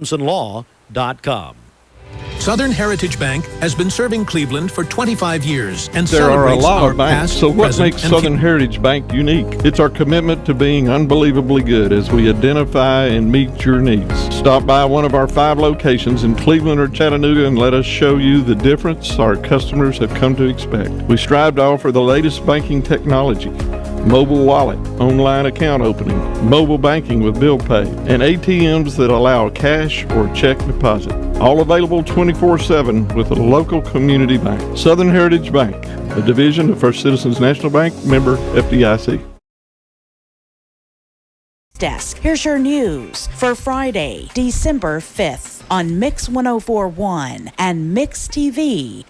williamsonlaw.com. Southern Heritage Bank has been serving Cleveland for 25 years and There are a celebrates lot our of banks, past, so what present, makes and Southern Heritage Bank unique? It's our commitment to being unbelievably good as we identify and meet your needs. Stop by one of our 5 locations in Cleveland or Chattanooga and let us show you the difference our customers have come to expect. We strive to offer the latest banking technology, mobile wallet, online account opening, mobile banking with bill pay, and ATMs that allow cash or check deposit. All available 24/7 with a local community bank. Southern Heritage Bank, a division of First Citizens National Bank, member FDIC. Desk. Here's your news for Friday, December 5th on Mix 104.1 and MixTV.tv.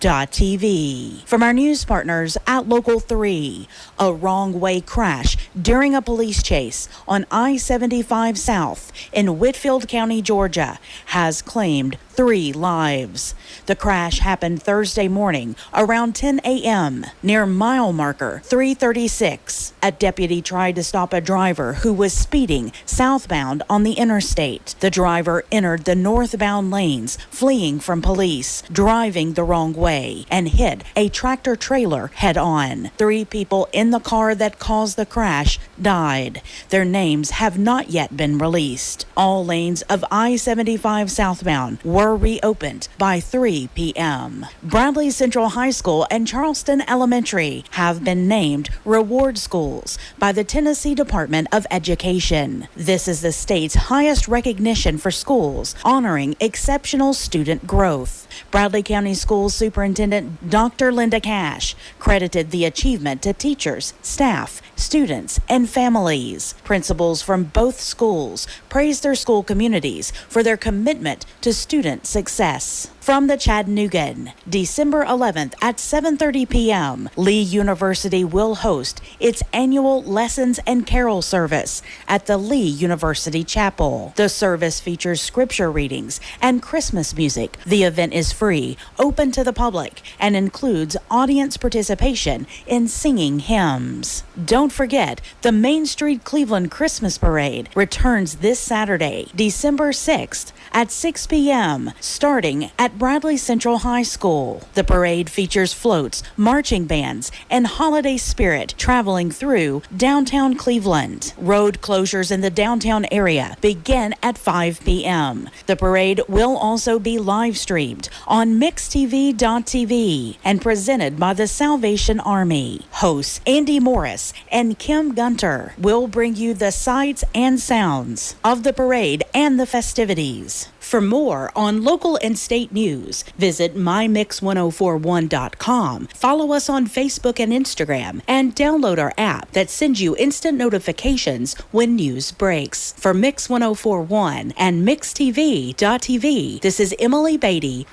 From our news partners at Local 3, a wrong-way crash during a police chase on I-75 South in Whitfield County, Georgia, has claimed 3 lives. The crash happened Thursday morning around 10 a.m. near mile marker 336. A deputy tried to stop a driver who was speeding southbound on the interstate. The driver entered the northbound lanes, fleeing from police, driving the wrong way, and hit a tractor trailer head on. 3 people in the car that caused the crash died. Their names have not yet been released. All lanes of I-75 southbound were reopened by 3 p.m. Bradley Central High School and Charleston Elementary have been named reward schools by the Tennessee Department of Education. This is the state's highest recognition for schools honoring exceptional student growth. Bradley County Schools Superintendent Dr. Linda Cash credited the achievement to teachers, staff, students, and families. Principals from both schools praised their school communities for their commitment to student success. From the Chattanoogan, December 11th at 7:30 p.m., Lee University will host its annual Lessons and Carol service at the Lee University Chapel. The service features scripture readings and Christmas music. The event is free, open to the public, and includes audience participation in singing hymns. Don't forget, the Main Street Cleveland Christmas Parade returns this Saturday, December 6th at 6 p.m., starting at Bradley Central High School. The parade features floats, marching bands, and holiday spirit traveling through downtown Cleveland. Road closures in the downtown area begin at 5 p.m. The parade will also be live streamed on MixTV.tv and presented by the Salvation Army. Hosts Andy Morris and Kim Gunter will bring you the sights and sounds of the parade and the festivities. For more on local and state news, visit mymix1041.com, follow us on Facebook and Instagram, and download our app that sends you instant notifications when news breaks. For Mix 1041 and MixTV.tv, this is Emily Beatty.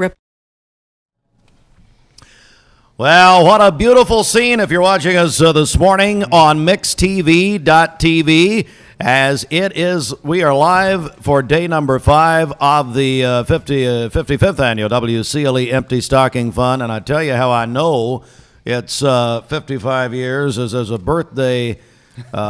Well, what a beautiful scene if you're watching us this morning on MixTV.tv. As it is, we are live for day number 5 of the 55th annual WCLE Empty Stocking Fund. And I tell you how I know it's 55 years is as a birthday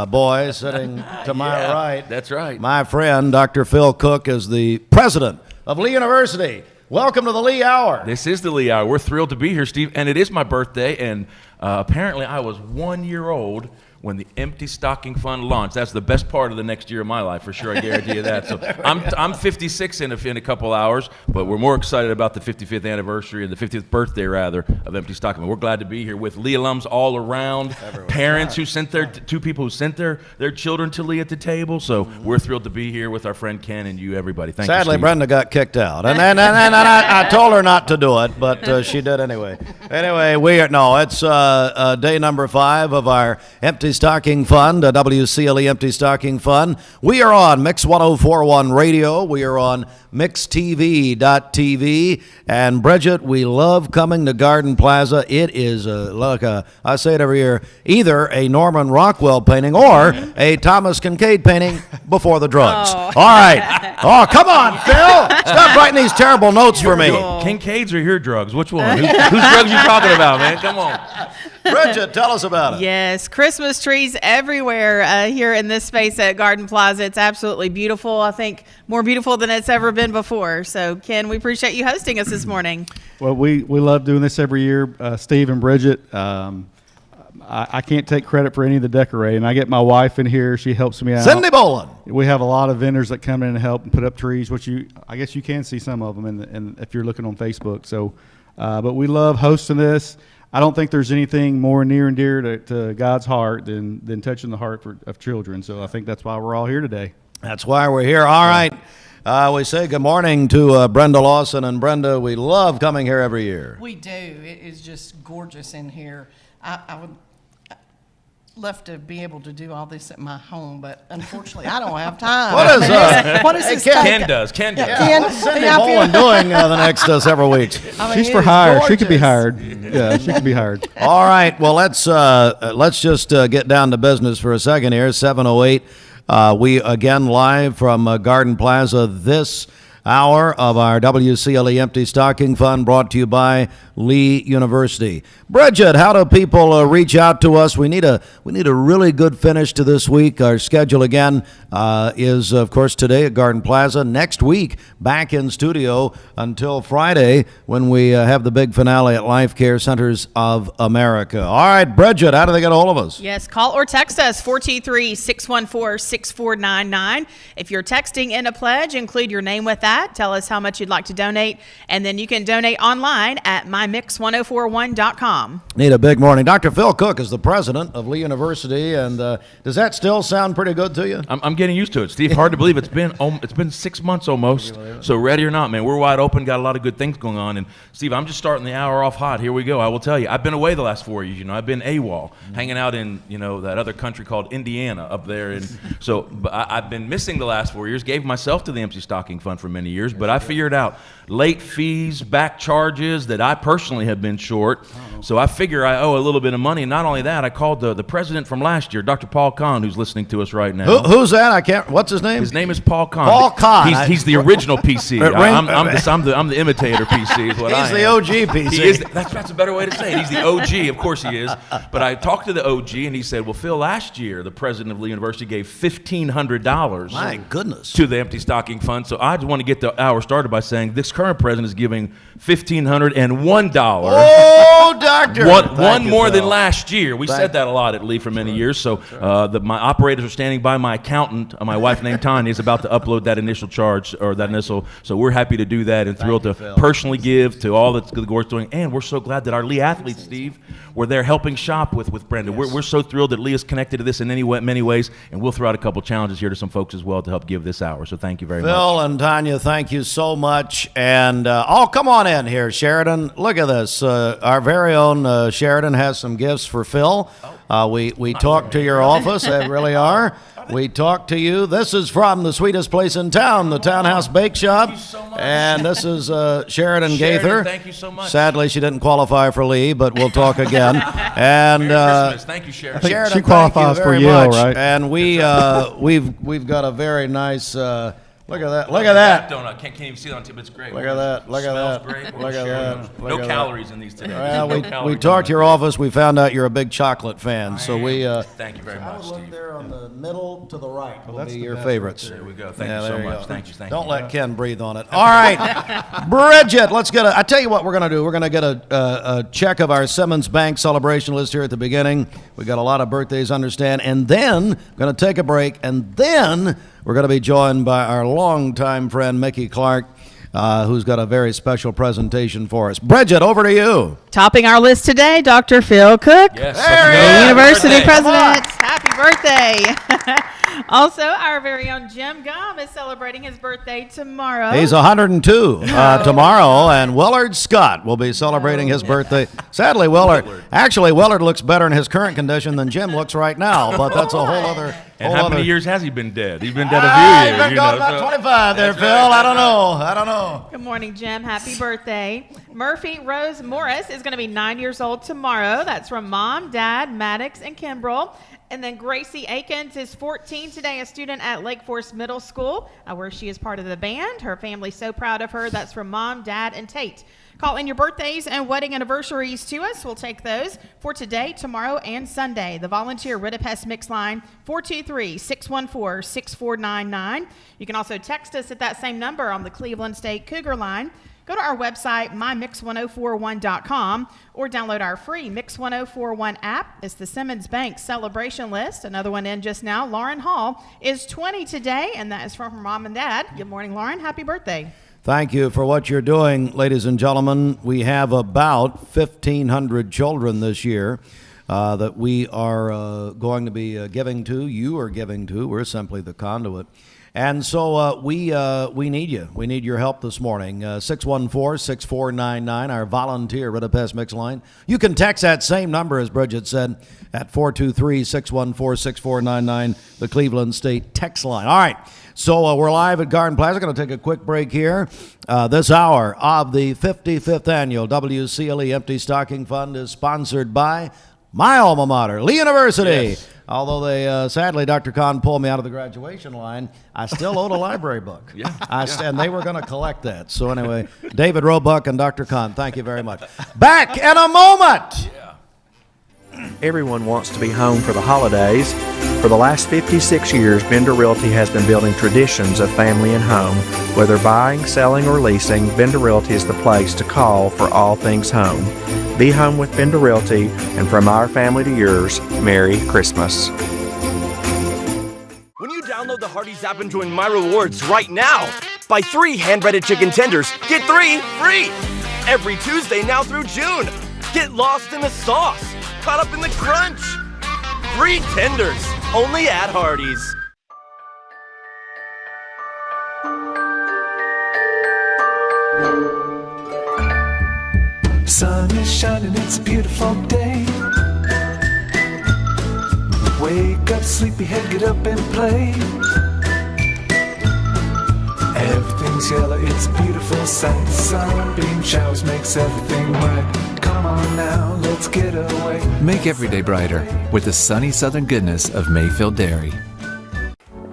boy sitting to my right. That's right. My friend, Dr. Phil Cook, is the president of Lee University. Welcome to the Lee Hour. This is the Lee Hour. We're thrilled to be here, Steve. And it is my birthday. And apparently I was 1 year old when the Empty Stocking Fund launched. That's the best part of the next year of my life, for sure. I guarantee you that. So I'm 56 in a couple hours, but we're more excited about the 55th anniversary and the 50th birthday, rather, of Empty Stocking. We're glad to be here with Lee alums all around, parents who sent their, 2 people who sent their children to Lee at the table. So we're thrilled to be here with our friend Ken and you, everybody. Thank you, Sadly, Steve. Brenda got kicked out, and I told her not to do it, but she did anyway. Anyway, it's day number 5 of our Empty Stocking Fund, WCLE Empty Stocking Fund. We are on Mix 1041 Radio. We are on MixTV.tv. And Bridget, we love coming to Garden Plaza. It is I say it every year, either a Norman Rockwell painting or a Thomas Kincaid painting before the drugs. Oh. All right. Oh, come on, Phil. Stop writing these terrible notes for me. Kincaids or your drugs? Which one? Whose drugs you talking about, man? Come on. Bridget, tell us about it. Yes, Christmas Christmas trees everywhere here in this space at Garden Plaza. It's absolutely beautiful. I think more beautiful than it's ever been before. So, Ken, we appreciate you hosting us this morning. Well, we love doing this every year. Steve and Bridget, I can't take credit for any of the decorating. I get my wife in here. She helps me out. Cindy Boland. We have a lot of vendors that come in and help and put up trees, which I guess you can see some of them and if you're looking on Facebook. So, but we love hosting this. I don't think there's anything more near and dear to God's heart than touching the heart of children. So I think that's why we're all here today. That's why we're here. All right. We say good morning to Brenda Lawson. And Brenda, we love coming here every year. We do. It is just gorgeous in here. I would love to be able to do all this at my home, but unfortunately I don't have time. What is this? Ken does. Ken does. Ken, Cindy Boland doing the next several weeks? She's for hire. She could be hired. Yeah, she could be hired. All right. Well, let's just get down to business for a second here. 7:08. We again live from Garden Plaza this hour of our WCLE Empty Stocking Fund, brought to you by Lee University. Bridget, how do people reach out to us? We need a really good finish to this week. Our schedule again is, of course, today at Garden Plaza. Next week, back in studio until Friday when we have the big finale at Life Care Centers of America. All right, Bridget, how do they get a hold of us? Yes, call or text us 423-614-6499. If you're texting in a pledge, include your name with that. Tell us how much you'd like to donate, and then you can donate online at mymix1041.com. Need a big morning. Dr. Phil Cook is the president of Lee University, and does that still sound pretty good to you? I'm getting used to it, Steve. Hard to believe it's been 6 months almost. So ready or not, man, we're wide open. Got a lot of good things going on. And Steve, I'm just starting the hour off hot. Here we go. I will tell you, I've been away the last 4 years. I've been AWOL, hanging out in that other country called Indiana up there. And so I've been missing the last 4 years. Gave myself to the Empty Stocking Fund for many years, but I figured out late fees, back charges that I personally have been short. So I figure I owe a little bit of money. And not only that, I called the president from last year, Dr. Paul Kahn, who's listening to us right now. Who's that? What's his name? His name is Paul Kahn. Paul Kahn. He's the original PC. I'm the imitator PC is what I am. He's the OG PC. He is, that's a better way to say it. He's the OG. Of course he is. But I talked to the OG, and he said, well, Phil, last year the president of Lee University gave $1,500 My goodness. to the Empty Stocking Fund. So I just want to get the hour started by saying this current president is giving $1,501. Oh, doctor. One more than last year. We said that a lot at Lee for many years. So my operators are standing by. My accountant, my wife named Tanya, is about to upload that initial charge or that initial. So we're happy to do that and thrilled to personally give to all that the Gore's doing. And we're so glad that our Lee athletes, Steve, were there helping shop with Brenda. Yes. We're so thrilled that Lee is connected to this in many ways. And we'll throw out a couple challenges here to some folks as well to help give this hour. So thank you very much. Phil and Tanya, thank you so much. And come on in here, Sheridan. Look at this. Our very own Sheridan has some gifts for Phil. We talked to your office. They really are. We talked to you. This is from the sweetest place in town, the Townhouse Bake Shop. Thank you so much. And this is Sheridan Gaither. Thank you so much. Sadly, she didn't qualify for Lee, but we'll talk again. And Merry Christmas. Thank you, Sheridan. Sheridan, She qualifies thank you for very Yale, much. right? And we've got a very nice. Look at that! Look at that! Donut. Can't even see it on TV, but it's great. Look at that! Look at Smells that! great. Look at Sharing that! them. Look No at calories in these today. Well, No we calorie talked to your donuts. office. We found out you're a big chocolate fan, so we. Thank you very much, Steve. there on the middle to the right. Will that's be the your best favorites. right There we go. Thank Yeah, you so there you much. go. Thank you. Don't let Ken breathe on it. All right, Bridget, let's get I tell you what we're going to do. We're going to get a check of our Simmons Bank celebration list here at the beginning. We got a lot of birthdays, understand, and then going to take a break, and then we're going to be joined by our longtime friend Mickey Clark, who's got a very special presentation for us. Bridget, over to you. Topping our list today, Dr. Phil Cook, Yes. University Birthday. president. Happy birthday. Also, our very own Jim Gum is celebrating his birthday tomorrow. He's 102 tomorrow, and Willard Scott will be celebrating his birthday. Sadly, Willard looks better in his current condition than Jim looks right now, but that's a whole other. And how many years has he been dead? He's been dead He's a few years. been gone about 25 there, Phil. I don't know. Good morning, Jim. Happy birthday. Murphy Rose Morris is going to be 9 years old tomorrow. That's from Mom, Dad, Maddox, and Kimbrell. And then Gracie Akins is 14 today, a student at Lake Forest Middle School, where she is part of the band. Her family's so proud of her. That's from Mom, Dad, and Tate. Call in your birthdays and wedding anniversaries to us. We'll take those for today, tomorrow, and Sunday. The volunteer Ridipest Mix line, 423-614-6499. You can also text us at that same number on the Cleveland State Cougar line. Go to our website, mymix1041.com, or download our free Mix 1041 app. It's the Simmons Bank celebration list. Another one in just now. Lauren Hall is 20 today, and that is from her mom and dad. Good morning, Lauren. Happy birthday. Thank you for what you're doing, ladies and gentlemen. We have about 1,500 children this year that we are going to be giving to. You are giving to. We're simply the conduit. And so we need you. We need your help this morning. 614-6499, our volunteer Ridipest Mix line. You can text that same number, as Bridget said, at 423-614-6499, the Cleveland State text line. All right. So we're live at Garden Plaza. Going to take a quick break here. This hour of the 55th annual WCLE Empty Stocking Fund is sponsored by my alma mater, Lee University. Yes. Although they, sadly, Dr. Kahn pulled me out of the graduation line, I still owed a library book. And they were going to collect that. So anyway, David Roebuck and Dr. Kahn, thank you very much. Back in a moment. Everyone wants to be home for the holidays. For the last 56 years, Bender Realty has been building traditions of family and home. Whether buying, selling, or leasing, Bender Realty is the place to call for all things home. Be home with Bender Realty, and from our family to yours, Merry Christmas. When you download the Hardee's app and join My Rewards right now, buy 3 hand-breaded chicken tenders, get 3 free. Every Tuesday now through June. Get lost in the sauce, caught up in the crunch. 3 tenders, only at Hardee's. Sun is shining, it's a beautiful day. Wake up, sleepyhead, get up and play. Everything's yellow, it's a beautiful sight. Sunbeam showers makes everything right. Come on now, let's get away. Make every day brighter with the sunny southern goodness of Mayfield Dairy.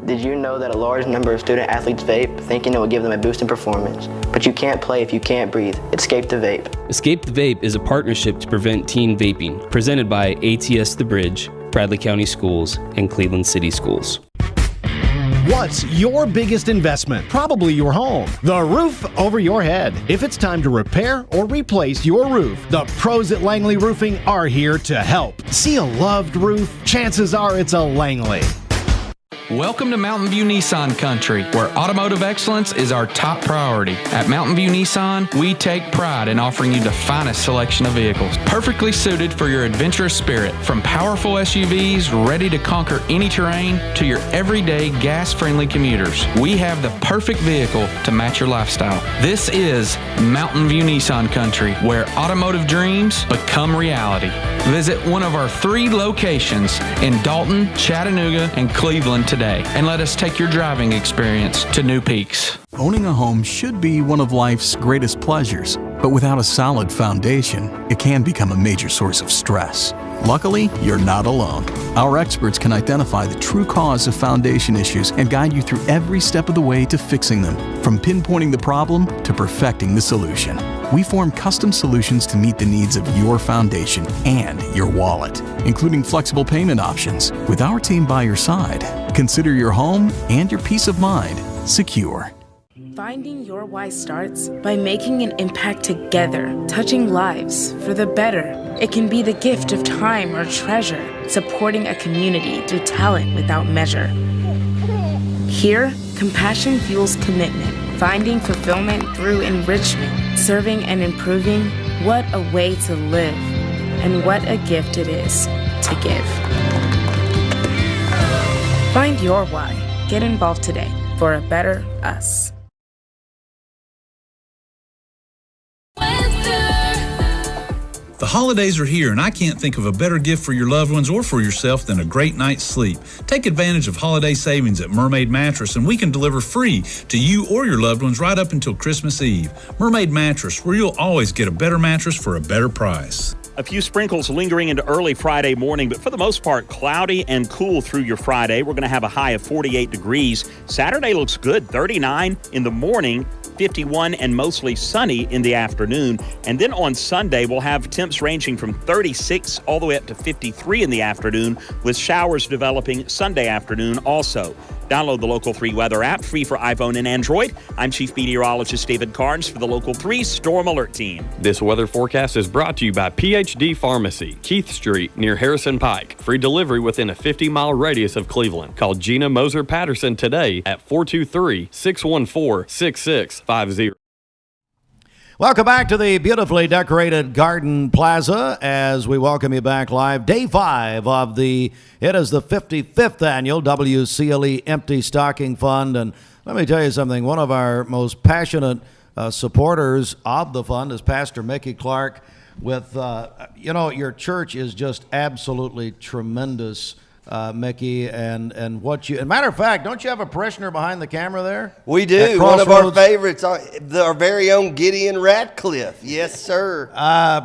Did you know that a large number of student athletes vape, thinking it will give them a boost in performance? But you can't play if you can't breathe. Escape the Vape. Escape the Vape is a partnership to prevent teen vaping, presented by ATS The Bridge, Bradley County Schools, and Cleveland City Schools. What's your biggest investment? Probably your home. The roof over your head. If it's time to repair or replace your roof, the pros at Langley Roofing are here to help. See a loved roof? Chances are it's a Langley. Welcome to Mountain View Nissan Country, where automotive excellence is our top priority. At Mountain View Nissan, we take pride in offering you the finest selection of vehicles, perfectly suited for your adventurous spirit. From powerful SUVs ready to conquer any terrain to your everyday gas-friendly commuters, we have the perfect vehicle to match your lifestyle. This is Mountain View Nissan Country, where automotive dreams become reality. Visit one of our 3 locations in Dalton, Chattanooga, and Cleveland today, and let us take your driving experience to new peaks. Owning a home should be one of life's greatest pleasures, but without a solid foundation, it can become a major source of stress. Luckily, you're not alone. Our experts can identify the true cause of foundation issues and guide you through every step of the way to fixing them, from pinpointing the problem to perfecting the solution. We form custom solutions to meet the needs of your foundation and your wallet, including flexible payment options. With our team by your side, consider your home and your peace of mind secure. Finding your why starts by making an impact together, touching lives for the better. It can be the gift of time or treasure, supporting a community through talent without measure. Here, compassion fuels commitment, finding fulfillment through enrichment, serving and improving. What a way to live, and what a gift it is to give. Find your why. Get involved today for a better us. The holidays are here, and I can't think of a better gift for your loved ones or for yourself than a great night's sleep. Take advantage of holiday savings at Mermaid Mattress, and we can deliver free to you or your loved ones right up until Christmas Eve. Mermaid Mattress, where you'll always get a better mattress for a better price. A few sprinkles lingering into early Friday morning, but for the most part, cloudy and cool through your Friday. We're going to have a high of 48 degrees. Saturday looks good, 39 in the morning, 51 and mostly sunny in the afternoon. And then on Sunday, we'll have temps ranging from 36 all the way up to 53 in the afternoon, with showers developing Sunday afternoon also. Download the Local 3 weather app, free for iPhone and Android. I'm Chief Meteorologist David Carnes for the Local 3 Storm Alert Team. This weather forecast is brought to you by PhD Pharmacy, Keith Street near Harrison Pike. Free delivery within a 50-mile radius of Cleveland. Call Gina Moser Patterson today at 423-614-6650. Welcome back to the beautifully decorated Garden Plaza as we welcome you back live. Day 5 of it is the 55th annual WCLE Empty Stocking Fund. And let me tell you something, one of our most passionate supporters of the fund is Pastor Mickey Clark with, your church is just absolutely tremendous, Mickey, and what you, and matter of fact, don't you have a parishioner behind the camera there? We do. One of our favorites, our very own Gideon Radcliffe. Yes, sir.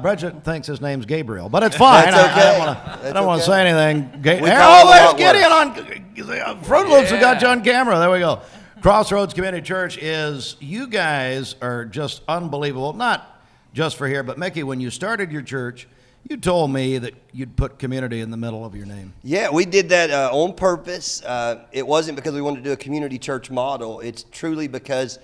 Bridget thinks his name's Gabriel, but it's fine. That's okay. I don't want to say anything. There's Gideon on Fruit Loops. We got you on camera. There we go. Crossroads Community Church you guys are just unbelievable. Not just for here, but Mickey, when you started your church, you told me that you'd put community in the middle of your name. Yeah, we did that on purpose. It wasn't because we wanted to do a community church model. It's truly because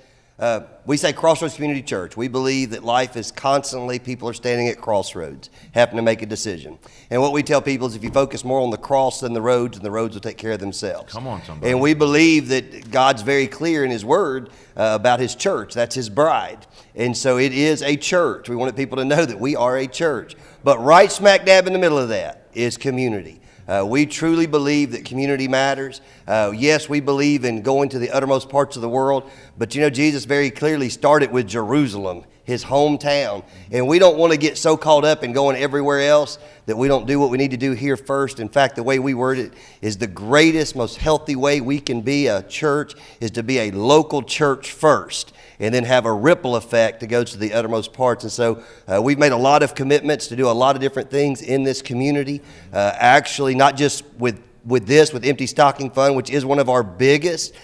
we say Crossroads Community Church. We believe that life is constantly, people are standing at crossroads, having to make a decision. And what we tell people is if you focus more on the cross than the roads, and the roads will take care of themselves. Come on, somebody. And we believe that God's very clear in His Word about His church. That's His bride. And so it is a church. We wanted people to know that we are a church. But right smack dab in the middle of that is community. We truly believe that community matters. Yes, we believe in going to the uttermost parts of the world, but Jesus very clearly started with Jerusalem, His hometown. And we don't want to get so caught up in going everywhere else that we don't do what we need to do here first. In fact, the way we word it is the greatest, most healthy way we can be a church is to be a local church first, and then have a ripple effect that goes to the uttermost parts. And so we've made a lot of commitments to do a lot of different things in this community. Actually, not just with Empty Stocking Fund, which is one of our biggest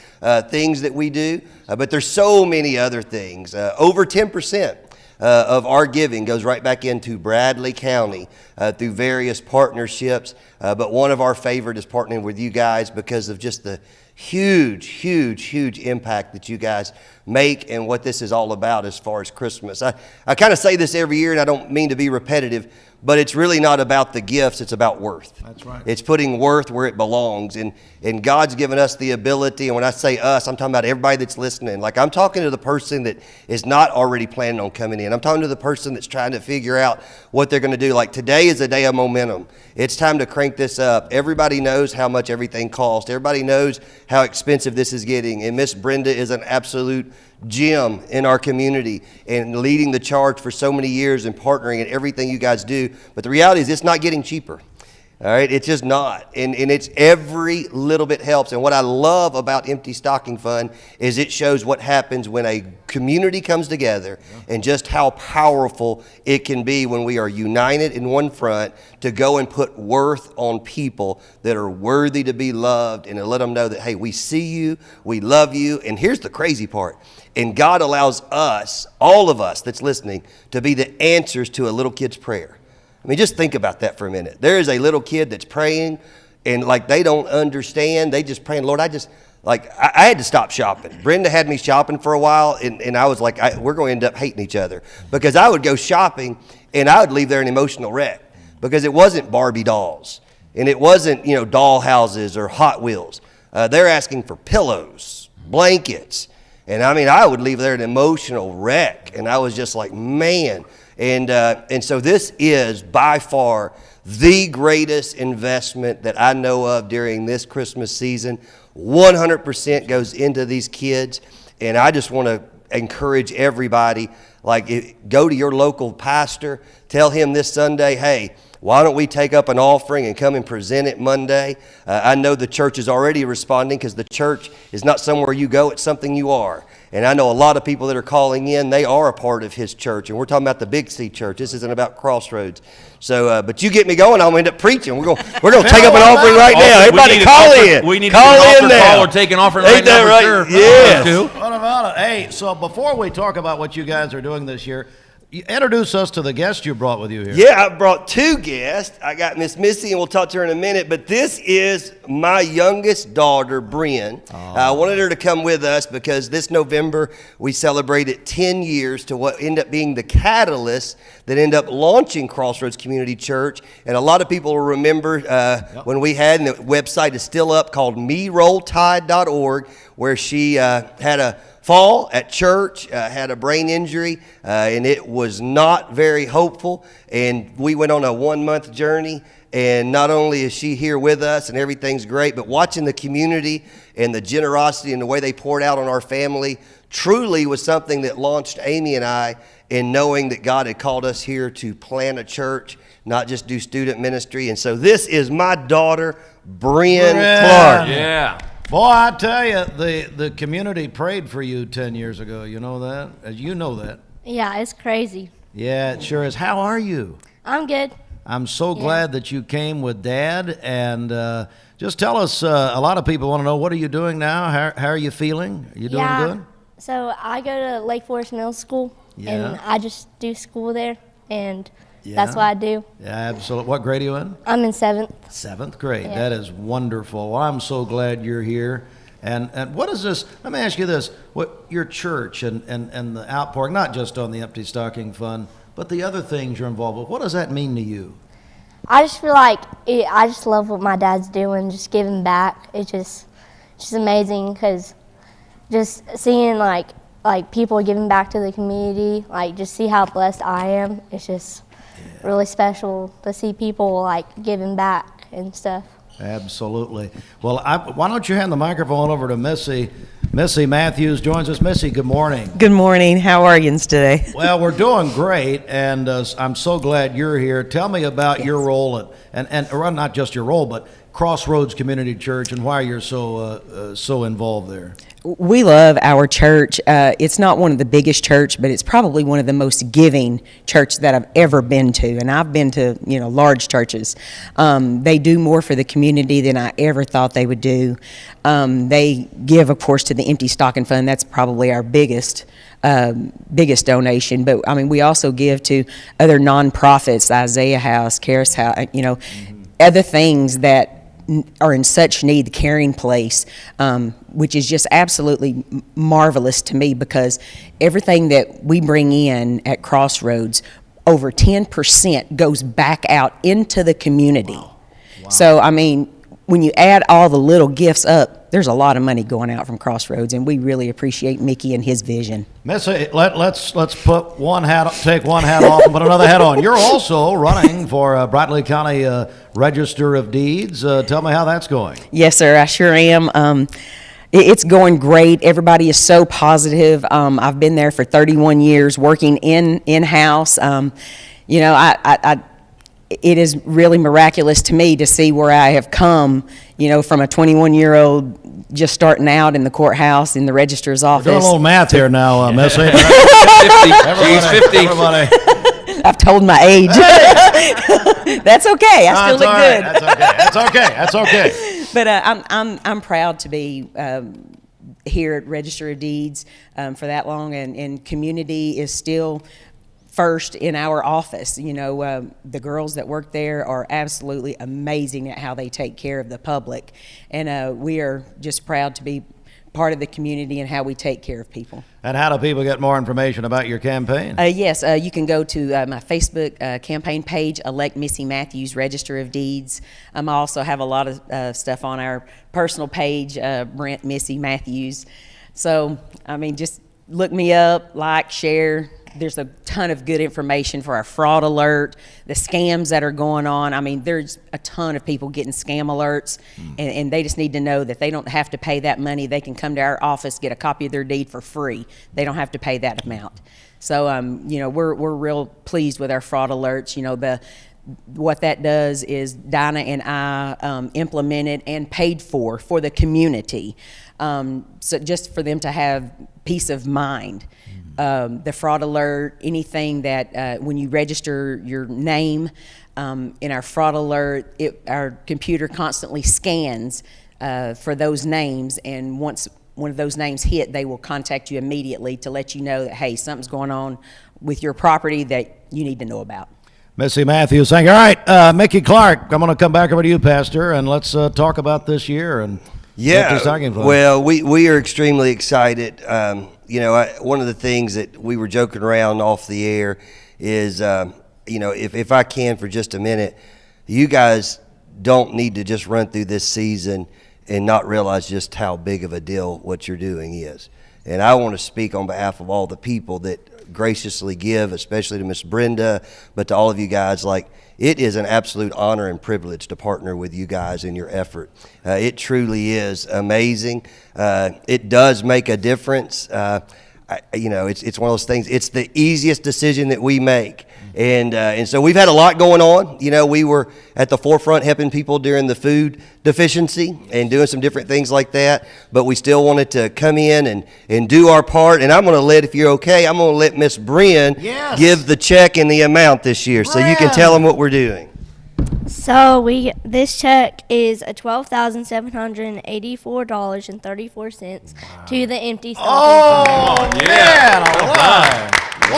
things that we do, but there's so many other things. Over 10% of our giving goes right back into Bradley County through various partnerships. But one of our favorite is partnering with you guys because of just the huge impact that you guys make and what this is all about as far as Christmas. I kind of say this every year, and I don't mean to be repetitive, but it's really not about the gifts, it's about worth. That's right. It's putting worth where it belongs, and God's given us the ability, and when I say us, I'm talking about everybody that's listening. Like, I'm talking to the person that is not already planning on coming in. I'm talking to the person that's trying to figure out what they're going to do. Like, today is a day of momentum. It's time to crank this up. Everybody knows how much everything costs. Everybody knows how expensive this is getting, and Miss Brenda is an absolute gem in our community and leading the charge for so many years and partnering in everything you guys do. But the reality is it's not getting cheaper. All right, it's just not. And it's every little bit helps. And what I love about Empty Stocking Fund is it shows what happens when a community comes together and just how powerful it can be when we are united in one front to go and put worth on people that are worthy to be loved and to let them know that, hey, we see you, we love you. And here's the crazy part. And God allows us, all of us that's listening, to be the answers to a little kid's prayer. I mean, just think about that for a minute. There is a little kid that's praying, and like they don't understand. They just praying, Lord, I had to stop shopping. Brenda had me shopping for a while, and I was like, we're going to end up hating each other. Because I would go shopping, and I would leave there an emotional wreck. Because it wasn't Barbie dolls, and it wasn't, doll houses or Hot Wheels. They're asking for pillows, blankets. And I mean, I would leave there an emotional wreck. And I was just like, man. And so this is by far the greatest investment that I know of during this Christmas season. 100% goes into these kids. And I just want to encourage everybody, go to your local pastor, tell him this Sunday, hey, why don't we take up an offering and come and present it Monday? I know the church is already responding because the church is not somewhere you go, it's something you are. And I know a lot of people that are calling in, they are a part of his church. And we're talking about the Big C Church. This isn't about Crossroads. So, but you get me going, I'm going to end up preaching. We're going to take up an offering right now. Everybody call in. We need call to in get an now. call or take an offering right Ain't now that for right? sure. Yes. What about it? Hey, so before we talk about what you guys are doing this year, you introduce us to the guest you brought with you here. Yeah, I brought two guests. I got Miss Missy, and we'll talk to her in a minute. But this is my youngest daughter, Bryn. I wanted her to come with us because this November we celebrated 10 years to what ended up being the catalyst that ended up launching Crossroads Community Church. And a lot of people will remember when we had, and the website is still up, called merolltide.org, where she had a fall at church, had a brain injury, and it was not very hopeful. And we went on a 1-month journey, and not only is she here with us and everything's great, but watching the community and the generosity and the way they poured out on our family truly was something that launched Amy and I in knowing that God had called us here to plant a church, not just do student ministry. And so this is my daughter, Bryn Clark. Yeah. Boy, I tell you, the community prayed for you 10 years ago. You know that? You know that. Yeah, it's crazy. Yeah, it sure is. How are you? I'm good. I'm so glad that you came with Dad. And just tell us, a lot of people want to know, what are you doing now? How are you feeling? Are you doing good? So I go to Lake Forest Middle School, and I just do school there, and that's what I do. Yeah, absolutely. What grade are you in? I'm in 7th. 7th grade. Yeah. That is wonderful. Well, I'm so glad you're here. And what is this? Let me ask you this. What your church and the outpouring, not just on the Empty Stocking Fund, but the other things you're involved with, what does that mean to you? I just feel like I just love what my dad's doing, just giving back. It's just amazing because just seeing like people giving back to the community, like just see how blessed I am. It's just really special to see people like giving back and stuff. Absolutely. Well, why don't you hand the microphone over to Missy? Missy Matthews joins us. Missy, good morning. Good morning. How are you today? Well, we're doing great, and I'm so glad you're here. Tell me about your role or not just your role, but Crossroads Community Church, and why you're so involved there. We love our church. It's not one of the biggest church, but it's probably one of the most giving church that I've ever been to. And I've been to, large churches. They do more for the community than I ever thought they would do. They give, of course, to the Empty Stocking Fund. That's probably our biggest donation. But I mean, we also give to other nonprofits, Isaiah House, Caris House, other things that are in such need, the Caring Place, which is just absolutely marvelous to me because everything that we bring in at Crossroads, over 10% goes back out into the community. Wow. So, I mean, when you add all the little gifts up, there's a lot of money going out from Crossroads, and we really appreciate Mickey and his vision. Missy, let's put one hat, take one hat off and put another hat on. You're also running for Bradley County Register of Deeds. Tell me how that's going. Yes, sir, I sure am. It's going great. Everybody is so positive. I've been there for 31 years working in-house. It is really miraculous to me to see where I have come, from a 21-year-old just starting out in the courthourhouse in the registrar's office. We're doing a little math here now, Missy. 50. She's 50. Everybody. I've told my age. That's okay. I still look good. That's okay. But I'm proud to be here at Register of Deeds for that long, and community is still first in our office. The girls that work there are absolutely amazing at how they take care of the public, and we are just proud to be part of the community and how we take care of people. And how do people get more information about your campaign? Yes, you can go to my Facebook campaign page, Elect Missy Matthews, Register of Deeds. I also have a lot of stuff on our personal page, Brent Missy Matthews. So, I mean, just look me up, like, share. There's a ton of good information for our fraud alert, the scams that are going on. I mean, there's a ton of people getting scam alerts, and they just need to know that they don't have to pay that money. They can come to our office, get a copy of their deed for free. They don't have to pay that amount. So, we're real pleased with our fraud alerts. what that does is Dinah and I implemented and paid for the community. So just for them to have peace of mind. The fraud alert, anything that when you register your name in our fraud alert, our computer constantly scans for those names, and once one of those names hit, they will contact you immediately to let you know that, hey, something's going on with your property that you need to know about. Missy Matthews saying, all right, Mickey Clark, I'm going to come back over to you, Pastor, and let's talk about this year. And well, we are extremely excited. One of the things that we were joking around off the air is, if I can for just a minute, you guys don't need to just run through this season and not realize just how big of a deal what you're doing is. And I want to speak on behalf of all the people that graciously give, especially to Miss Brenda, but to all of you guys. Like, it is an absolute honor and privilege to partner with you guys in your effort. It truly is amazing. It does make a difference. It's one of those things. It's the easiest decision that we make. And so we've had a lot going on. We were at the forefront helping people during the food deficiency and doing some different things like that. But we still wanted to come in and do our part. And I'm going to if you're okay, I'm going to let Miss Bryn give the check and the amount this year, so you can tell them what we're doing. So this check is $12,784.34 to the Empty Stocking. Oh, man,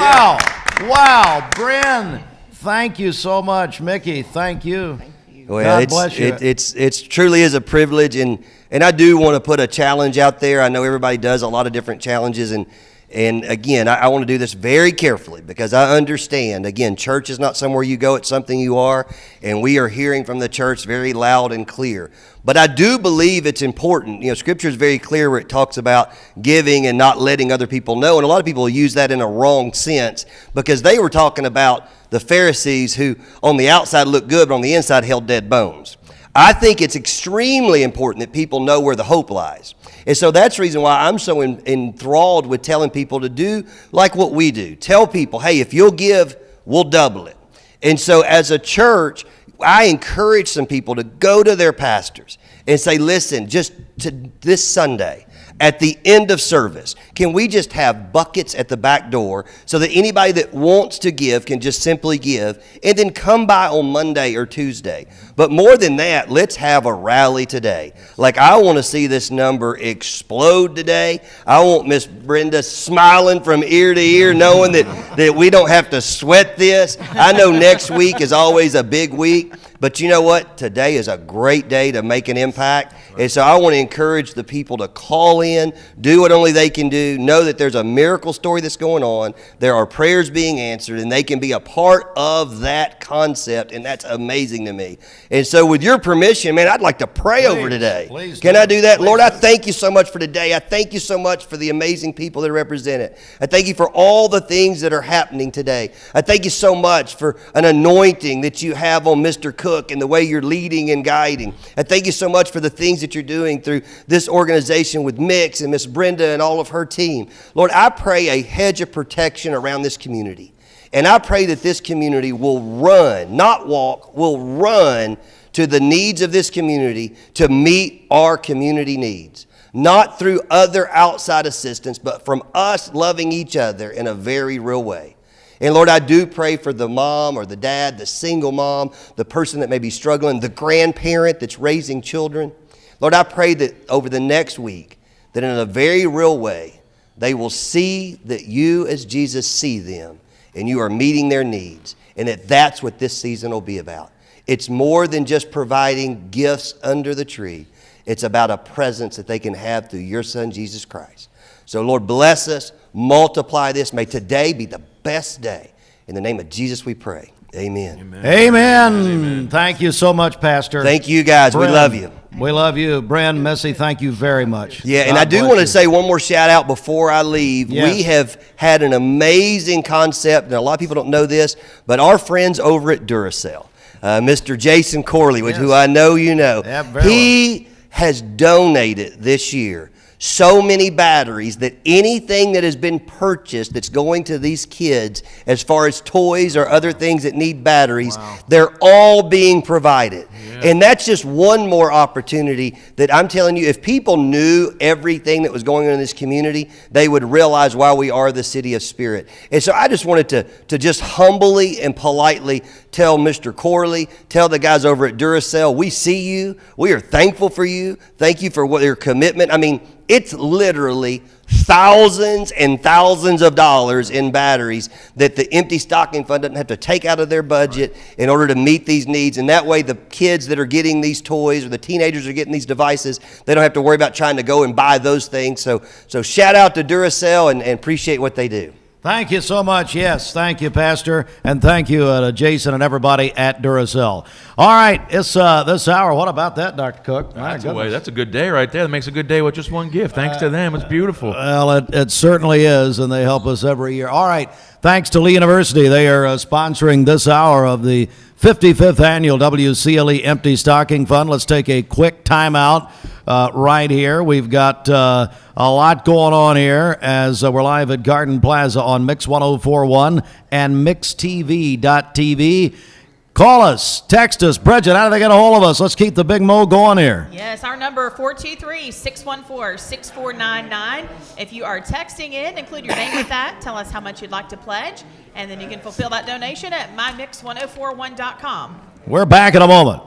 wow. Wow, Bryn, thank you so much. Mickey, thank you. Well, God bless you. It's truly is a privilege, and I do want to put a challenge out there. I know everybody does a lot of different challenges, and again, I want to do this very carefully because I understand, again, church is not somewhere you go, it's something you are, and we are hearing from the church very loud and clear. But I do believe it's important. Scripture is very clear where it talks about giving and not letting other people know, and a lot of people use that in a wrong sense because they were talking about the Pharisees who on the outside looked good, but on the inside held dead bones. I think it's extremely important that people know where the hope lies. And so that's the reason why I'm so enthralled with telling people to do like what we do. Tell people, hey, if you'll give, we'll double it. And so as a church, I encourage some people to go to their pastors and say, listen, just to this Sunday, at the end of service, can we just have buckets at the back door so that anybody that wants to give can just simply give and then come by on Monday or Tuesday? But more than that, let's have a rally today. Like, I want to see this number explode today. I want Miss Brenda smiling from ear to ear, knowing that we don't have to sweat this. I know next week is always a big week, but you know what? Today is a great day to make an impact. And so I want to encourage the people to call in, do what only they can do, know that there's a miracle story that's going on, there are prayers being answered, and they can be a part of that concept, and that's amazing to me. And so with your permission, man, I'd like to pray over today. Can I do that? Lord, I thank you so much for today. I thank you so much for the amazing people that are represented. I thank you for all the things that are happening today. I thank you so much for an anointing that you have on Mr. Cook and the way you're leading and guiding. I thank you so much for the things that you're doing through this organization with Mix and Miss Brenda and all of her team. Lord, I pray a hedge of protection around this community. And I pray that this community will run, not walk, will run to the needs of this community to meet our community needs. Not through other outside assistance, but from us loving each other in a very real way. And Lord, I do pray for the mom or the dad, the single mom, the person that may be struggling, the grandparent that's raising children. Lord, I pray that over the next week, that in a very real way, they will see that you as Jesus see them and you are meeting their needs, and that that's what this season will be about. It's more than just providing gifts under the tree. It's about a presence that they can have through your Son, Jesus Christ. So Lord, bless us, multiply this. May today be the best day. In the name of Jesus we pray. Amen. Amen. Thank you so much, Pastor. Thank you, guys. Bryn, we love you. We love you. Bryn, Missy, thank you very much. Yeah, and God I do want to say one more shout out before I leave. Yes. We have had an amazing concept, and a lot of people don't know this, but our friends over at Duracell, Mr. Jason Corley, who I know you know, he has donated this year so many batteries that anything that has been purchased that's going to these kids as far as toys or other things that need batteries, they're all being provided. And that's just one more opportunity that I'm telling you, if people knew everything that was going on in this community, they would realize why we are the city of spirit. And so I just wanted to just humbly and politely tell Mr. Corley, tell the guys over at Duracell, we see you. We are thankful for you. Thank you for your commitment. I mean, it's literally thousands and thousands of dollars in batteries that the Empty Stocking Fund doesn't have to take out of their budget in order to meet these needs. And that way the kids that are getting these toys or the teenagers are getting these devices, they don't have to worry about trying to go and buy those things. So shout out to Duracell and appreciate what they do. Thank you so much. Yes, thank you, Pastor, and thank you to Jason and everybody at Duracell. All right, it's this hour. What about that, Dr. Cook? That's a good day right there. That makes a good day with just one gift. Thanks to them. It's beautiful. Well, it certainly is, and they help us every year. All right, thanks to Lee University. They are sponsoring this hour of the 55th Annual WCLE Empty Stocking Fund. Let's take a quick timeout right here. We've got a lot going on here as we're live at Garden Plaza on Mix 104.1 and MixTV.tv. Call us, text us. Bridget, how do they get a hold of us? Let's keep the big mo going here. Yes, our number 423-614-6499. If you are texting in, include your name with that. Tell us how much you'd like to pledge, and then you can fulfill that donation at mymix1041.com. We're back in a moment.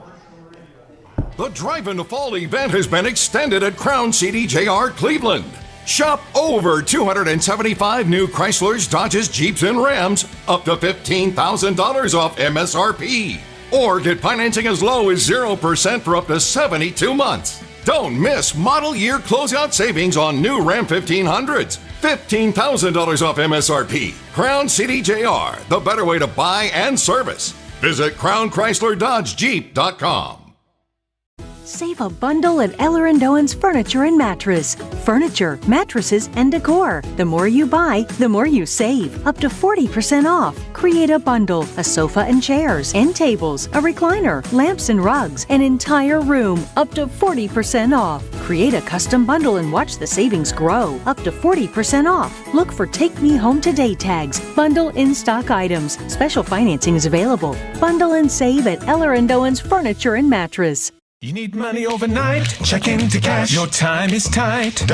The Drive into Fall event has been extended at Crown CDJR Cleveland. Shop over 275 new Chryslers, Dodges, Jeeps, and Rams, up to $15,000 off MSRP. Or get financing as low as 0% for up to 72 months. Don't miss model year closeout savings on new Ram 1500s. $15,000 off MSRP. Crown CDJR, the better way to buy and service. Visit CrownChryslerDodgeJeep.com. Save a bundle at Eller & Owen's Furniture and Mattress. Furniture, mattresses, and decor. The more you buy, the more you save. Up to 40% off. Create a bundle, a sofa and chairs, end tables, a recliner, lamps and rugs, an entire room. Up to 40% off. Create a custom bundle and watch the savings grow. Up to 40% off. Look for Take Me Home Today tags. Bundle in-stock items. Special financing is available. Bundle and save at Eller & Owen's Furniture and Mattress. You need money overnight? Check into cash. Your time is tight.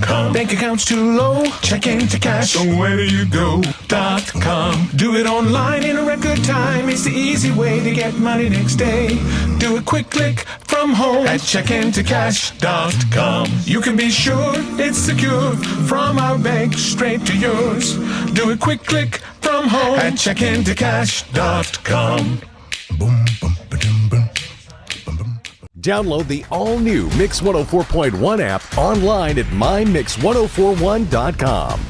.com. Bank account's too low? Check into cash. So where do you go? .com. Do it online in a record time. It's the easy way to get money next day. Do a quick click from home at checkintocash.com. You can be sure it's secure from our bank straight to yours. Do a quick click from home at checkintocash.com. Boom, boom, ba-dum, boom. Download the all-new Mix 104.1 app online at mymix1041.com.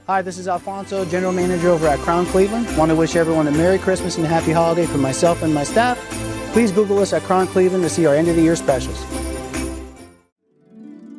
Hi, this is Alfonso, General Manager over at Crown Cleveland. Want to wish everyone a Merry Christmas and a Happy Holiday from myself and my staff. Please Google us at Crown Cleveland to see our end-of-the-year specials.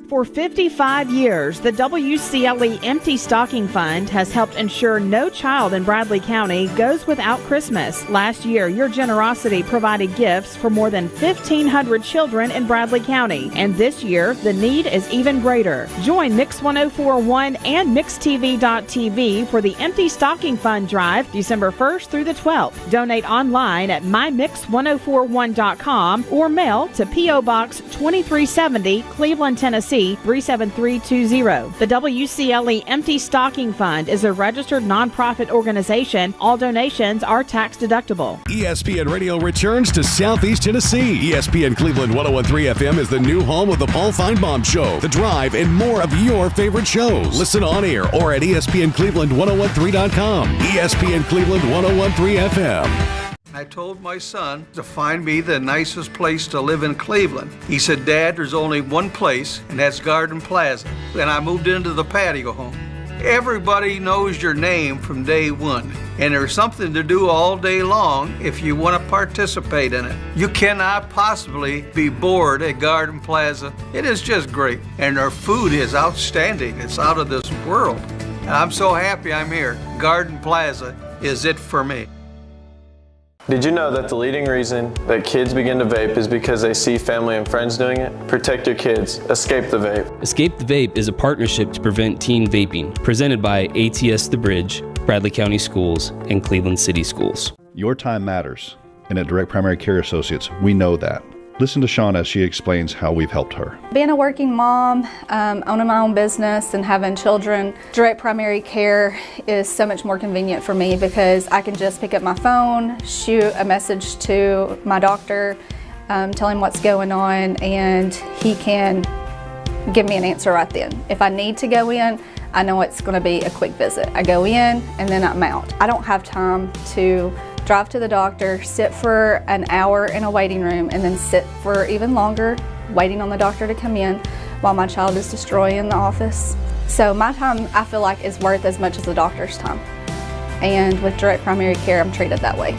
For 55 years, the WCLE Empty Stocking Fund has helped ensure no child in Bradley County goes without Christmas. Last year, your generosity provided gifts for more than 1,500 children in Bradley County. And this year, the need is even greater. Join Mix 104.1 and MixTV.tv for the Empty Stocking Fund Drive December 1st through the 12th. Donate online at mymix1041.com or mail to P.O. Box 2370, Cleveland, Tennessee 37320. The WCLE Empty Stocking Fund is a registered nonprofit organization. All donations are tax deductible. ESPN Radio returns to Southeast Tennessee. ESPN Cleveland 101.3 FM is the new home of the Paul Feinbaum Show, The Drive, and more of your favorite shows. Listen on air or at ESPNCleveland1013.com. ESPN Cleveland 101.3 FM. I told my son to find me the nicest place to live in Cleveland. He said, Dad, there's only one place, and that's Garden Plaza. And I moved into the patio home. Everybody knows your name from day one, and there's something to do all day long if you want to participate in it. You cannot possibly be bored at Garden Plaza. It is just great, and their food is outstanding. It's out of this world. And I'm so happy I'm here. Garden Plaza is it for me. Did you know that the leading reason that kids begin to vape is because they see family and friends doing it? Protect your kids. Escape the Vape. Escape the Vape is a partnership to prevent teen vaping, presented by ATS The Bridge, Bradley County Schools, and Cleveland City Schools. Your time matters, and at Direct Primary Care Associates, we know that. Listen to Shauna as she explains how we've helped her. Being a working mom, owning my own business and having children, Direct Primary Care is so much more convenient for me because I can just pick up my phone, shoot a message to my doctor, tell him what's going on, and he can give me an answer right then. If I need to go in, I know it's going to be a quick visit. I go in and then I'm out. I don't have time to drive to the doctor, sit for an hour in a waiting room, and then sit for even longer waiting on the doctor to come in while my child is destroying the office. So my time, I feel like, is worth as much as the doctor's time. And with Direct Primary Care, I'm treated that way.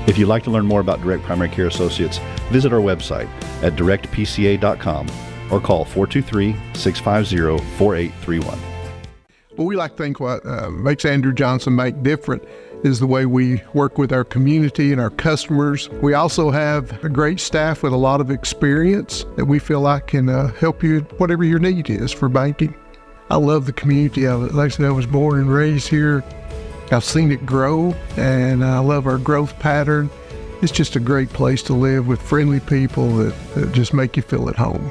If you'd like to learn more about Direct Primary Care Associates, visit our website at directpca.com or call 423-650-4831. Well, we like to think what makes Andrew Johnson make different is the way we work with our community and our customers. We also have a great staff with a lot of experience that we feel like can help you whatever your need is for banking. I love the community of it. Like I said, I was born and raised here. I've seen it grow, and I love our growth pattern. It's just a great place to live with friendly people that just make you feel at home.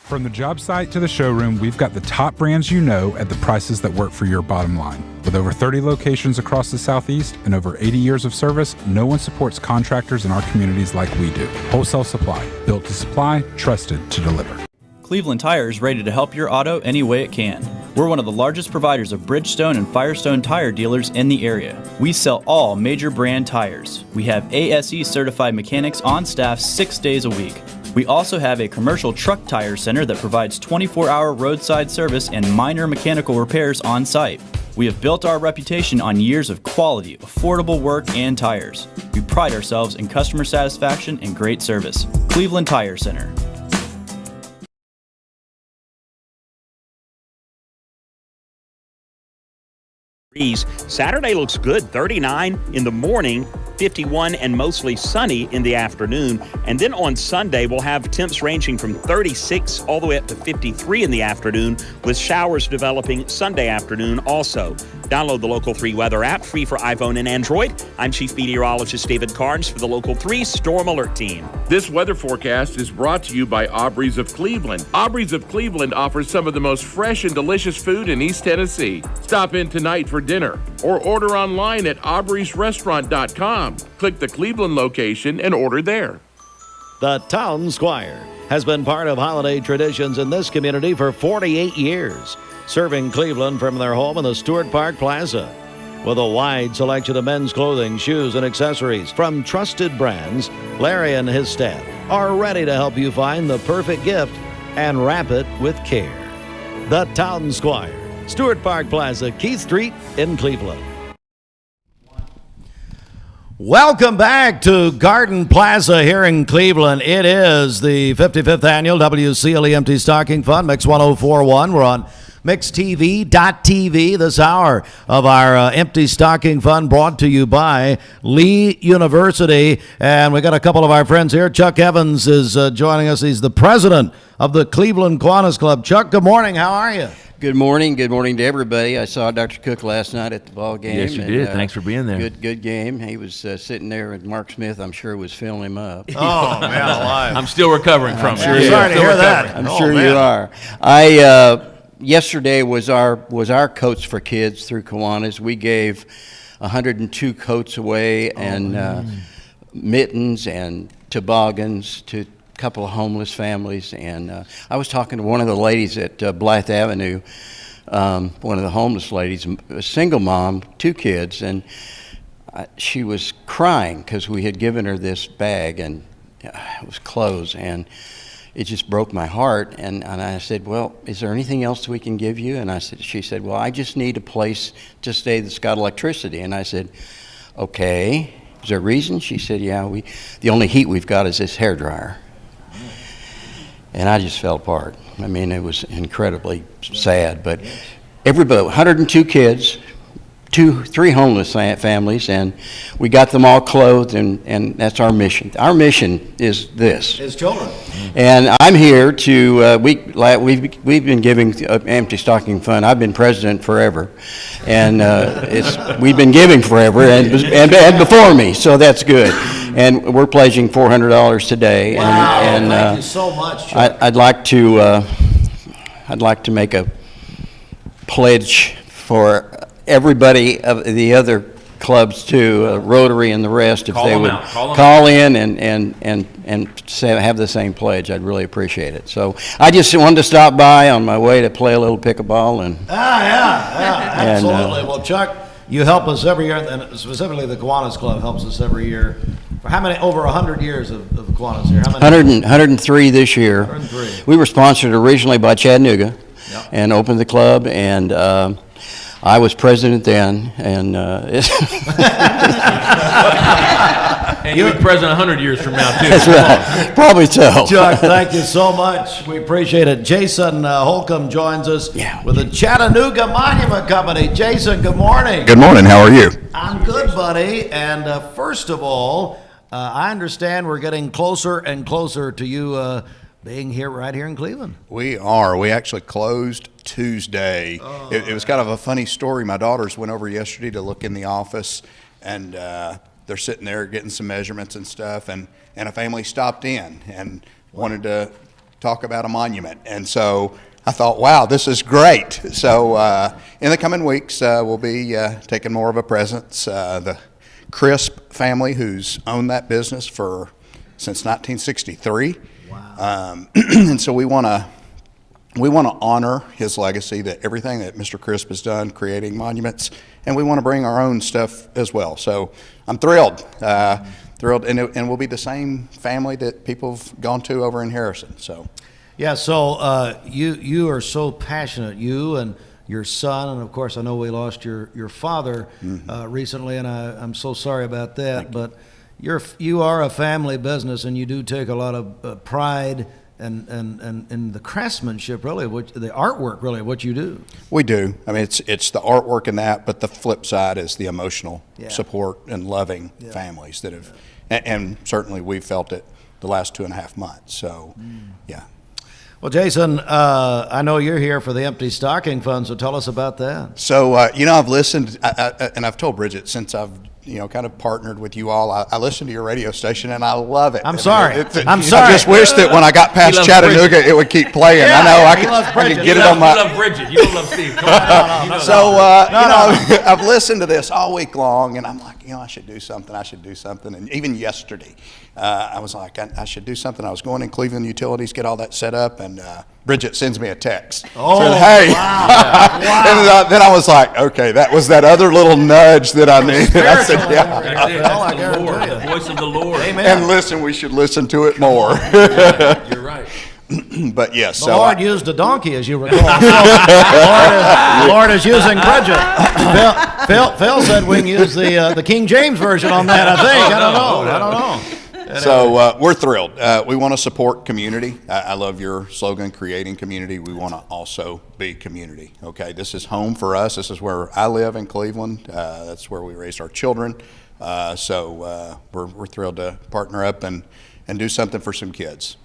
From the job site to the showroom, we've got the top brands you know at the prices that work for your bottom line. With over 30 locations across the Southeast and over 80 years of service, no one supports contractors in our communities like we do. Wholesale Supply, built to supply, trusted to deliver. Cleveland Tire is ready to help your auto any way it can. We're one of the largest providers of Bridgestone and Firestone tire dealers in the area. We sell all major brand tires. We have ASE certified mechanics on staff 6 days a week. We also have a commercial truck tire center that provides 24-hour roadside service and minor mechanical repairs on site. We have built our reputation on years of quality, affordable work and tires. We pride ourselves in customer satisfaction and great service. Cleveland Tire Center. Saturday looks good, 39 in the morning, 51 and mostly sunny in the afternoon. And then on Sunday, we'll have temps ranging from 36 all the way up to 53 in the afternoon, with showers developing Sunday afternoon also. Download the Local 3 weather app, free for iPhone and Android. I'm Chief Meteorologist David Carnes for the Local 3 Storm Alert Team. This weather forecast is brought to you by Aubrey's of Cleveland. Aubrey's of Cleveland offers some of the most fresh and delicious food in East Tennessee. Stop in tonight for dinner or order online at aubreysrestaurant.com. Click the Cleveland location and order there. The Town Squire has been part of holiday traditions in this community for 48 years, serving Cleveland from their home in the Stewart Park Plaza. With a wide selection of men's clothing, shoes, and accessories from trusted brands, Larry and his staff are ready to help you find the perfect gift and wrap it with care. The Town Squire, Stewart Park Plaza, Keith Street in Cleveland. Welcome back to Garden Plaza here in Cleveland. It is the 55th annual WCLE Empty Stocking Fund, Mix 1041. We're on MixTV.tv this hour of our Empty Stocking Fund, brought to you by Lee University. And we got a couple of our friends here. Chuck Evans is joining us. He's the president of the Cleveland Kiwanis Club. Chuck, good morning. How are you? Good morning. Good morning to everybody. I saw Dr. Cook last night at the ball game. Yes, you did. Thanks for being there. Good game. He was sitting there, and Mark Smith, I'm sure, was filling him up. Oh, man, alive. I'm still recovering from it. Sure sorry to hear that. I'm sure you are. Yesterday was our Coats for Kids through Kiwanis. We gave 102 coats away and mittens and toboggans to couple of homeless families, and I was talking to one of the ladies at Blythe Avenue, one of the homeless ladies, a single mom, 2 kids, and she was crying because we had given her this bag, and it was clothes, and it just broke my heart. And I said, well, is there anything else we can give you? And she said, well, I just need a place to stay that's got electricity. And I said, okay, is there a reason? She said, yeah, the only heat we've got is this hairdryer. And I just fell apart. I mean, it was incredibly sad, but everybody, 102 kids, 3 homeless families, and we got them all clothed, and that's our mission. Our mission is this. As children. And I'm here to, we've been giving Empty Stocking Fund. I've been president forever, and we've been giving forever, and before me, so that's good. And we're pledging $400 today. Wow, and thank you so much, Chuck. I'd like to make a pledge for everybody of the other clubs too, Rotary and the rest, if they would call in and have the same pledge. I'd really appreciate it. So I just wanted to stop by on my way to play a little pickleball and absolutely. Well, Chuck, you help us every year, and specifically the Kiwanis Club helps us every year. For how many? Over 100 years of Kiwanis here. How many? 103 this year. 103. We were sponsored originally by Chattanooga, and opened the club, and I was president then, and and you'll be president 100 years from now, too. That's right. Probably so. Chuck, thank you so much. We appreciate it. Jason Holcomb joins us with the Chattanooga Monument Company. Jason, good morning. Good morning. How are you? I'm good, buddy. And first of all, I understand we're getting closer and closer to you being here right here in Cleveland. We are. We actually closed Tuesday. It was kind of a funny story. My daughters went over yesterday to look in the office, and they're sitting there getting some measurements and stuff, and a family stopped in and wanted to talk about a monument. And so I thought, wow, this is great. So in the coming weeks, we'll be taking more of a presence. The Crisp family, who's owned that business since 1963. Wow. And so we want to honor his legacy, that everything that Mr. Crisp has done, creating monuments, and we want to bring our own stuff as well. So I'm thrilled, and we'll be the same family that people have gone to over in Harrison. So, yeah. So you are so passionate, you and your son, and of course I know we lost your father recently, and I'm so sorry about that. But you are a family business, and you do take a lot of pride and the craftsmanship, really, the artwork, really, what you do. We do. I mean, it's the artwork and that, but the flip side is the emotional support and loving families that have, and certainly we've felt it the last 2.5 months. So, yeah. Well, Jason, I know you're here for the Empty Stocking Fund, so tell us about that. So, I've listened, and I've told Bridget since I've kind of partnered with you all. I listen to your radio station, and I love it. I'm sorry. I just wish that when I got past Chattanooga, Bridget, it would keep playing. I know I could get it on my. You love Bridget. You don't love Steve. Come on. So, I've listened to this all week long, and I'm like, I should do something. And even yesterday, I was like, I should do something. I was going in Cleveland Utilities, get all that set up, and Bridget sends me a text. Oh, said, hey. Wow. And then I was like, okay, that was that other little nudge that I needed. I said, That's the Lord, the voice of the Lord. Amen. And listen, we should listen to it more. You're right. But yes, the Lord used a donkey, as you recall. The Lord is using Bridget. Phil said we can use the King James version on that. I think. I don't know. So we're thrilled. We want to support community. I love your slogan, creating community. We want to also be community. Okay, this is home for us. This is where I live in Cleveland. That's where we raised our children. So we're thrilled to partner up and do something for some kids.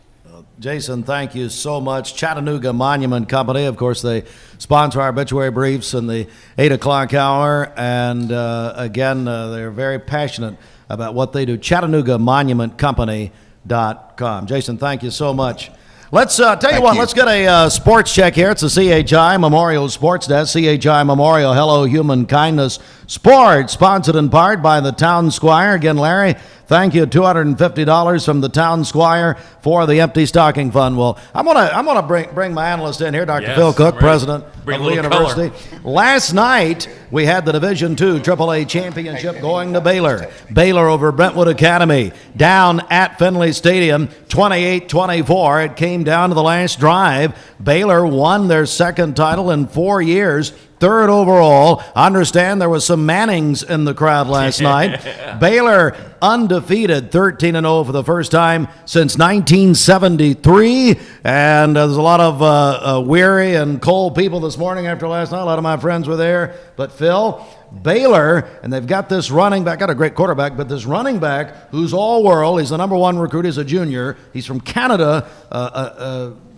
Jason, thank you so much. Chattanooga Monument Company, of course, they sponsor our obituary briefs in the 8 o'clock hour. And again, they're very passionate about what they do. ChattanoogaMonumentCompany.com. Jason, thank you so much. Let's tell you what, let's get a sports check here. It's the CHI Memorial Sports Desk. CHI Memorial Hello Human Kindness Sports, sponsored in part by the Town Squire. Again, Larry, Thank you. $250 from the town squire for the Empty Stocking Fund. Well, I'm gonna bring my analyst in here, Dr. Yes, Phil Cook, I'm ready. president Bring of a Lee little University. Last night we had the Division II AAA championship going to Baylor. Baylor over Brentwood Academy down at Finley Stadium, 28-24. It came down to the last drive. Baylor won their second title in 4 years. Third overall. I understand there was some Mannings in the crowd last night. Baylor undefeated, 13-0 for the first time since 1973. And there's a lot of weary and cold people this morning after last night. A lot of my friends were there. But Phil, Baylor, and they've got this running back, got a great quarterback, but this running back who's all-world. He's the number one recruit. He's a junior. He's from Canada,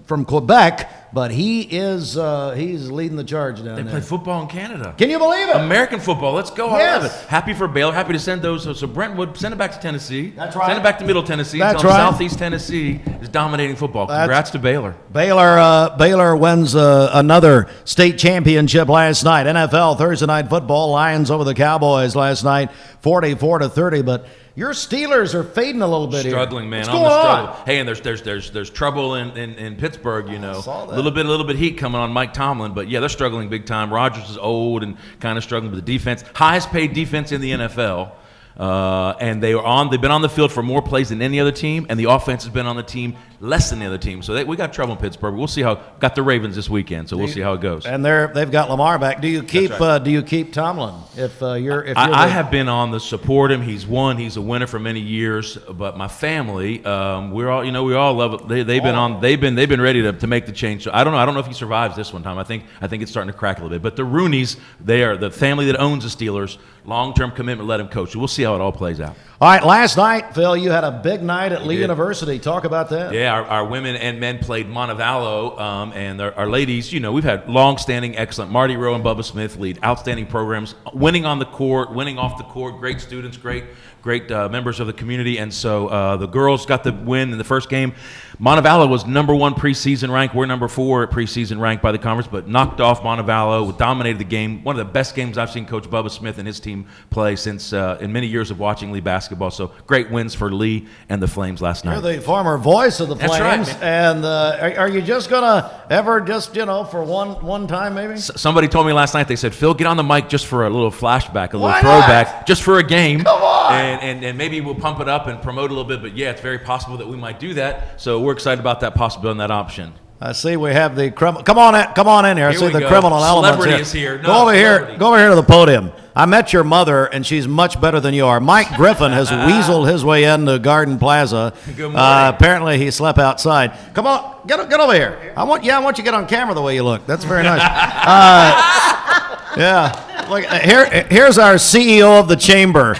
from Quebec. But he's leading the charge down there. They play football in Canada. Can you believe it? American football. Let's go. Yes. I love it. Happy for Baylor. Happy to send those. So Brentwood, send it back to Tennessee. That's right. Send it back to Middle Tennessee. That's Tell them right. Southeast Tennessee is dominating football. Congrats to Baylor. Baylor wins another state championship last night. NFL Thursday night football. Lions over the Cowboys last night, 44-30. But your Steelers are fading a little bit Struggling, here. man. What's On going the on? struggle. Hey, and there's trouble in Pittsburgh. You know, saw that. a little bit heat coming on Mike Tomlin, but yeah, they're struggling big time. Rodgers is old and kind of struggling with the defense. Highest paid defense in the NFL. And they've been on the field for more plays than any other team, and the offense has been on the team less than the other team. So we got trouble in Pittsburgh. We'll see got the Ravens this weekend, so we'll see how it goes. And they've got Lamar back. Do you keep Tomlin if you're I have been on the support him. He's a winner for many years. But my family, we all love it. They've been ready to make the change. So I don't know if he survives this one time. I think it's starting to crack a little bit. But the Rooneys, they are the family that owns the Steelers. Long-term commitment, let him coach. So we'll see how it all plays out. All right, last night, Phil, you had a big night at Lee University. Talk about that. Yeah, our women and men played Montevallo, and our ladies, we've had long-standing, excellent. Marty Rowe and Bubba Smith lead outstanding programs, winning on the court, winning off the court, great students, great members of the community. And so the girls got the win in the first game. Montevallo was number 1 preseason ranked. We're number 4 preseason ranked by the conference, but knocked off Montevallo, dominated the game. One of the best games I've seen Coach Bubba Smith and his team play since in many years of watching Lee basketball. So great wins for Lee and the Flames last night. You're the former voice of the That's Flames, right, and are you just gonna ever for one time maybe? Somebody told me last night. They said, "Phil, get on the mic just for a little flashback, a little Why throwback, not? just for a game." Come on. And maybe we'll pump it up and promote a little bit. But yeah, it's very possible that we might do that. So we're excited about that possibility and that option. I see we have the criminal. Come on in here. I Here see we the go. criminal elements Celebrity here. is here. No, Go over celebrity. here. Go over here to the podium. I met your mother, and she's much better than you are. Mike Griffin has weaseled his way into Garden Plaza. Good morning. Apparently, he slept outside. Come on, get over here. I want you to get on camera the way you look. That's very nice. Yeah. Look, here's our CEO of the chamber.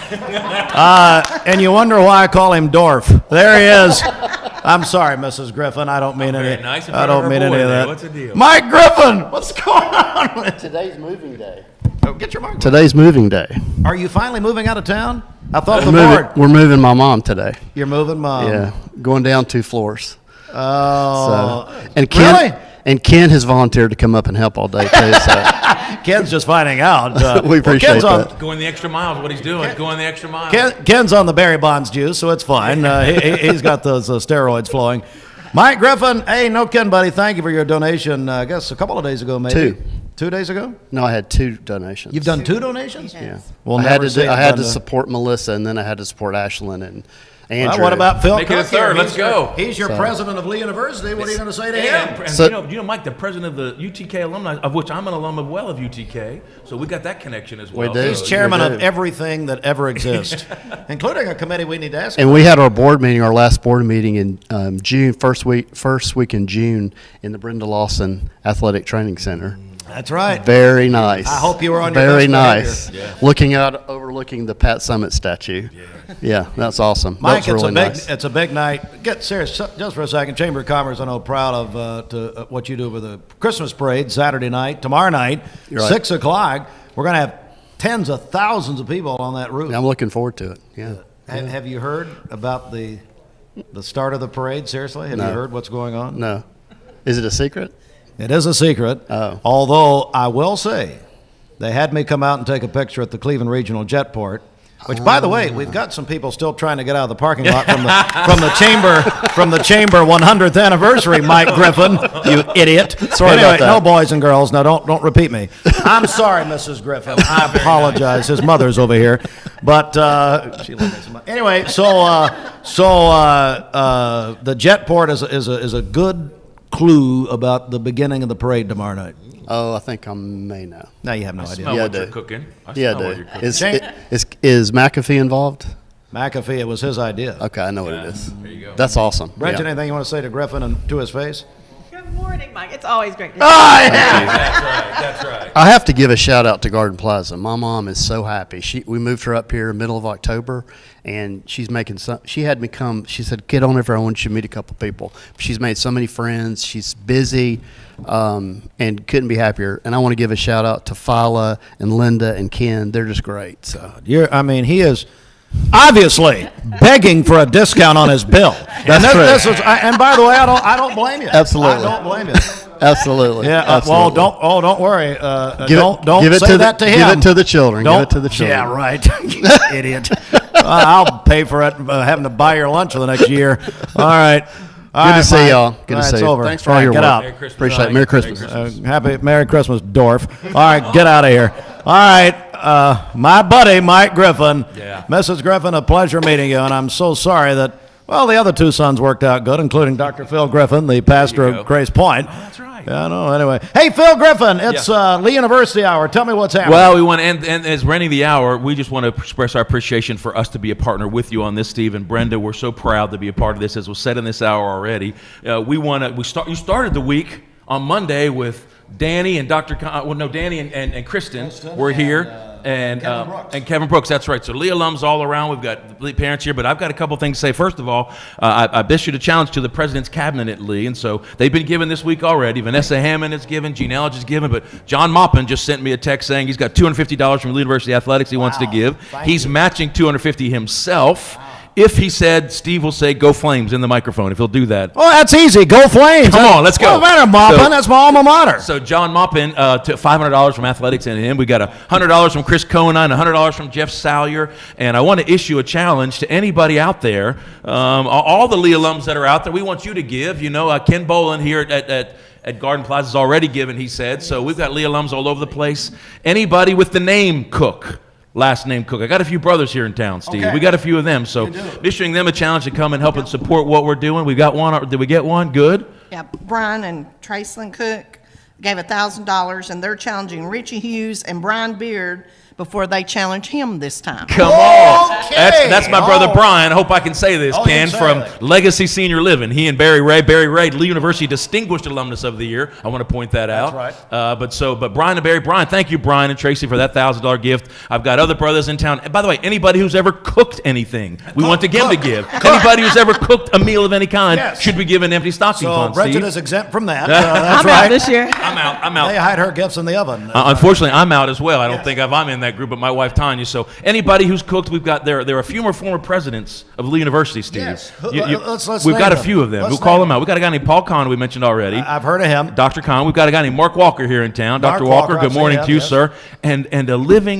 And you wonder why I call him Dorf. There he is. I'm sorry, Mrs. Griffin. I don't mean any. nice in I front of don't her mean boy any of there. that. What's the deal? Mike Griffin, what's going on? Today's moving day. Oh, get your mic. Today's moving day. Are you finally moving out of town? I thought We're moving my mom today. You're moving Mom. Yeah, going down 2 floors. Oh. And Ken, Really? And Ken has volunteered to come up and help all day too. So Ken's just finding out. we appreciate Ken's that. Going the extra mile is what he's doing. Going the extra mile. Ken's on the Barry Bonds juice, so it's fine. He's got those steroids flowing. Mike Griffin, hey, no Ken, buddy. Thank you for your donation. I guess a couple of days ago, maybe. 2. 2 days ago? No, I had 2 donations. You've done 2 donations? Yeah. We'll I never had see it, I had to Brenda. support Melissa, and then I had to support Ashlyn and Andrew. Well, what about Phil Make it a Cook here? third. Let's go. He's your So- president of Lee University. What are you going to say to him? And So- you know, Mike, the president of the UTK alumni, of which I'm an alum of UTK, so we got that connection as well. We do. He's chairman We of do. everything that ever exists, including a committee we need to ask. And we had our board meeting, our last board meeting in June, first week in June in the Brenda Lawson Athletic Training Center. That's right. Very nice. I hope you were on your Very best nice. behavior. Overlooking the Pat Summit statue. Yeah, that's awesome. Mike, that's really it's nice. it's a big night. Get serious just for a second. Chamber of Commerce, I know, proud of what you do with the Christmas parade Saturday night. Tomorrow night, You're right. 6 o'clock, we're going to have tens of thousands of people on that roof. I'm looking forward to it. Yeah. Have you heard about the start of the parade? Seriously, have No. you heard what's going on? No. Is it a secret? It is a secret. Oh. Although I will say, they had me come out and take a picture at the Cleveland Regional Jetport. Which, by the way, we've got some people still trying to get out of the parking lot from the chamber 100th anniversary. Mike Griffin, you idiot! Sorry anyway, about that. no boys and girls. No, don't repeat me. I'm sorry, Mrs. Griffin. I apologize. His mother's over here, but she left me some money. Anyway, so the Jetport is a good clue about the beginning of the parade tomorrow night. Oh, I think I may know. Now you have no idea. Smell Yeah, I what you're do. cooking. I Yeah, smell I what do. you're cooking. Is McAfee involved? McAfee, it was his idea. Okay, I know what it is. There you go. That's awesome. Brenton, Yeah. anything you want to say to Griffin and to his face? Good morning, Mike. It's always great to That's right. I have to give a shout out to Garden Plaza. My mom is so happy. We moved her up here in the middle of October, and she's making some. She had me come. She said, "Get on over. I want you to meet a couple people." She's made so many friends. She's busy, and couldn't be happier. And I want to give a shout out to Fila and Linda and Ken. They're just great. So He is obviously begging for a discount on his bill. That's true. And by the way, I don't blame you. Absolutely. I don't blame you. Absolutely. Yeah. Absolutely. Don't worry. Give Don't it say to that to him. Give it to the children. Don't, Give it to the children. Yeah, right. You idiot. I'll pay for it. Having to buy your lunch for the next year. All right. Good to see y'all. Good to see It's you. over. Thanks for all your get work. out. Merry Christmas. Appreciate it. Merry Christmas. Happy Merry Christmas, Dorf. All right, get out of here. All right, my buddy Mike Griffin. Yeah. Mrs. Griffin, a pleasure meeting you, and I'm so sorry that, well, the other two sons worked out good, including Dr. Phil Griffin, the pastor go. of Grace Point. Oh, that's right. Yeah, I know. Anyway, hey, Phil Griffin, it's Lee University Hour. Tell me what's happening. Well, we want, and as we're ending the hour, we just want to express our appreciation for us to be a partner with you on this, Steve and Brenda. We're so proud to be a part of this, as was said in this hour already. You started the week on Monday with Danny and Danny and Kristen were here. And Kevin Brooks, that's right. So Lee alums all around. We've got Lee parents here, but I've got a couple things to say. First of all, I've issued a challenge to the president's cabinet at Lee, and so they've been given this week already. Vanessa Hammond is given, Gene Elledge is given, but John Maupin just sent me a text saying he's got $250 from Lee University Athletics he wants to give. He's matching $250 himself. If he said, Steve will say, "Go Flames" in the microphone, if he'll do that. Oh, that's easy. Go Flames. Come on, let's go. What matter, Maupin? So- That's my alma mater. So John Maupin took $500 from athletics and him. We got $100 from Chris Conine, $100 from Jeff Salyer, and I want to issue a challenge to anybody out there, all the Lee alums that are out there. We want you to give. Ken Boland here at Garden Plaza has already given, he said. So we've got Lee alums all over the place. Anybody with the name Cook. Last name Cook. I got a few brothers here in town, Steve. Okay. We got a few of them. So issuing them a challenge to come and help and support what we're doing. We got one. Did we get one? Good. Yeah, Brian and Tracelyn Cook gave $1,000, and they're challenging Richie Hughes and Brian Beard before they challenge him this time. Come on. Okay. That's my brother Brian. I hope I can say this, Oh, you Ken, can say from it. Legacy Senior Living. He and Barry Ray, Lee University Distinguished Alumnus of the Year. I want to point that out. right. But Brian and Barry, thank you, Brian and Tracy, for that $1,000 gift. I've got other brothers in town. And by the way, anybody who's ever cooked anything, we want to give to give. Anybody who's ever cooked a meal of any kind Yes. should be given empty stocking So funds, Brenton Steve. is exempt from that. That's I'm right. out this year. I'm out. They hide her gifts in the oven. Unfortunately, I'm out as well. I don't think I'm in that group, but my wife Tanya. So anybody who's cooked, we've got there are a few more former presidents of Lee University, Steve. Yes. Let's we've got a name few them. of them. Let's We'll call name them out. We've got a guy named Paul Kahn we mentioned already. I've heard of him. Dr. Kahn. We've got a guy named Mark Walker here in town. Mark Dr. Walker, Walker, good morning I've to you, seen sir. And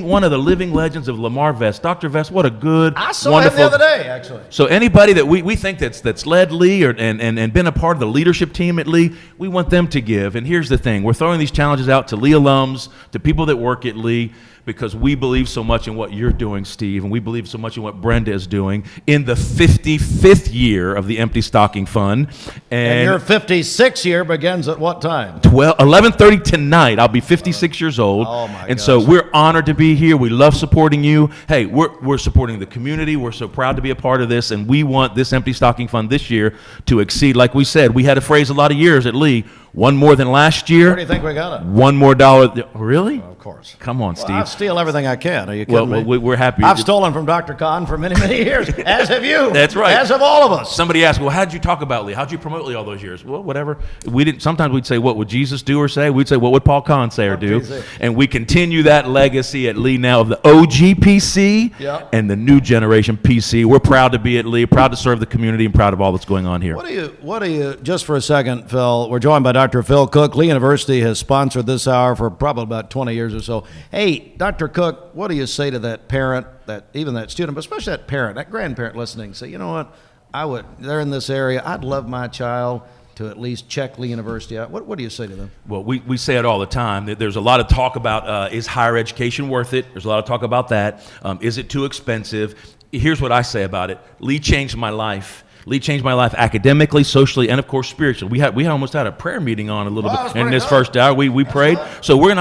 one of the living legends of Lamar Vest. Dr. Vest, what a good, I saw wonderful. him the other day, actually. So anybody that we think that's led Lee and been a part of the leadership team at Lee, we want them to give. And here's the thing. We're throwing these challenges out to Lee alums, to people that work at Lee, because we believe so much in what you're doing, Steve, and we believe so much in what Brenda is doing in the 55th year of the Empty Stocking Fund. And your 56th year begins at what time? 11:30 tonight. I'll be 56 years old. Oh, my and so we're honored to be here. We love supporting you. Hey, we're supporting the community. We're so proud to be a part of this, and we want this Empty Stocking Fund this year to exceed. Like we said, we had a phrase a lot of years at Lee, one more than last year. Where do you think we got it? One more dollar. Really? Of course. Come on, Well, Steve. I steal everything I can. Are you kidding me? We're happy. I've stolen from Dr. Kahn for many, many years, as have you. That's right. As have all of us. Somebody asked, well, how did you talk about Lee? How did you promote Lee all those years? Well, whatever. We didn't. Sometimes we'd say, what would Jesus do or say? We'd say, what would Paul Kahn say or do? And we continue that legacy at Lee now of the OG PC and the new generation PC. We're proud to be at Lee, proud to serve the community, and proud of all that's going on here. What do you, just for a second, Phil, we're joined by Dr. Dr. Phil Cook. Lee University has sponsored this hour for probably about 20 years or so. Hey, Dr. Cook, what do you say to that parent, even that student, but especially that parent, that grandparent listening? Say, you know what, they're in this area. I'd love my child to at least check Lee University out. What do you say to them? Well, we say it all the time. There's a lot of talk about is higher education worth it? There's a lot of talk about that. Is it too expensive? Here's what I say about it. Lee changed my life. Lee changed my life academically, socially, and of course spiritually. We almost had a prayer meeting on a little bit in this first hour. We prayed. So we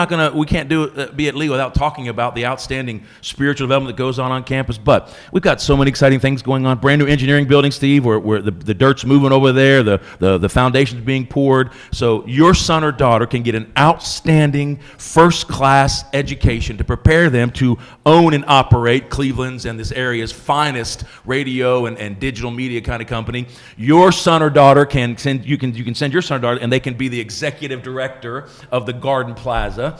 can't be at Lee without talking about the outstanding spiritual development that goes on campus. But we've got so many exciting things going on. Brand new engineering building, Steve, where the dirt's moving over there. The foundation's being poured. So your son or daughter can get an outstanding first-class education to prepare them to own and operate Cleveland's and this area's finest radio and digital media kind of company. Your son or daughter can send your son or daughter, and they can be the executive director of the Garden Plaza.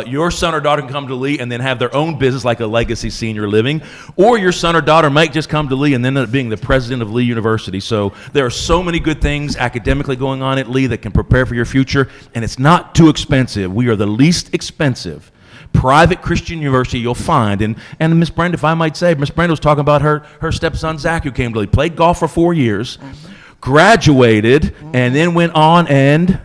Your son or daughter can come to Lee and then have their own business like a Legacy Senior Living, or your son or daughter might just come to Lee and then end up being the president of Lee University. So there are so many good things academically going on at Lee that can prepare for your future, and it's not too expensive. We are the least expensive private Christian university you'll find. And Miss Brenda, if I might say, Miss Brenda was talking about her stepson Zach, who came to Lee, played golf for 4 years, graduated, and then went on and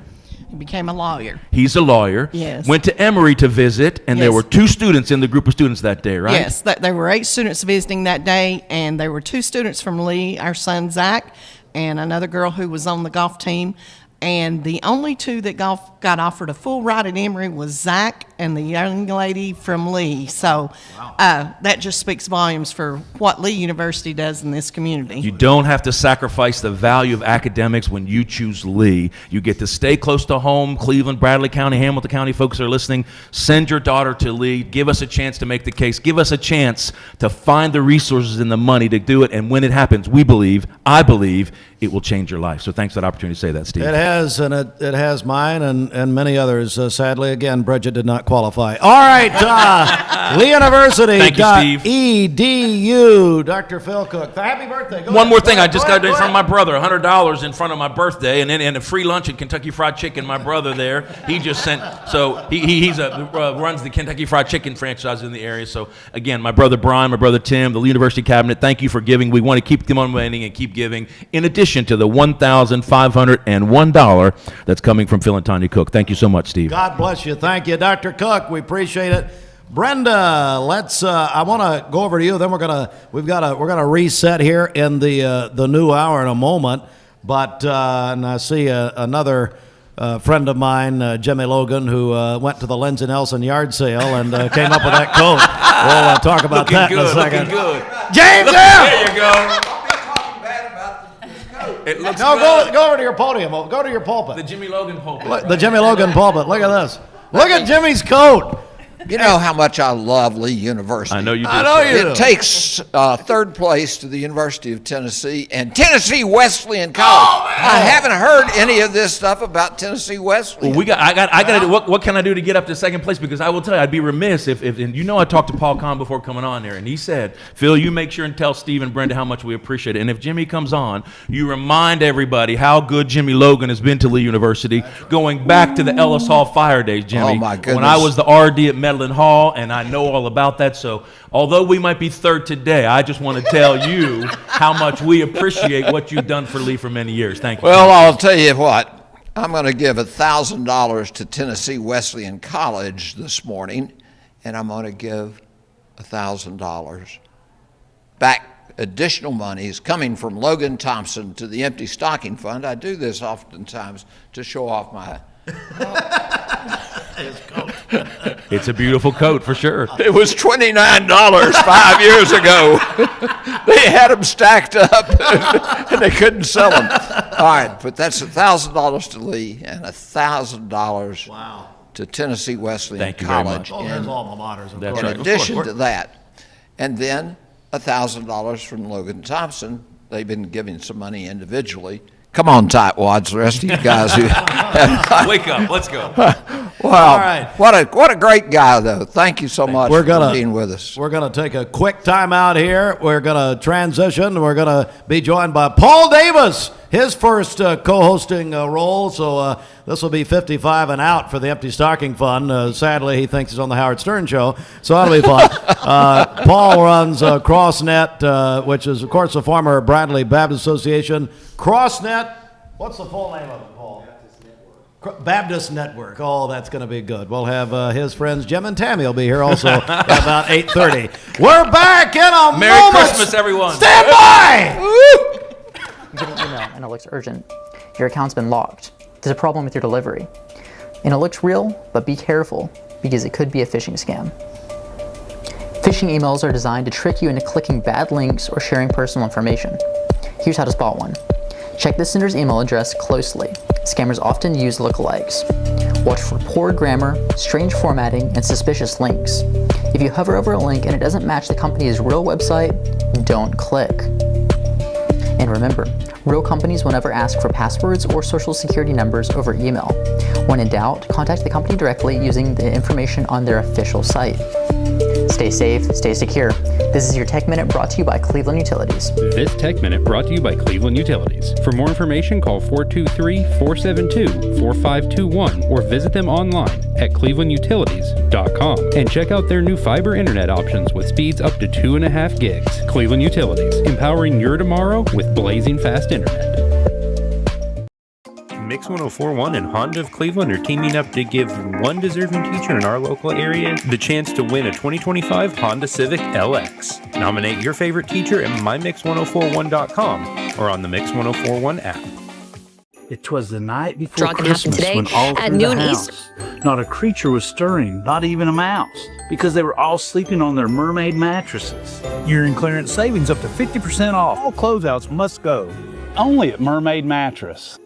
He became a lawyer. he's a lawyer. Yes. Went to Emory to visit, and there Yes. were 2 students in the group of students that day, right? Yes, there were 8 students visiting that day, and there were 2 students from Lee, our son Zach, and another girl who was on the golf team. And the only 2 that got offered a full ride at Emory was Zach and the young lady from Lee. So that just speaks volumes for what Lee University does in this community. You don't have to sacrifice the value of academics when you choose Lee. You get to stay close to home. Cleveland, Bradley County, Hamilton County folks are listening. Send your daughter to Lee. Give us a chance to make the case. Give us a chance to find the resources and the money to do it. And when it happens, I believe, it will change your life. So thanks for that opportunity to say that, Steve. It has, and it has mine and many others. Sadly, again, Bridget did not qualify. All right, Lee University. Thank you, Steve. EDU. Dr. Phil Cook. Happy birthday. Go One ahead, more go thing, ahead, I just go got ahead, in go front of ahead. my brother, $100 in front of my birthday, and a free lunch at Kentucky Fried Chicken. My brother there, he just sent. So he's runs the Kentucky Fried Chicken franchise in the area. So again, my brother Brian, my brother Tim, the Lee University Cabinet. Thank you for giving. We want to keep them on winning and keep giving. In addition to the $1,501 that's coming from Phil and Tanya Cook. Thank you so much, Steve. God bless you. Thank you, Dr. Cook. We appreciate it. Brenda, let's. I want to go over to you. Then we're gonna reset here in the new hour in a moment. But and I see another friend of mine, Jimmy Logan, who went to the Lindsey Nelson yard sale and came up with that coat. We'll talk about that in a second. Looking good. James, there you go. It looks No, good. go over to your podium. Go to your pulpit. The Jimmy Logan pulpit. Look, the Jimmy Logan pulpit. Look at this. Look at Jimmy's coat. You know how much I love Lee University. I know you do. I know you do. It takes 3rd place to the University of Tennessee and Tennessee Wesleyan College. I haven't heard any of this stuff about Tennessee Wesleyan. Well, I got to do. What can I do to get up to 2nd place? Because I will tell you, I'd be remiss if and you know I talked to Paul Kahn before coming on here, and he said, Phil, you make sure and tell Steve and Brenda how much we appreciate it. And if Jimmy comes on, you remind everybody how good Jimmy Logan has been to Lee University, going back to the Ellis Hall fire days, Jimmy. Oh, my goodness. When I was the RD at Medlin Hall, and I know all about that. So although we might be 3rd today, I just want to tell you how much we appreciate what you've done for Lee for many years. Thank you. Well, I'll tell you what. I'm going to give $1,000 to Tennessee Wesleyan College this morning, and I'm going to give $1,000 back. Additional monies coming from Logan Thompson to the Empty Stocking Fund. I do this oftentimes to show off my It's a beautiful coat for sure. It was $29 5 years ago. They had them stacked up and they couldn't sell them. All right, but that's $1,000 to Lee and $1,000 to Tennessee Wesleyan Thank you very College. much. Oh, there's alma maters, of That's course. right. In addition to that, and then $1,000 from Logan Thompson. They've been giving some money individually. Come on, tightwads, the rest of you guys who wake up, let's go. Well, All right. what a great guy, though. Thank you so much We're for gonna being with us. We're gonna take a quick time out here. We're gonna transition. We're gonna be joined by Paul Davis, his first co-hosting role. So this will be 55 and out for the Empty Stocking Fund. Sadly, he thinks he's on the Howard Stern show, so that'll be fun. Paul runs CrossNet, which is, of course, the former Bradley Baptist Association. CrossNet. What's the full name of it, Paul? Baptist Network. Oh, that's going to be good. We'll have his friends Jim and Tammy will be here also at about 8:30. We're back in a Merry moment. Christmas, everyone. Stand by. You get an email and it looks urgent. Your account's been locked. There's a problem with your delivery. And it looks real, but be careful because it could be a phishing scam. Phishing emails are designed to trick you into clicking bad links or sharing personal information. Here's how to spot one. Check the sender's email address closely. Scammers often use lookalikes. Watch for poor grammar, strange formatting, and suspicious links. If you hover over a link and it doesn't match the company's real website, don't click. And remember, real companies will never ask for passwords or social security numbers over email. When in doubt, contact the company directly using the information on their official site. Stay safe, stay secure. This is your Tech Minute brought to you by Cleveland Utilities. This Tech Minute brought to you by Cleveland Utilities. For more information, call 423-472-4521 or visit them online at clevelandutilities.com and check out their new fiber internet options with speeds up to 2.5 gigs. Cleveland Utilities, empowering your tomorrow with blazing fast internet. Mix 1041 and Honda of Cleveland are teaming up to give one deserving teacher in our local area the chance to win a 2025 Honda Civic LX. Nominate your favorite teacher at mymix1041.com or on the Mix 1041 app. It was the night before Drunk happened Christmas today when all at through noon the house, not a creature was stirring, not even a mouse, because they were all sleeping on their mermaid mattresses. You're in clearance savings up to 50% off. All closeouts must go. Only at Mermaid Mattress.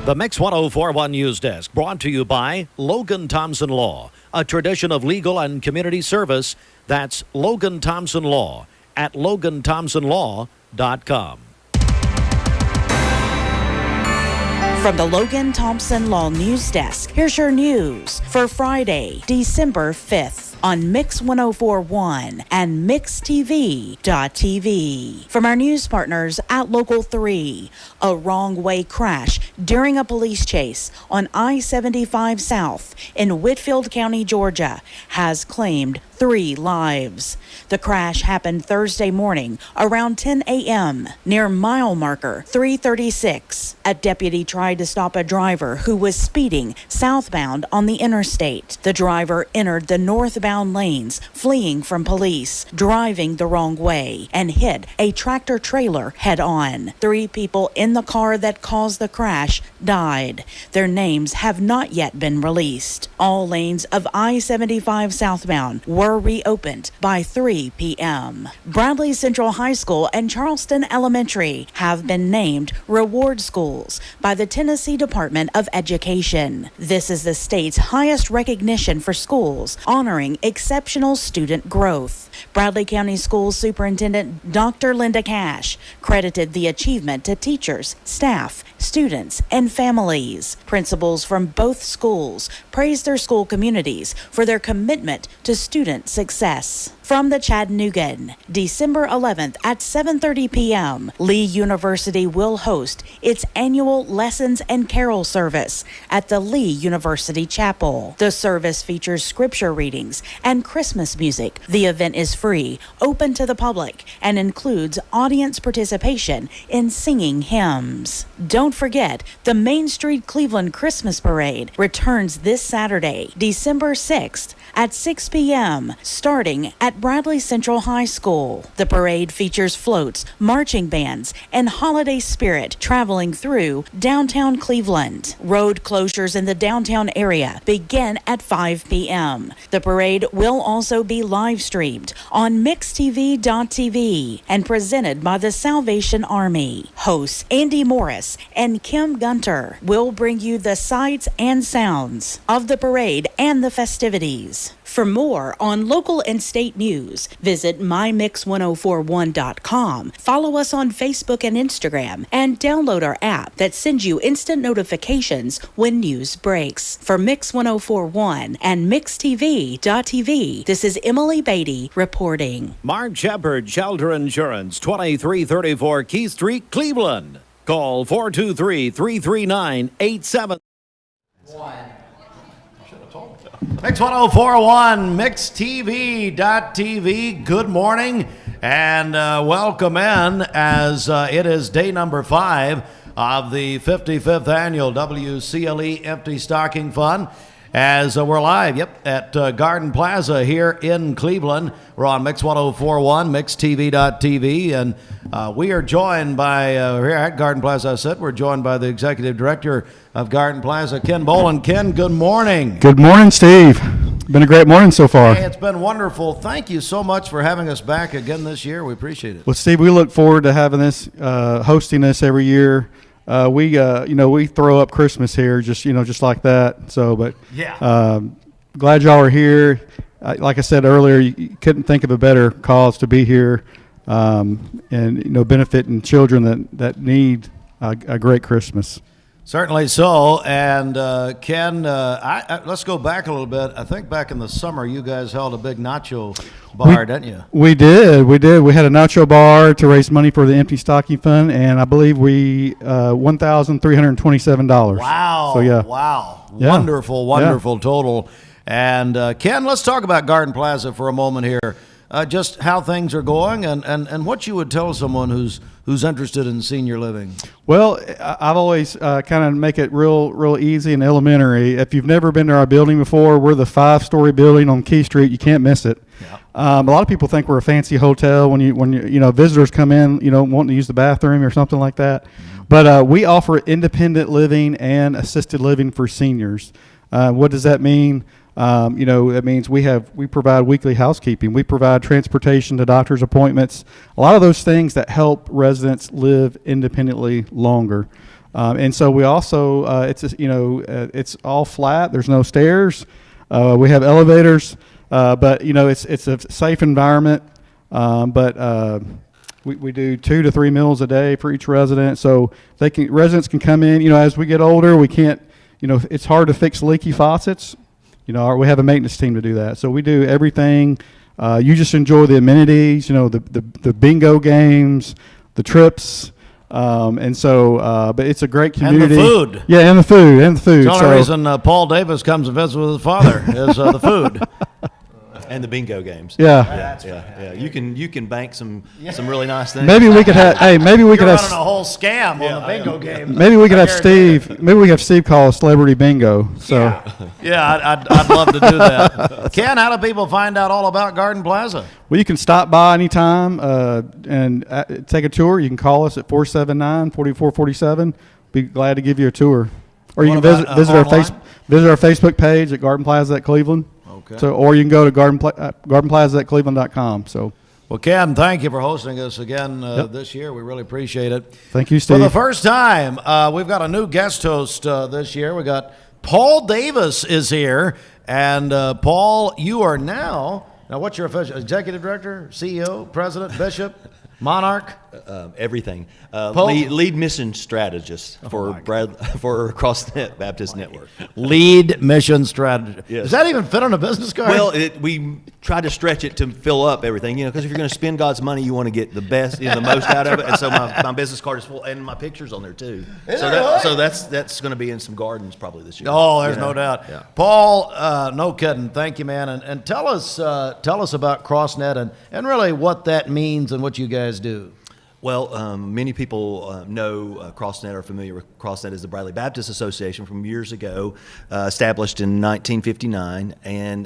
The Mix 1041 News Desk brought to you by Logan Thompson Law, a tradition of legal and community service. That's Logan Thompson Law at LoganThompsonLaw.com. From the Logan Thompson Law News Desk, here's your news for Friday, December 5th. On Mix 1041 and MixTV.tv. From our news partners at Local 3, a wrong-way crash during a police chase on I-75 South in Whitfield County, Georgia, has claimed 3 lives. The crash happened Thursday morning around 10 a.m. near mile marker 336. A deputy tried to stop a driver who was speeding southbound on the interstate. The driver entered the northbound lanes, fleeing from police, driving the wrong way, and hit a tractor trailer head on. 3 people in the car that caused the crash died. Their names have not yet been released. All lanes of I-75 southbound were reopened by 3 p.m. Bradley Central High School and Charleston Elementary have been named reward schools by the Tennessee Department of Education. This is the state's highest recognition for schools honoring exceptional student growth. Bradley County Schools Superintendent Dr. Linda Cash credited the achievement to teachers, staff, students, and families. Principals from both schools praised their school communities for their commitment to student success. From the Chattanoogan, December 11th at 7:30 p.m., Lee University will host its annual Lessons and Carol service at the Lee University Chapel. The service features scripture readings and Christmas music. The event is free, open to the public, and includes audience participation in singing hymns. Don't forget, the Main Street Cleveland Christmas Parade returns this Saturday, December 6th at 6 p.m., starting at Bradley Central High School. The parade features floats, marching bands, and holiday spirit traveling through downtown Cleveland. Road closures in the downtown area begin at 5 p.m. The parade will also be live streamed on MixTV.tv and presented by the Salvation Army. Hosts Andy Morris and Kim Gunter will bring you the sights and sounds of the parade and the festivities. For more on local and state news, visit mymix1041.com. Follow us on Facebook and Instagram, and download our app that sends you instant notifications when news breaks. For Mix 1041 and MixTV.tv, this is Emily Beatty reporting. Mark Shepard, Shelter Insurance, 2334 Key Street, Cleveland. Call 423-339-87. Mix 1041, MixTV.tv. Good morning and welcome in as it is day number 5 of the 55th annual WCLE Empty Stocking Fund. As we're live, at Garden Plaza here in Cleveland. We're on Mix 1041, MixTV.tv, and we are joined by, here at Garden Plaza, we're joined by the Executive Director of Garden Plaza, Ken Boland. Ken, good morning. Good morning, Steve. Been a great morning so far. Hey, it's been wonderful. Thank you so much for having us back again this year. We appreciate it. Well, Steve, we look forward to having this, hosting this every year. We throw up Christmas here, just like that. So, but yeah, glad y'all are here. Like I said earlier, you couldn't think of a better cause to be here, and benefiting children that need a great Christmas. Certainly so. And Ken, let's go back a little bit. I think back in the summer, you guys held a big nacho bar, didn't you? We did. We had a nacho bar to raise money for the Empty Stocking Fund, and I believe we $1,327. Wow. So yeah. Wow. Yeah. Wonderful total. And Ken, let's talk about Garden Plaza for a moment here. Just how things are going and what you would tell someone who's interested in senior living. Well, I've always kind of make it real easy and elementary. If you've never been to our building before, we're the 5-story building on Key Street. You can't miss it. Yeah. A lot of people think we're a fancy hotel when visitors come in, wanting to use the bathroom or something like that. Mm-hmm. But we offer independent living and assisted living for seniors. What does that mean? That means we provide weekly housekeeping. We provide transportation to doctor's appointments. A lot of those things that help residents live independently longer. And so we also, it's all flat. There's no stairs. We have elevators, but it's a safe environment. We do 2 to 3 meals a day for each resident. So residents can come in, as we get older, we can't, it's hard to fix leaky faucets. We have a maintenance team to do that. So we do everything. You just enjoy the amenities, the bingo games, the trips. But it's a great community. And the food. Yeah, and the food. The only reason Paul Davis comes and visits with his father is the food. And the bingo games. Yeah. You can bank some really nice things. Maybe we could have. Hey, maybe we could have. Running a whole scam on the bingo game. Maybe we could have Steve. Maybe we could have Steve call a celebrity bingo. So. Yeah, I'd love to do that. Ken, how do people find out all about Garden Plaza? Well, you can stop by anytime and take a tour. You can call us at 479-4447. Be glad to give you a tour. Or you can visit our Facebook page at Garden Plaza at Cleveland. Okay. So, or you can go to gardenplaza@cleveland.com. So, well, Ken, thank you for hosting us again this year. We really appreciate it. Thank you, Steve. For the first time, we've got a new guest host this year. We got Paul Davis is here, and Paul, you are now what's your official executive director, CEO, president, bishop? Monarch? Everything. Lead mission strategist for CrossNet Baptist Network. Lead mission strategist. Yes. Does that even fit on a business card? Well, we try to stretch it to fill up everything, because if you're going to spend God's money, you want to get the best, the most out of it. And so my business card is full, and my picture's on there too. So that's going to be in some gardens probably this year. Oh, there's no doubt. Yeah. Paul, no kidding. Thank you, man. And tell us about CrossNet and really what that means and what you guys do. Well, many people know CrossNet, are familiar with CrossNet as the Bradley Baptist Association from years ago, established in 1959. And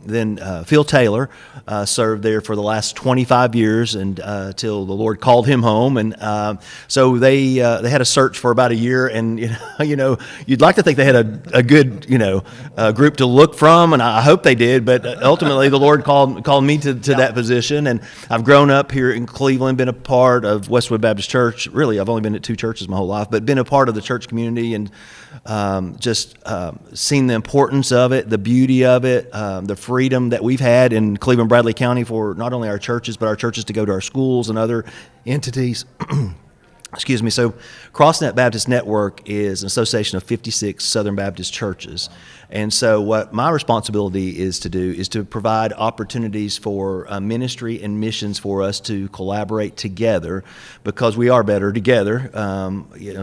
then Phil Taylor served there for the last 25 years and till the Lord called him home. And so they had a search for about a year. And, you'd like to think they had a good, group to look from. And I hope they did. But ultimately, the Lord called me to that position. And I've grown up here in Cleveland, been a part of of Westwood Baptist Church. Really, I've only been at 2 churches my whole life, but been a part of the church community and just seen the importance of it, the beauty of it, the freedom that we've had in Cleveland Bradley County for not only our churches, but our churches to go to our schools and other entities. Excuse me. So CrossNet Baptist Network is an association of 56 Southern Baptist churches. And so what my responsibility is to do is to provide opportunities for ministry and missions for us to collaborate together, because we are better together.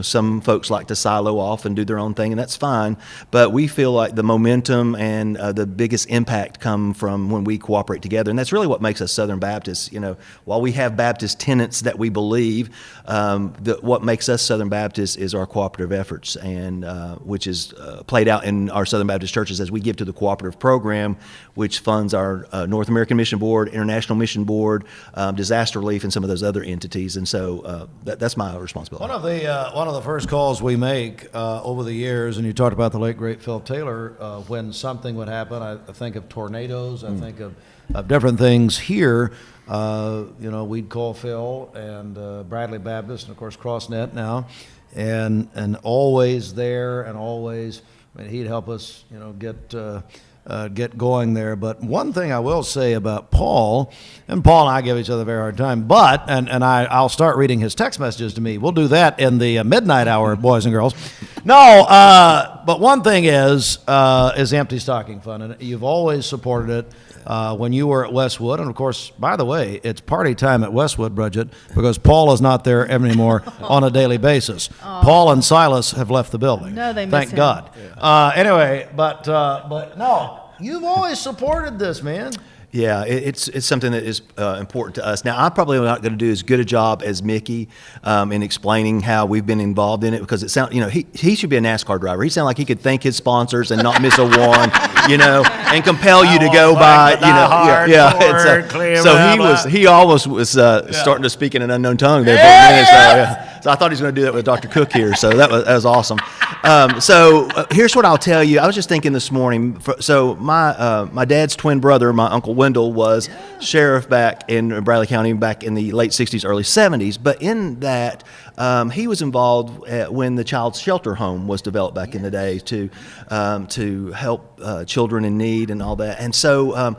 Some folks like to silo off and do their own thing, and that's fine. But we feel like the momentum and the biggest impact come from when we cooperate together. And that's really what makes us Southern Baptists. While we have Baptist tenets that we believe, what makes us Southern Baptists is our cooperative efforts, and which is played out in our Southern Baptist churches as we give to the cooperative program, which funds our North American Mission Board, International Mission Board, disaster relief, and some of those other entities. And so that's my responsibility. One of the first calls we make over the years, and you talked about the late great Phil Taylor, when something would happen, I think of tornadoes, I think of different things here. We'd call Phil and Bradley Baptist, and of course CrossNet now, and always there, and always. He'd help us, get going there. But one thing I will say about Paul, and Paul and I give each other a very hard time, but, and I'll start reading his text messages to me. We'll do that in the midnight hour, boys and girls. No, but one thing is the Empty Stocking Fund, and you've always supported it. When you were at Westwood, and of course, by the way, it's party time at Westwood, Bridget, because Paul is not there anymore on a daily basis. Paul and Silas have left the building. No, they miss Thank him. God. Anyway, but no, you've always supported this, man. Yeah, it's something that is important to us. Now, I'm probably not going to do as good a job as Mickey in explaining how we've been involved in it, because it sounds, he should be a NASCAR driver. He sounds like he could thank his sponsors and not miss a one, and compel you to go by, So he almost was starting to speak in an unknown tongue there for a minute. So I thought he was going to do that with Dr. Cook here. So that was awesome. Here's what I'll tell you. I was just thinking this morning. So my dad's twin brother, my Uncle Wendell, was sheriff back in Bradley County back in the late 60s, early 70s. But in that, he was involved when the Child's Shelter Home was developed back in the day to help children in need and all that. And so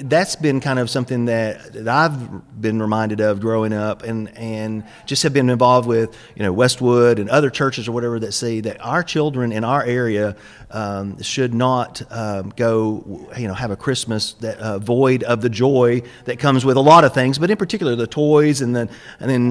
that's been kind of something that I've been reminded of growing up, and just have been involved with, Westwood and other churches or whatever that see that our children in our area should not go, have a Christmas that void of the joy that comes with a lot of things, but in particular the toys, and then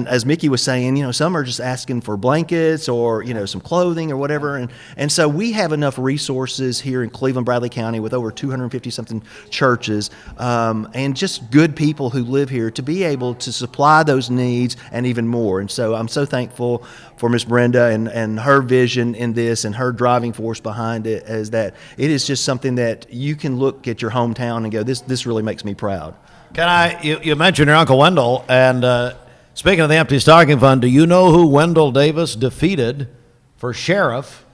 as Mickey was saying, some are just asking for blankets or some clothing or whatever, and so we have enough resources here in Cleveland Bradley County with over 250 something churches and just good people who live here to be able to supply those needs and even more. And so I'm so thankful for Miss Brenda and her vision in this, and her driving force behind it, is that it is just something that you can look at your hometown and go, this really makes me proud. You mentioned your Uncle Wendell, and speaking of the Empty Stocking Fund, do you know who Wendell Davis defeated for sheriff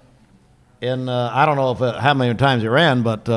in, I don't know how many times he ran, but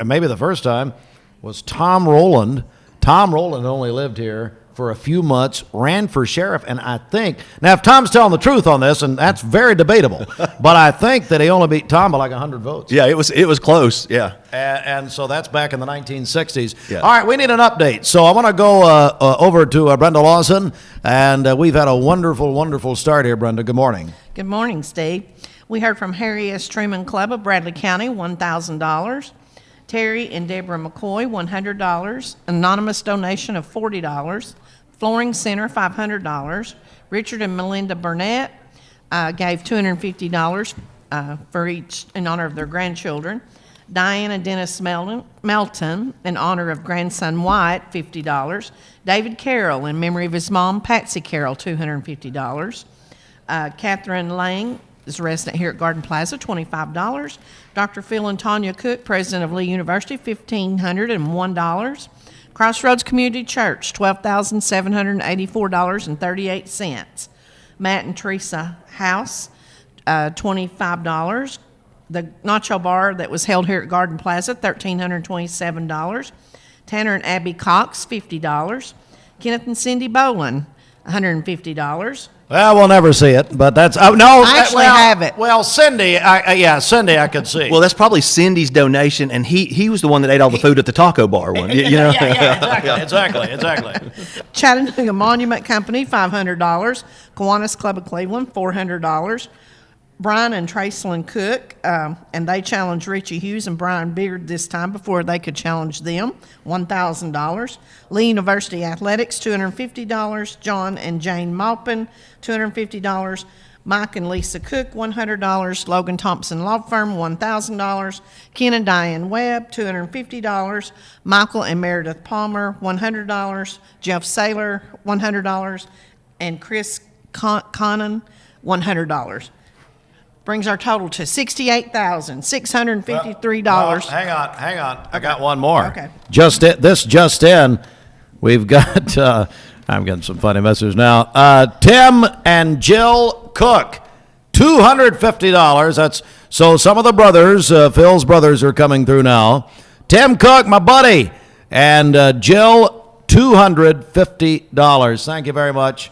maybe the first time was Tom Rowland. Tom Rowland only lived here for a few months, ran for sheriff, and I think, now if Tom's telling the truth on this, and that's very debatable, but I think that he only beat Tom by like 100 votes. Yeah, it was close, yeah. And so that's back in the 1960s. Yeah. All right, we need an update. So I want to go over to Brenda Lawson, and we've had a wonderful, wonderful start here, Brenda. Good morning. Good morning, Steve. We heard from Harry S. Truman Club of Bradley County, $1,000. Terry and Deborah McCoy, $100. Anonymous donation of $40. Flooring Center, $500. Richard and Melinda Burnett gave $250 for each in honor of their grandchildren. Diane and Dennis Melton in honor of grandson Wyatt, $50. David Carroll in memory of his mom, Patsy Carroll, $250. Catherine Lang is a resident here at Garden Plaza, $25. Dr. Phil and Tanya Cook, president of Lee University, $1,501. Crossroads Community Church, $12,784.38. Matt and Teresa House, $25. The Nacho Bar that was held here at Garden Plaza, $1,327. Tanner and Abby Cox, $50. Kenneth and Cindy Boland, $150. Well, we'll never see it, but that's no. I actually well, have it. Well, Cindy, Cindy, I could see. Well, that's probably Cindy's donation, and he was the one that ate all the food at the taco bar one. You know? Exactly. Chattanooga Monument Company, $500. Kiwanis Club of Cleveland, $400. Brian and Tracelyn Cook, and they challenged Richie Hughes and Brian Beard this time before they could challenge them, $1,000. Lee University Athletics, $250. John and Jane Maupin, $250. Mike and Lisa Cook, $100. Logan Thompson Law Firm, $1,000. Ken and Diane Webb, $250. Michael and Meredith Palmer, $100. Jeff Saylor, $100. And Chris Connon, $100. Brings our total to $68,653. Well, hang on. I got one more. Okay. Just in, we've got. I'm getting some funny messages now. Tim and Jill Cook, $250. That's so. Some of the brothers, Phil's brothers, are coming through now. Tim Cook, my buddy, and Jill, $250. Thank you very much.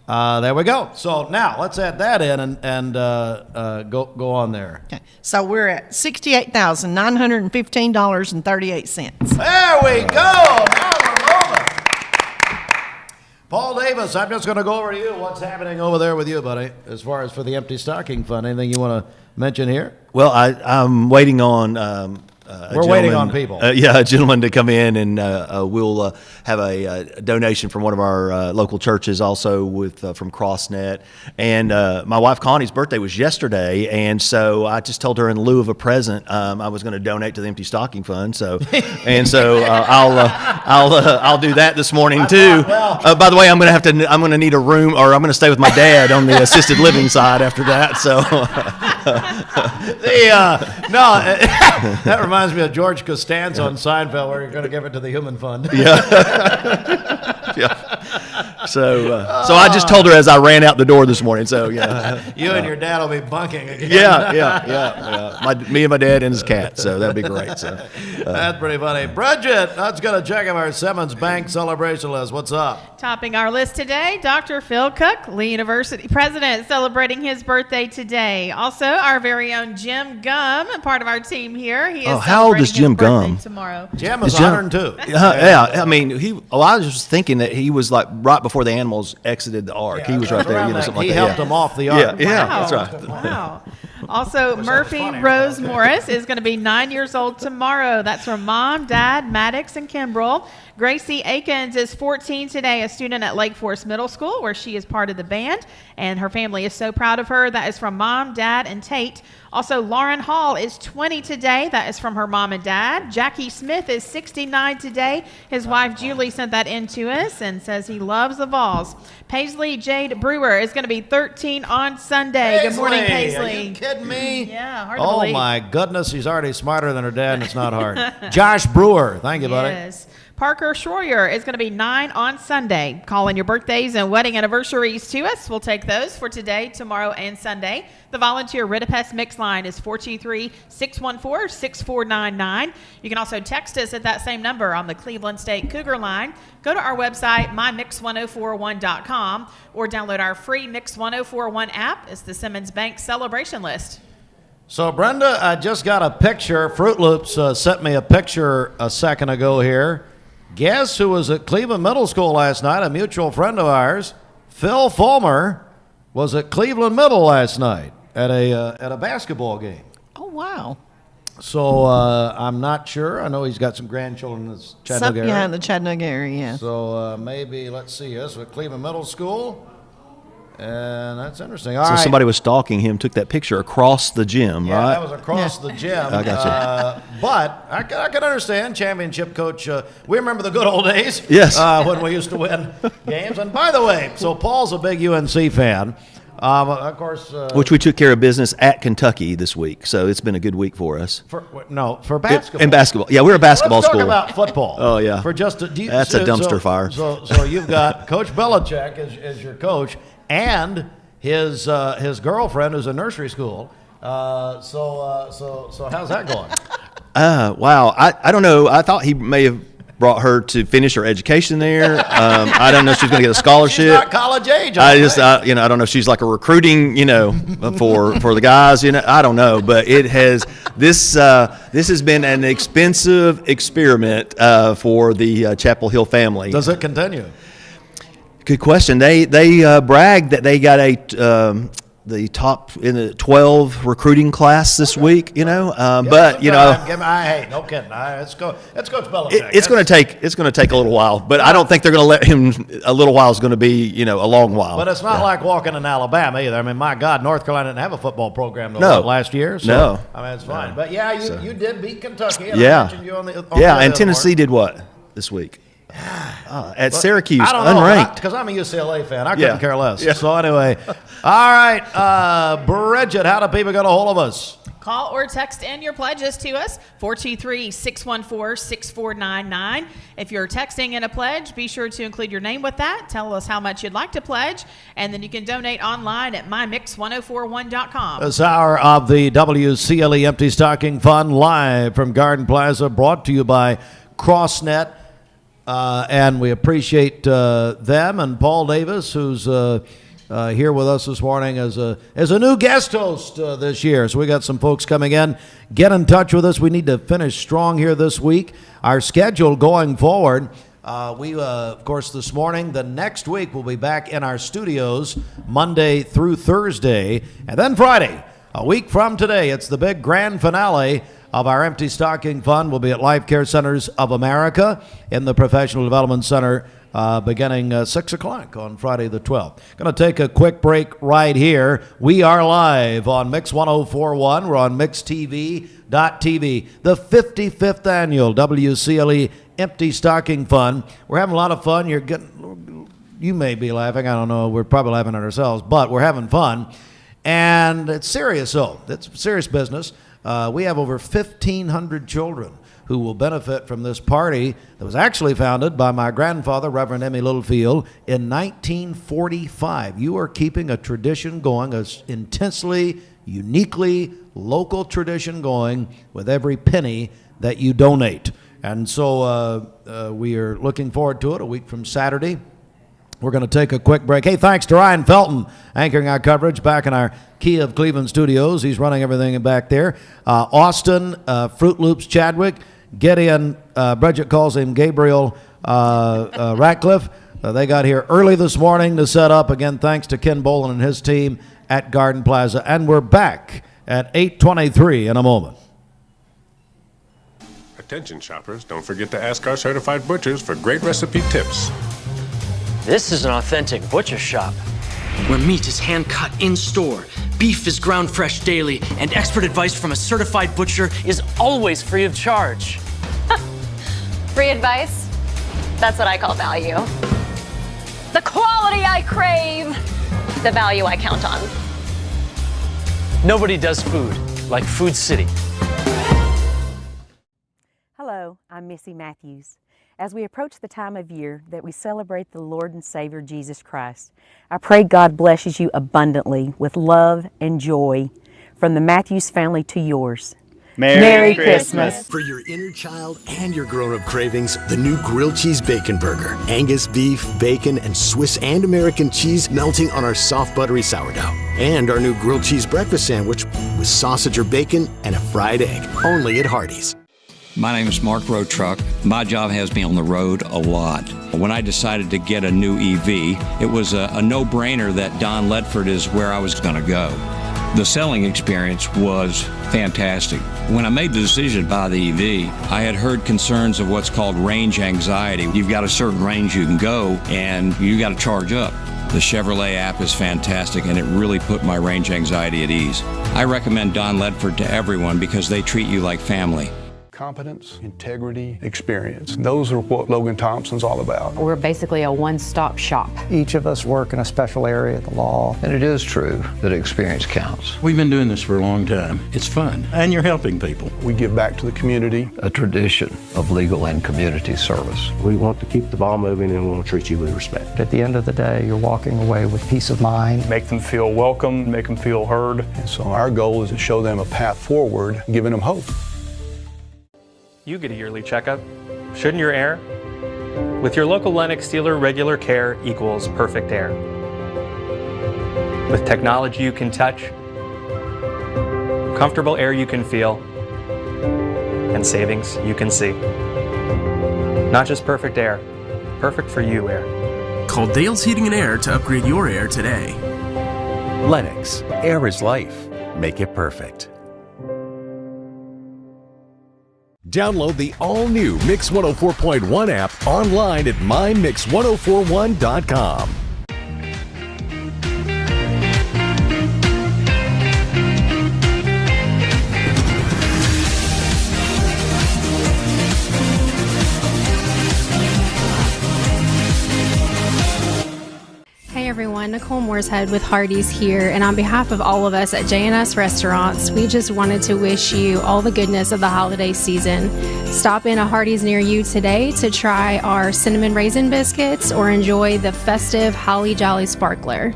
There we go. So now let's add that in and go on there. Okay. So we're at $68,915.38. There we go. Now we're moving. Paul Davis, I'm just going to go over to you. What's happening over there with you, buddy, as far as for the empty stocking fund? Anything you want to mention here? Well, I'm waiting on. We're waiting on people. A gentleman to come in, and we'll have a donation from one of our local churches, also from CrossNet. And my wife Connie's birthday was yesterday, and so I just told her in lieu of a present, I was going to donate to the empty stocking fund. So I'll do that this morning too. By the way, I'm going to need a room, or I'm going to stay with my dad on the assisted living side after that. So that reminds me of George Costanza on Seinfeld, where you're going to give it to the human fund. So I just told her as I ran out the door this morning. So you and your dad will be bunking again. Me and my dad and his cat. So that'd be great. So that's pretty funny. Bridget, let's get a check of our Simmons Bank celebration list. What's up? Topping our list today, Dr. Phil Cook, Lee University president, celebrating his birthday today. Also, our very own Jim Gum, part of our team here. He is how old is Jim Gum? Tomorrow. Jim is 102. I mean, I was just thinking that he was like right before the animals exited the ark. He was right there, something like that. He helped them off the ark. That's right. Wow. Also, Murphy Rose Morris is going to be 9 years old tomorrow. That's from Mom, Dad, Maddox, and Kimbrell. Gracie Akins is 14 today, a student at Lake Forest Middle School, where she is part of the band, and her family is so proud of her. That is from Mom, Dad, and Tate. Also, Lauren Hall is 20 today. That is from her mom and dad. Jackie Smith is 69 today. His wife, Julie, sent that in to us and says he loves the Vols. Paisley Jade Brewer is going to be 13 on Sunday. Paisley, good morning, Paisley. Are you kidding me? Yeah, hard to believe. Oh, my goodness. He's already smarter than her dad, and it's not hard. Josh Brewer. Thank you, buddy. Yes. Parker Schroyer is going to be 9 on Sunday. Call in your birthdays and wedding anniversaries to us. We'll take those for today, tomorrow, and Sunday. The volunteer Ritapest mix line is 423-614-6499. You can also text us at that same number on the Cleveland State Cougar line. Go to our website, mymix1041.com, or download our free Mix 1041 app. It's the Simmons Bank celebration list. So, Brenda, I just got a picture. Fruit Loops sent me a picture a second ago here. Guess who was at Cleveland Middle School last night? A mutual friend of ours, Phil Fulmer, was at Cleveland Middle last night at a basketball game. Oh, wow. So I'm not sure. I know he's got some grandchildren in the Chattanooga area. Yeah, in the Chattanooga area, yeah. So maybe, let's see, this was Cleveland Middle School. And that's interesting. All so right. somebody was stalking him, took that picture across the gym, yeah, right? That was across the gym. I got you. But I can understand, championship coach. We remember the good old days. Yes. When we used to win games. And by the way, so Paul's a big UNC fan. Of course. Which we took care of business at Kentucky this week, so it's been a good week for us. For basketball. And basketball. Yeah, we're a basketball Let's school. Talk about football. Oh, yeah. That's a dumpster fire. So you've got Coach Belichick as your coach, and his girlfriend who's in nursery school. So how's that going? Wow. I don't know. I thought he may have brought her to finish her education there. I don't know if she's going to get a scholarship. She's not college age. I don't know if she's like a recruiting, for the guys, I don't know, but it has, this has been an expensive experiment for the Chapel Hill family. Does it continue? Good question. They bragged that they got the top in the 12 recruiting class this week, but hey, no kidding. Let's go Belichick. It's going to take a little while, but I don't think they're going to let him. A little while is going to be, a long while. But it's not like walking in Alabama either. I mean, my God, North Carolina didn't have a football program last year. So, no. I mean, it's fine. No. But yeah, you did beat Kentucky. And yeah. I mentioned you on the and Tennessee did what this week? At Syracuse, I don't know, unranked. Because I'm a UCLA fan. I couldn't care less. Yeah. So anyway, all right, Bridget, how do people get a hold of us? Call or text in your pledges to us, 423-614-6499. If you're texting in a pledge, be sure to include your name with that. Tell us how much you'd like to pledge, and then you can donate online at mymix1041.com. This hour of the WCLE Empty Stocking Fund live from Garden Plaza, brought to you by CrossNet. And we appreciate them and Paul Davis, who's here with us this morning as a new guest host this year. So we got some folks coming in. Get in touch with us. We need to finish strong here this week. Our schedule going forward, of course, this morning, the next week we'll be back in our studios Monday through Thursday, and then Friday, a week from today, it's the big grand finale of our Empty Stocking Fund. Will be at Life Care Centers of America in the Professional Development Center beginning 6 o'clock on Friday the 12th. Going to take a quick break right here. We are live on Mix 104.1. We're on MixTV.tv, the 55th annual WCLE Empty Stocking Fund. We're having a lot of fun. You may be laughing. I don't know. We're probably laughing at ourselves, but we're having fun. And it's serious, though. It's serious business. We have over 1,500 children who will benefit from this party that was actually founded by my grandfather, Reverend Emmy Littlefield, in 1945. You are keeping a tradition going, an intensely, uniquely local tradition going with every penny that you donate. And so we are looking forward to it a week from Saturday. We're going to take a quick break. Hey, thanks to Ryan Felton anchoring our coverage back in our Key of Cleveland studios. He's running everything back there. Austin, Fruit Loops Chadwick, Gideon, Bridget calls him Gabriel Ratcliffe. They got here early this morning to set up. Again, thanks to Ken Boland and his team at Garden Plaza. And we're back at 8:23 in a moment. Attention shoppers, don't forget to ask our certified butchers for great recipe tips. This is an authentic butcher shop, where meat is hand-cut in-store, beef is ground fresh daily, and expert advice from a certified butcher is always free of charge. Free advice? That's what I call value. The quality I crave, the value I count on. Nobody does food like Food City. Hello, I'm Missy Matthews. As we approach the time of year that we celebrate the Lord and Savior Jesus Christ, I pray God blesses you abundantly with love and joy from the Matthews family to yours. Merry Christmas. For your inner child and your grown-up cravings, the new grilled cheese bacon burger. Angus beef, bacon, and Swiss and American cheese melting on our soft buttery sourdough. And our new grilled cheese breakfast sandwich with sausage or bacon and a fried egg. Only at Hardee's. My name is Mark Roadtruck. My job has me on the road a lot. When I decided to get a new EV, it was a no-brainer that Don Ledford is where I was going to go. The selling experience was fantastic. When I made the decision to buy the EV, I had heard concerns of what's called range anxiety. You've got a certain range you can go, and you got to charge up. The Chevrolet app is fantastic, and it really put my range anxiety at ease. I recommend Don Ledford to everyone because they treat you like family. Competence, integrity, experience. Those are what Logan Thompson's all about. We're basically a one-stop shop. Each of us work in a special area of the law. And it is true that experience counts. We've been doing this for a long time. It's fun, and you're helping people. We give back to the community. A tradition of legal and community service. We want to keep the ball moving, and we want to treat you with respect. At the end of the day, you're walking away with peace of mind. Make them feel welcome, make them feel heard. And so our goal is to show them a path forward, giving them hope. you get a yearly checkup. Shouldn't your air? With your local Lennox dealer, regular care equals perfect air. With technology you can touch, comfortable air you can feel, and savings you can see. Not just perfect air, perfect for you air. Call Dale's Heating and Air to upgrade your air today. Lennox, air is life. Make it perfect. Download the all-new Mix 104.1 app online at mymix1041.com. Hey everyone, Nicole Mooreshead with Hardee's here, and on behalf of all of us at J&S Restaurants, we just wanted to wish you all the goodness of the holiday season. Stop in a Hardee's near you today to try our cinnamon raisin biscuits or enjoy the festive Holly Jolly Sparkler.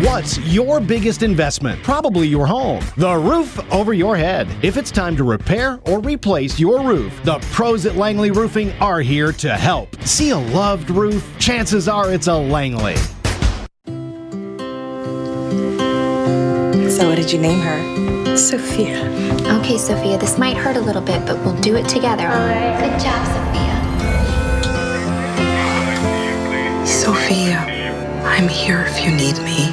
What's your biggest investment? Probably your home. The roof over your head. If it's time to repair or replace your roof, the pros at Langley Roofing are here to help. See a loved roof? Chances are it's a Langley. So what did you name her? Sophia. Okay, Sophia, this might hurt a little bit, but we'll do it together. Good job, Sophia. Sophia, I'm here if you need me.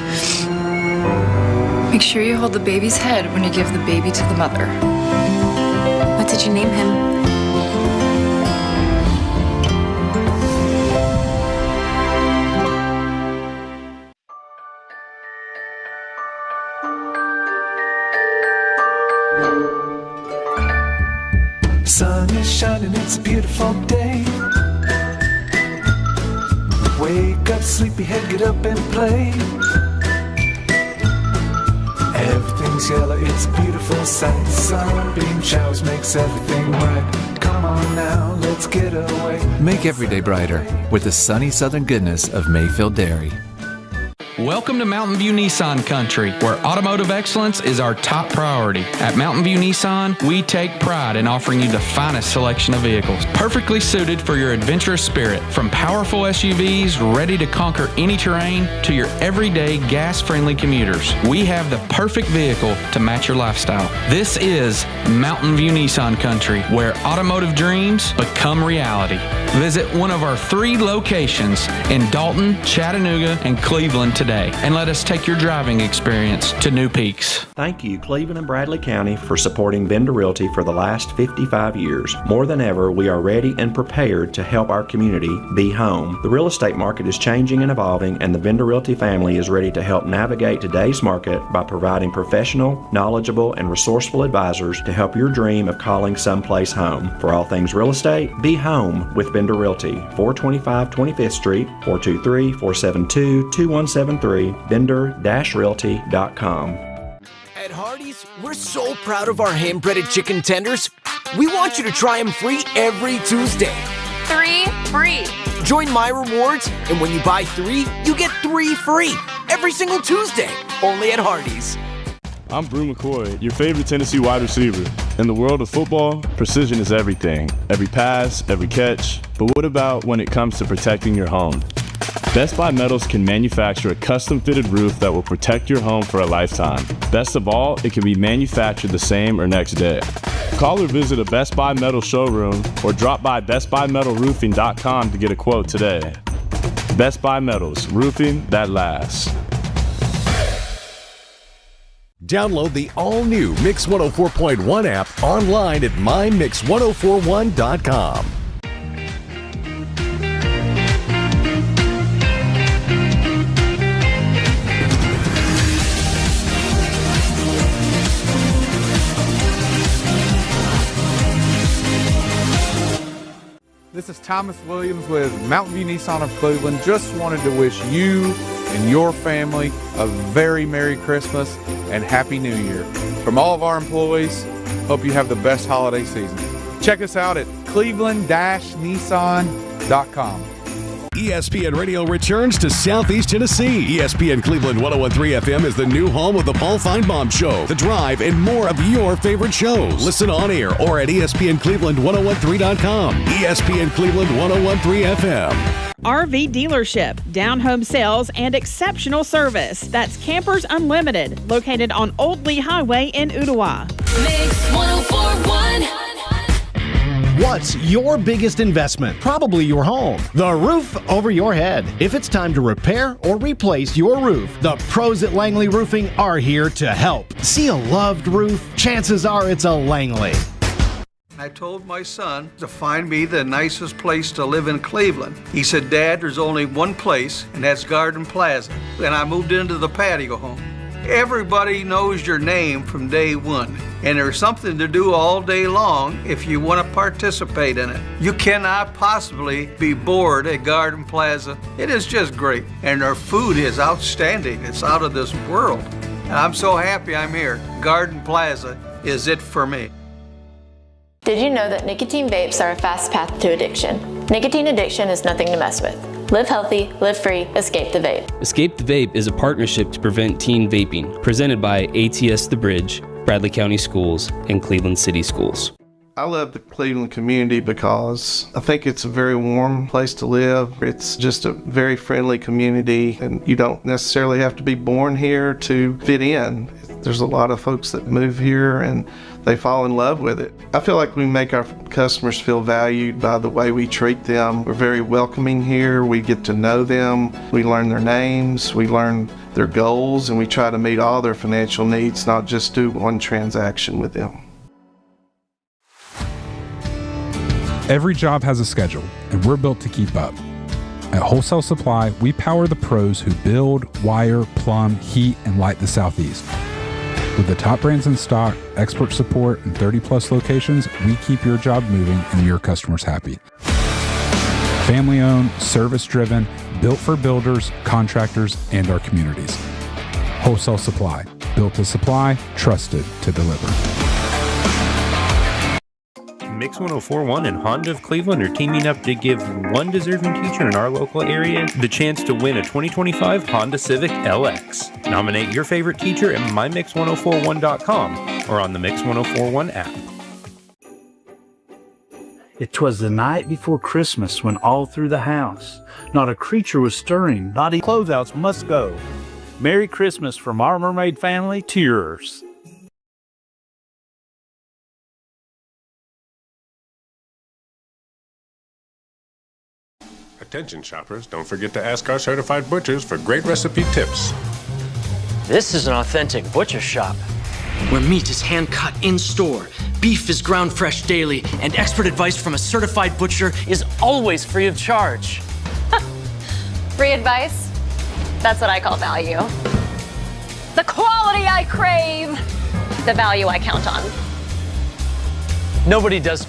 Make sure you hold the baby's head when you give the baby to the mother. What did you name him? Sun is shining, it's a beautiful day. Wake up, sleepyhead, get up and play. Everything's yellow, it's a beautiful sight. Sunbeam showers makes everything bright. Come on now, let's get away. Make every day brighter with the sunny southern goodness of Mayfield Dairy. Welcome to Mountain View Nissan Country, where automotive excellence is our top priority. At Mountain View Nissan, we take pride in offering you the finest selection of vehicles, perfectly suited for your adventurous spirit. From powerful SUVs ready to conquer any terrain to your everyday gas-friendly commuters, we have the perfect vehicle to match your lifestyle. This is Mountain View Nissan Country, where automotive dreams become reality. Visit one of our 3 locations in Dalton, Chattanooga, and Cleveland today, and let us take your driving experience to new peaks. Thank you, Cleveland and Bradley County, for supporting Bender Realty for the last 55 years. More than ever, we are ready and prepared to help our community be home. The real estate market is changing and evolving, and the Bender Realty family is ready to help navigate today's market by providing professional, knowledgeable, and resourceful advisors to help your dream of calling someplace home. For all things real estate, be home with Bender Realty, 425 25th Street, 423-472-2173, bender-realty.com. At Hardee's, we're so proud of our hand-breaded chicken tenders. We want you to try them free every Tuesday. 3 free. Join My Rewards, and when you buy 3, you get 3 free every single Tuesday, only at Hardee's. I'm Brew McCoy, your favorite Tennessee wide receiver. In the world of football, precision is everything. Every pass, every catch. But what about when it comes to protecting your home? Best Buy Metals can manufacture a custom-fitted roof that will protect your home for a lifetime. Best of all, it can be manufactured the same or next day. Call or visit a Best Buy Metal showroom or drop by bestbuymetalroofing.com to get a quote today. Best Buy Metals, roofing that lasts. Download the all-new Mix 104.1 app online at mymix1041.com. This is Thomas Williams with Mountain View Nissan of Cleveland. Just wanted to wish you and your family a very Merry Christmas and Happy New Year. From all of our employees, hope you have the best holiday season. Check us out at cleveland-nissan.com. ESPN Radio returns to Southeast Tennessee. ESPN Cleveland 101.3 FM is the new home of the Paul Feinbaum Show, The Drive, and more of your favorite shows. Listen on air or at ESPNCleveland1013.com. ESPN Cleveland 101.3 FM. RV dealership, down home sales, and exceptional service. That's Campers Unlimited, located on Old Lee Highway in Ottawa. Mix 104.1. What's your biggest investment? Probably your home. The roof over your head. If it's time to repair or replace your roof, the pros at Langley Roofing are here to help. See a loved roof? Chances are it's a Langley. I told my son to find me the nicest place to live in Cleveland. He said, Dad, there's only one place, and that's Garden Plaza. And I moved into the patio home. Everybody knows your name from day one, and there's something to do all day long if you want to participate in it. You cannot possibly be bored at Garden Plaza. It is just great, and their food is outstanding. It's out of this world. And I'm so happy I'm here. Garden Plaza is it for me. Did you know that nicotine vapes are a fast path to addiction? Nicotine addiction is nothing to mess with. Live healthy, live free, escape the vape. Escape the Vape is a partnership to prevent teen vaping, presented by ATS The Bridge, Bradley County Schools, and Cleveland City Schools. I love the Cleveland community because I think it's a very warm place to live. It's just a very friendly community, and you don't necessarily have to be born here to fit in. There's a lot of folks that move here and they fall in love with it. I feel like we make our customers feel valued by the way we treat them. We're very welcoming here. We get to know them. We learn their names. We learn their goals, and we try to meet all their financial needs, not just do one transaction with them. Every job has a schedule, and we're built to keep up. At Wholesale Supply, we power the pros who build, wire, plumb, heat, and light the Southeast. With the top brands in stock, expert support, and 30-plus locations, we keep your job moving and your customers happy. Family-owned, service-driven, built for builders, contractors, and our communities. Wholesale Supply, built to supply, trusted to deliver. Mix 104.1 and Honda of Cleveland are teaming up to give one deserving teacher in our local area the chance to win a 2025 Honda Civic LX. Nominate your favorite teacher at mymix1041.com or on the Mix 104.1 app. It 'twas the night before Christmas when all through the house not a creature was stirring, not even closeouts must go. Merry Christmas from our mermaid family to yours. Attention shoppers, don't forget to ask our certified butchers for great recipe tips. This is an authentic butcher shop, where meat is hand-cut in-store, beef is ground fresh daily, and expert advice from a certified butcher is always free of charge. Free advice? That's what I call value. The quality I crave, the value I count on. Nobody does.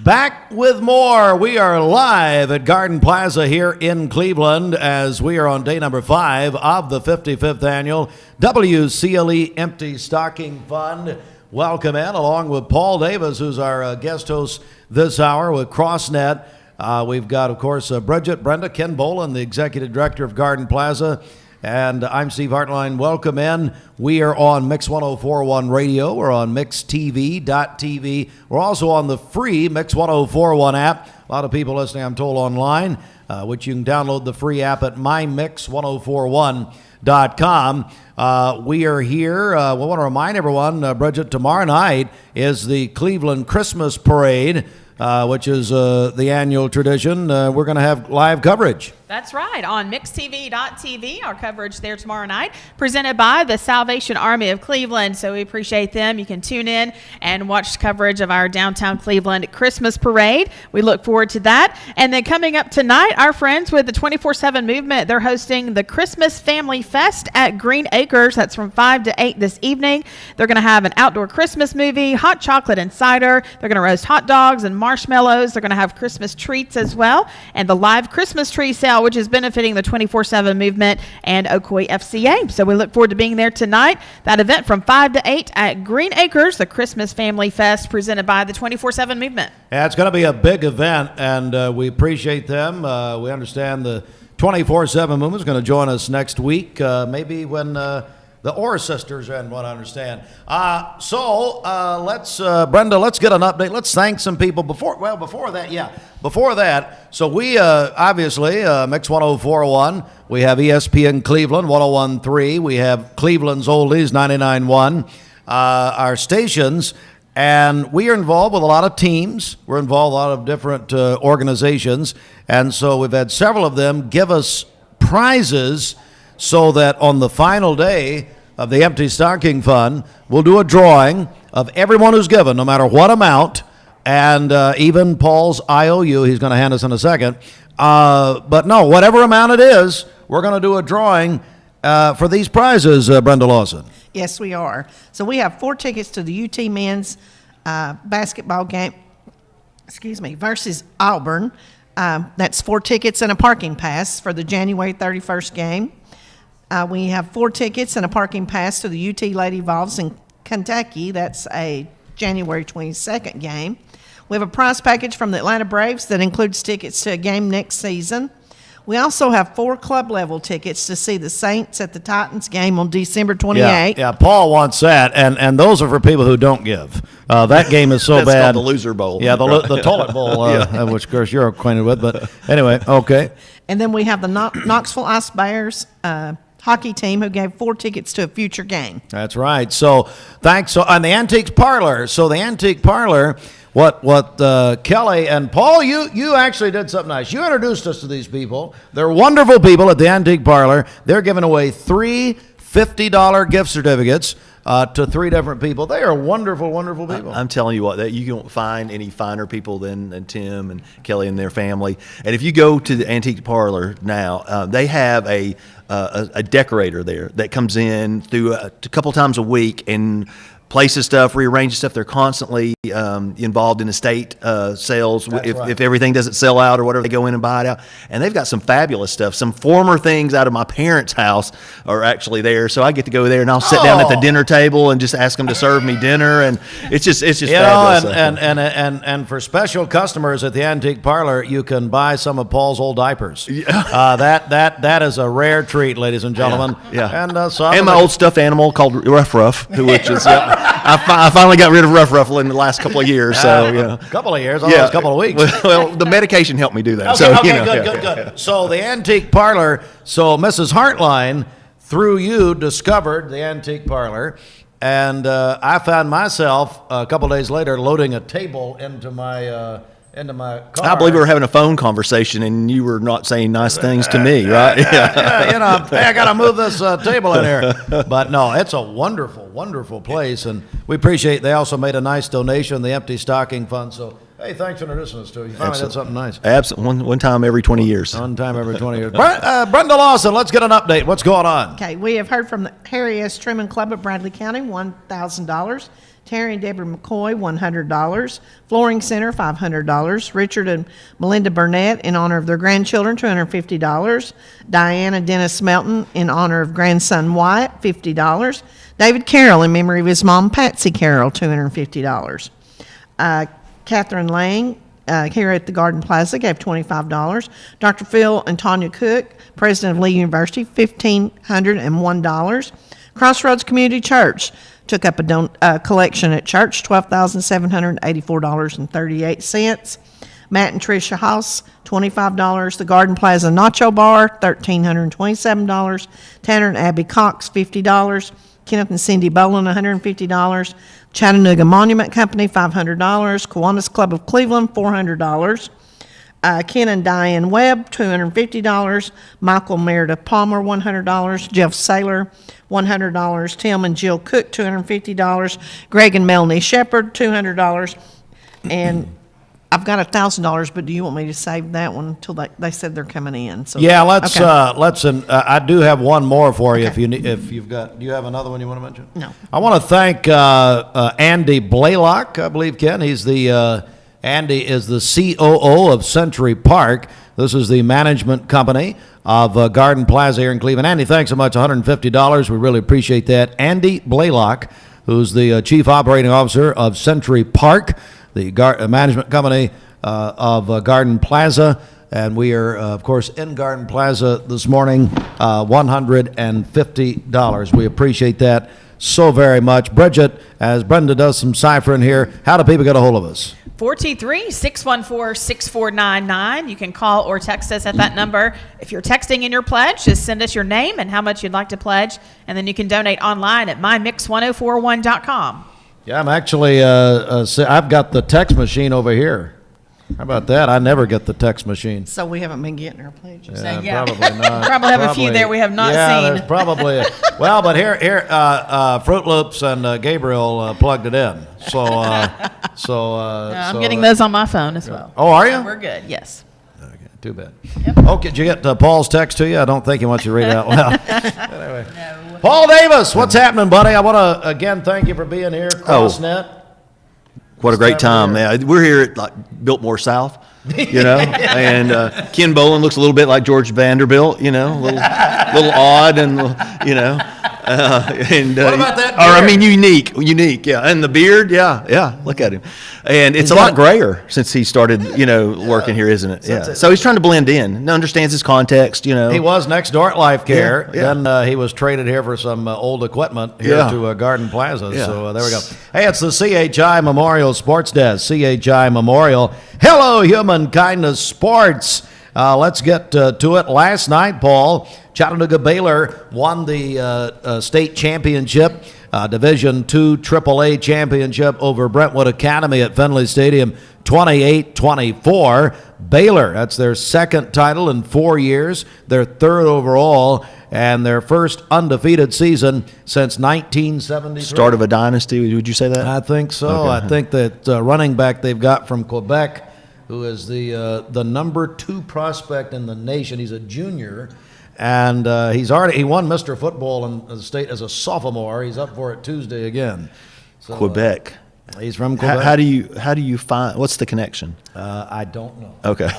Back with more. We are live at Garden Plaza here in Cleveland as we are on day number 5 of the 55th annual WCLE Empty Stocking Fund. Welcome in, along with Paul Davis, who's our guest host this hour with CrossNet. We've got, of course, Brenda, Ken Boland, the executive director of Garden Plaza. And I'm Steve Hartline. Welcome in. We are on Mix 104.1 Radio. We're on MixTV.tv. We're also on the free Mix 104.1 app. A lot of people listening, I'm told, online, which you can download the free app at mymix1041.com. We are here. We want to remind everyone, Bridget, tomorrow night is the Cleveland Christmas Parade, which is the annual tradition. We're going to have live coverage. That's right, on MixTV.tv, our coverage there tomorrow night, presented by the Salvation Army of Cleveland. So we appreciate them. You can tune in and watch coverage of our downtown Cleveland Christmas Parade. We look forward to that. And then coming up tonight, our friends with the 24/7 Movement, they're hosting the Christmas Family Fest at Green Acres. That's from 5 to 8 this evening. They're going to have an outdoor Christmas movie, hot chocolate and cider. They're going to roast hot dogs and marshmallows. They're going to have Christmas treats as well. And the live Christmas tree sale which is benefiting the 24/7 movement and Ocoee FCA. So we look forward to being there tonight. That event from 5 to 8 at Green Acres, the Christmas Family Fest presented by the 24/7 movement. Yeah, it's going to be a big event, and we appreciate them. We understand the 24/7 movement is going to join us next week, maybe when the Orr sisters are in, what I understand. Let's, Brenda, let's get an update. Let's thank some people before that. So we, obviously, Mix 104.1, we have ESPN Cleveland 101.3, we have Cleveland's Oldies 99.1, our stations, and we are involved with a lot of teams. We're involved with a lot of different organizations, and so we've had several of them give us prizes so that on the final day of the Empty Stocking Fund, we'll do a drawing of everyone who's given, no matter what amount, and even Paul's IOU, he's going to hand us in a second. But no, whatever amount it is, we're going to do a drawing for these prizes, Brenda Lawson. Yes, we are. So we have 4 tickets to the UT men's basketball game, versus Auburn. That's 4 tickets and a parking pass for the January 31st game. We have 4 tickets and a parking pass to the UT Lady Vols in Kentucky. That's a January 22nd game. We have a prize package from the Atlanta Braves that includes tickets to a game next season. We also have 4 club-level tickets to see the Saints at the Titans game on December 28th. Yeah, Paul wants that, and those are for people who don't give. That game is so That's bad. called the Loser Bowl. Yeah, the Toilet Bowl, which, of course, you're acquainted with. But anyway, okay. And then we have the Knoxville Ice Bears hockey team who gave 4 tickets to a future game. That's right. So thanks. So on the Antique Parlor. So the Antique Parlor, what Kelly and Paul, you actually did something nice. You introduced us to these people. They're wonderful people at the Antique Parlor. They're giving away 3 $50 gift certificates to 3 different people. They are wonderful, wonderful people. I'm telling you what, that you don't find any finer people than Tim and Kelly and their family. And if you go to the Antique Parlor now, they have a decorator there that comes in through a couple times a week and places stuff, rearranges stuff. They're constantly involved in estate sales. If everything doesn't sell out or whatever, they go in and buy it out. And they've got some fabulous stuff. Some former things out of my parents' house are actually there. So I get to go there and I'll sit down at the dinner table and just ask them to serve me dinner. And it's just fabulous. And for special customers at the Antique Parlor, you can buy some of Paul's old diapers. That is a rare treat, ladies and gentlemen. Yeah. And my old stuffed animal called Ruff Ruff, which is I finally got rid of Ruff Ruffle in the last couple of years. So couple of years, almost a couple of weeks. Well, the medication helped me do that. Good. So the Antique Parlor. So Mrs. Hartline, through you, discovered the Antique Parlor, and I found myself a couple of days later loading a table into my car. I believe we were having a phone conversation, and you were not saying nice things to me, right? Yeah, hey, I got to move this table in here. But no, it's a wonderful, wonderful place, and we appreciate. They also made a nice donation, the Empty Stocking Fund. So, hey, thanks for introducing us to it. You finally did something nice. Absolutely, one time every 20 years. One time every 20 years. Brenda Lawson, let's get an update. What's going on? Okay, we have heard from the Harry S. Truman Club of Bradley County, $1,000. Terry and Deborah McCoy, $100. Flooring Center, $500. Richard and Melinda Burnett, in honor of their grandchildren, $250. Diane and Dennis Melton, in honor of grandson Wyatt, $50. David Carroll, in memory of his mom, Patsy Carroll, $250. Catherine Lang, here at the Garden Plaza, gave $25. Dr. Phil and Tanya Cook, president of Lee University, $1,501. Crossroads Community Church took up a collection at church, $12,784.38. Matt and Tricia House, $25. The Garden Plaza Nacho Bar, $1,327. Tanner and Abby Cox, $50. Kenneth and Cindy Boland, $150. Chattanooga Monument Company, $500. Kiwanis Club of Cleveland, $400. Ken and Diane Webb, $250. Michael Meredith Palmer, $100. Jeff Saylor, $100. Tim and Jill Cook, $250. Greg and Melanie Shepard, $200. And I've got $1,000, but do you want me to save that one until they said they're coming in? So yeah, let's. I do have one more for you. Okay. If you've got, do you have another one you want to mention? No. I want to thank Andy Blaylock. I believe Ken. He's the. Andy is the COO of Century Park, This is the management company of Garden Plaza here in Cleveland. Andy, thanks so much. $150. We really appreciate that. Andy Blaylock, who's the Chief Operating Officer of Century Park, the management company of Garden Plaza. And we are, of course, in Garden Plaza this morning, $150. We appreciate that so very much. Bridget, as Brenda does some ciphering here, how do people get a hold of us? 423-614-6499. You can call or text us at that number. If you're texting in your pledge, just send us your name and how much you'd like to pledge, and then you can donate online at mymix1041.com. Yeah, I'm actually, I've got the text machine over here. How about that? I never get the text machine. So we haven't been getting our pledges. Yeah, probably not. Probably have a few there we have not seen. Yeah, there's probably well, but here, Fruit Loops and Gabriel plugged it in. So, I'm getting those on my phone as well. Oh, are you? We're good. Yes. Okay, too bad. Yep. Okay, did you get Paul's text to you? I don't think he wants you to read it out loud. Anyway, no. Paul Davis, what's happening, buddy? I want to again thank you for being here. CrossNet. What a great time. Yeah, we're here at Biltmore South, and Ken Boland looks a little bit like George Vanderbilt, a little odd and, What about that beard? unique, yeah. And the beard, yeah, look at him. And it's a lot grayer since he started, working here, isn't it? Yeah. So he's trying to blend in, understands his context, He was next door at Life Care. Yeah. Then he was traded here for some old equipment here to Garden Plaza. Yeah. So there we go. Hey, it's the CHI Memorial Sports Desk. CHI Memorial. Hello, Human Kindness Sports. Let's get to it. Last night, Paul, Chattanooga Baylor won the state championship, Division II AAA championship over Brentwood Academy at Finley Stadium, 28-24. Baylor, that's their second title in 4 years, their third overall, and their first undefeated season since 1973. Start of a dynasty, would you say that? I think so. Okay. I think that running back they've got from Quebec, who is the number 2 prospect in the nation. He's a junior, and he won Mr. Football in the state as a sophomore. He's up for it Tuesday again. So, Quebec. He's from Quebec. How do you find? What's the connection? I don't know. Okay.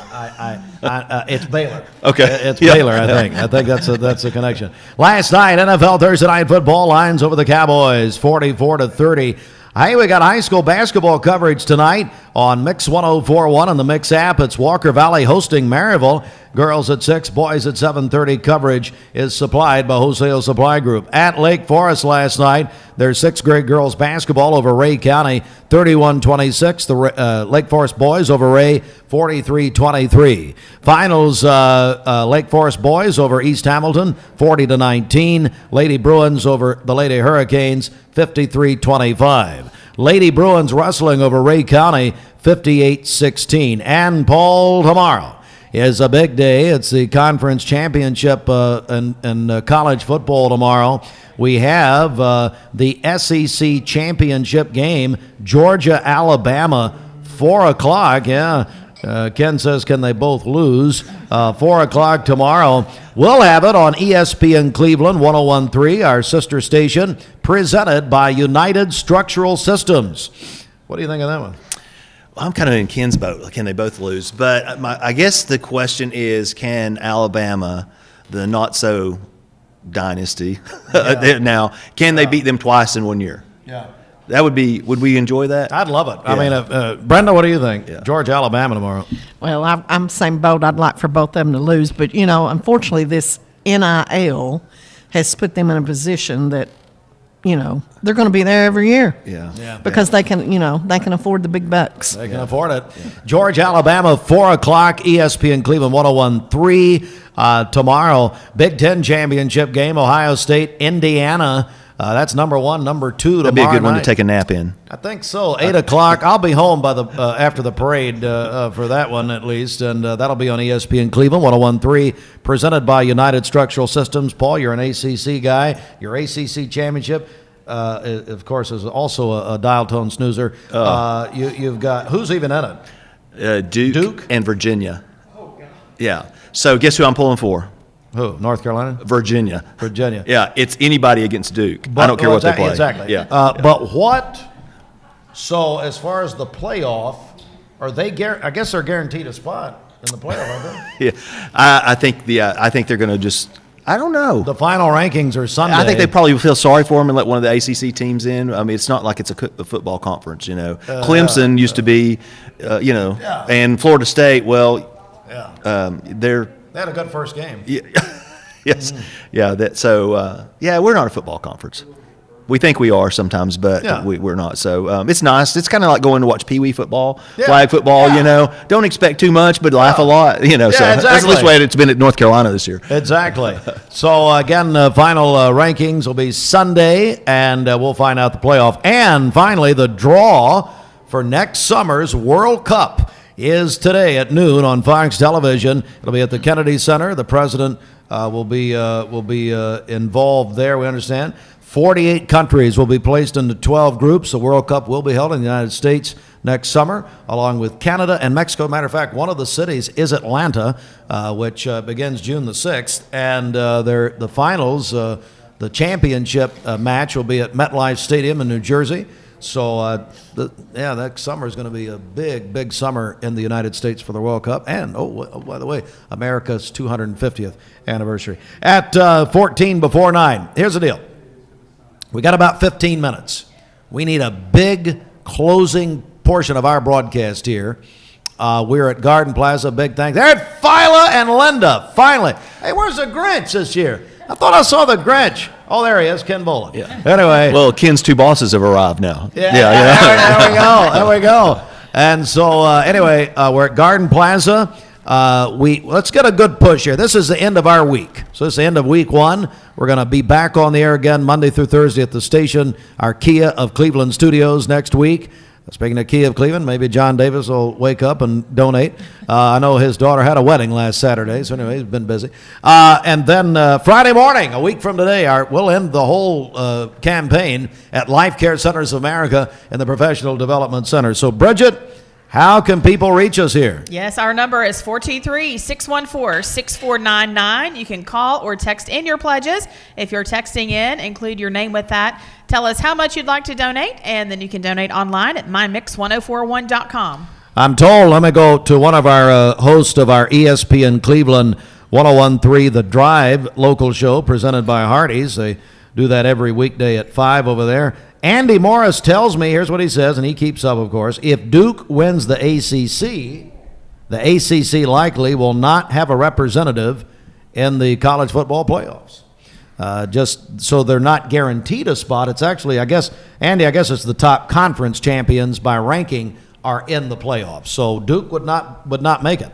It's Baylor. Okay. It's Baylor. I think. I think that's a connection. Last night, NFL Thursday Night Football, Lions over the Cowboys, 44-30. Hey, we got high school basketball coverage tonight on Mix 104.1 and the Mix app. It's Walker Valley hosting Maryville. Girls at 6, boys at 7:30. Coverage is supplied by Wholesale Supply Group. At Lake Forest last night, there's 6th grade girls basketball over Ray County, 31-26. The Lake Forest boys over Ray, 43-23. Finals, Lake Forest boys over East Hamilton, 40-19. Lady Bruins over the Lady Hurricanes, 53-25. Lady Bruins wrestling over Ray County, 58-16. And Paul, tomorrow is a big day. It's the conference championship in college football tomorrow. We have the SEC championship game, Georgia-Alabama, 4 o'clock. Yeah, Ken says, can they both lose? 4 o'clock tomorrow. We'll have it on ESPN Cleveland 101.3, our sister station, presented by United Structural Systems. What do you think of that one? I'm kind of in Ken's boat. Can they both lose? But I guess the question is, can Alabama, the not-so dynasty, now, can they beat them twice in 1 year? Yeah. That would we enjoy that? I'd love it. Yeah. I mean, Brenda, what do you think? Yeah. Georgia, Alabama tomorrow. Well, I'm same boat. I'd like for both of them to lose. But, unfortunately, this NIL has put them in a position that, they're going to be there every year. Yeah. Because they can, they can afford the big bucks. They can afford it. Yeah. Georgia, Alabama, 4 o'clock, ESPN Cleveland 101.3. Tomorrow, Big Ten championship game, Ohio State, Indiana. That's number 1, number 2 tomorrow. That'd be a good one night. to take a nap in. I think so. 8 o'clock. I'll be home by the after the parade for that one at least, and that'll be on ESPN Cleveland 101.3, presented by United Structural Systems. Paul, you're an ACC guy. Your ACC championship, of course, is also a dial tone snoozer. You've got who's even in it? Duke and Virginia. Oh, God. Yeah. So guess who I'm pulling for? Who? North Carolina? Virginia. Yeah, it's anybody against Duke. I don't care what they play. Exactly. Yeah. But what? So as far as the playoff, are they? I guess they're guaranteed a spot. in the playoff, aren't they? Yeah, I think they're going to just. I don't know. The final rankings are Sunday. I think they probably feel sorry for him and let one of the ACC teams in. I mean, it's not like it's a football conference, you know. Clemson used to be, and Florida State. Well, they had a good first game. Yeah, yes, yeah. We're not a football conference. We think we are sometimes, but we're not. So it's nice. It's kind of like going to watch Pee Wee football, flag football. You know, don't expect too much, but laugh a lot. You know, so that's at least the way it's been at North Carolina this year. Exactly. So again, final rankings will be Sunday, and we'll find out the playoff. And finally, the draw for next summer's World Cup is today at noon on Fox Television. It'll be at the Kennedy Center. The president will be involved there. We understand. 48 countries will be placed into 12 groups. The World Cup will be held in the United States next summer, along with Canada and Mexico. Matter of fact, one of the cities is Atlanta, which begins June the 6th. And the finals, the championship match will be at MetLife Stadium in New Jersey. So, next summer is going to be a big, big summer in the United States for the World Cup. And, by the way, America's 250th anniversary. At 14 before 9, here's the deal. We got about 15 minutes. We need a big closing portion of our broadcast here. We're at Garden Plaza. Big thanks. They're at Phyla and Linda, finally. Hey, where's the Grinch this year? I thought I saw the Grinch. Oh, there he is, Ken Boland. Yeah. Anyway. Well, Ken's two bosses have arrived now. There we go. And so, anyway, we're at Garden Plaza. Let's get a good push here. This is the end of our week. So this is the end of week 1. We're going to be back on the air again Monday through Thursday at the station, our Kia of Cleveland studios next week. Speaking of Kia of Cleveland, maybe John Davis will wake up and donate. I know his daughter had a wedding last Saturday, so anyway, he's been busy. And then Friday morning, a week from today, we'll end the whole campaign at Life Care Centers of America and the Professional Development Center. So, Bridget, how can people reach us here? Yes, our number is 423-614-6499. You can call or text in your pledges. If you're texting in, include your name with that. Tell us how much you'd like to donate, and then you can donate online at mymix1041.com. I'm told, let me go to one of our hosts of our ESPN Cleveland 1013 The Drive local show presented by Hardee's. They do that every weekday at 5 over there. Andy Morris tells me, here's what he says, and he keeps up, of course, if Duke wins the ACC likely will not have a representative in the college football playoffs. Just so they're not guaranteed a spot. It's actually, Andy, it's the top conference champions by ranking are in the playoffs. So Duke would not make it.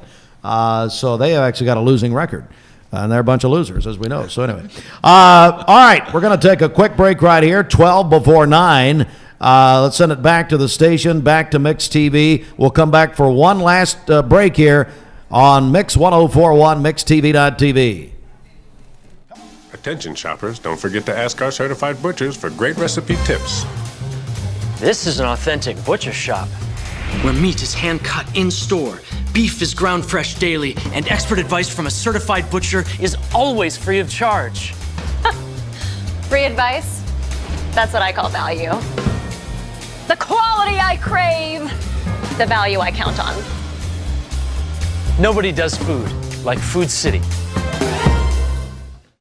So they have actually got a losing record. And they're a bunch of losers, as we know. So anyway. All right, we're going to take a quick break right here, 12 before 9. Let's send it back to the station, back to Mix TV. We'll come back for one last break here on Mix 1041, MixTV.tv. Attention shoppers, don't forget to ask our certified butchers for great recipe tips. This is an authentic butcher shop where meat is hand cut in store, beef is ground fresh daily, and expert advice from a certified butcher is always free of charge. Free advice? That's what I call value. The quality I crave, the value I count on. Nobody does food like Food City.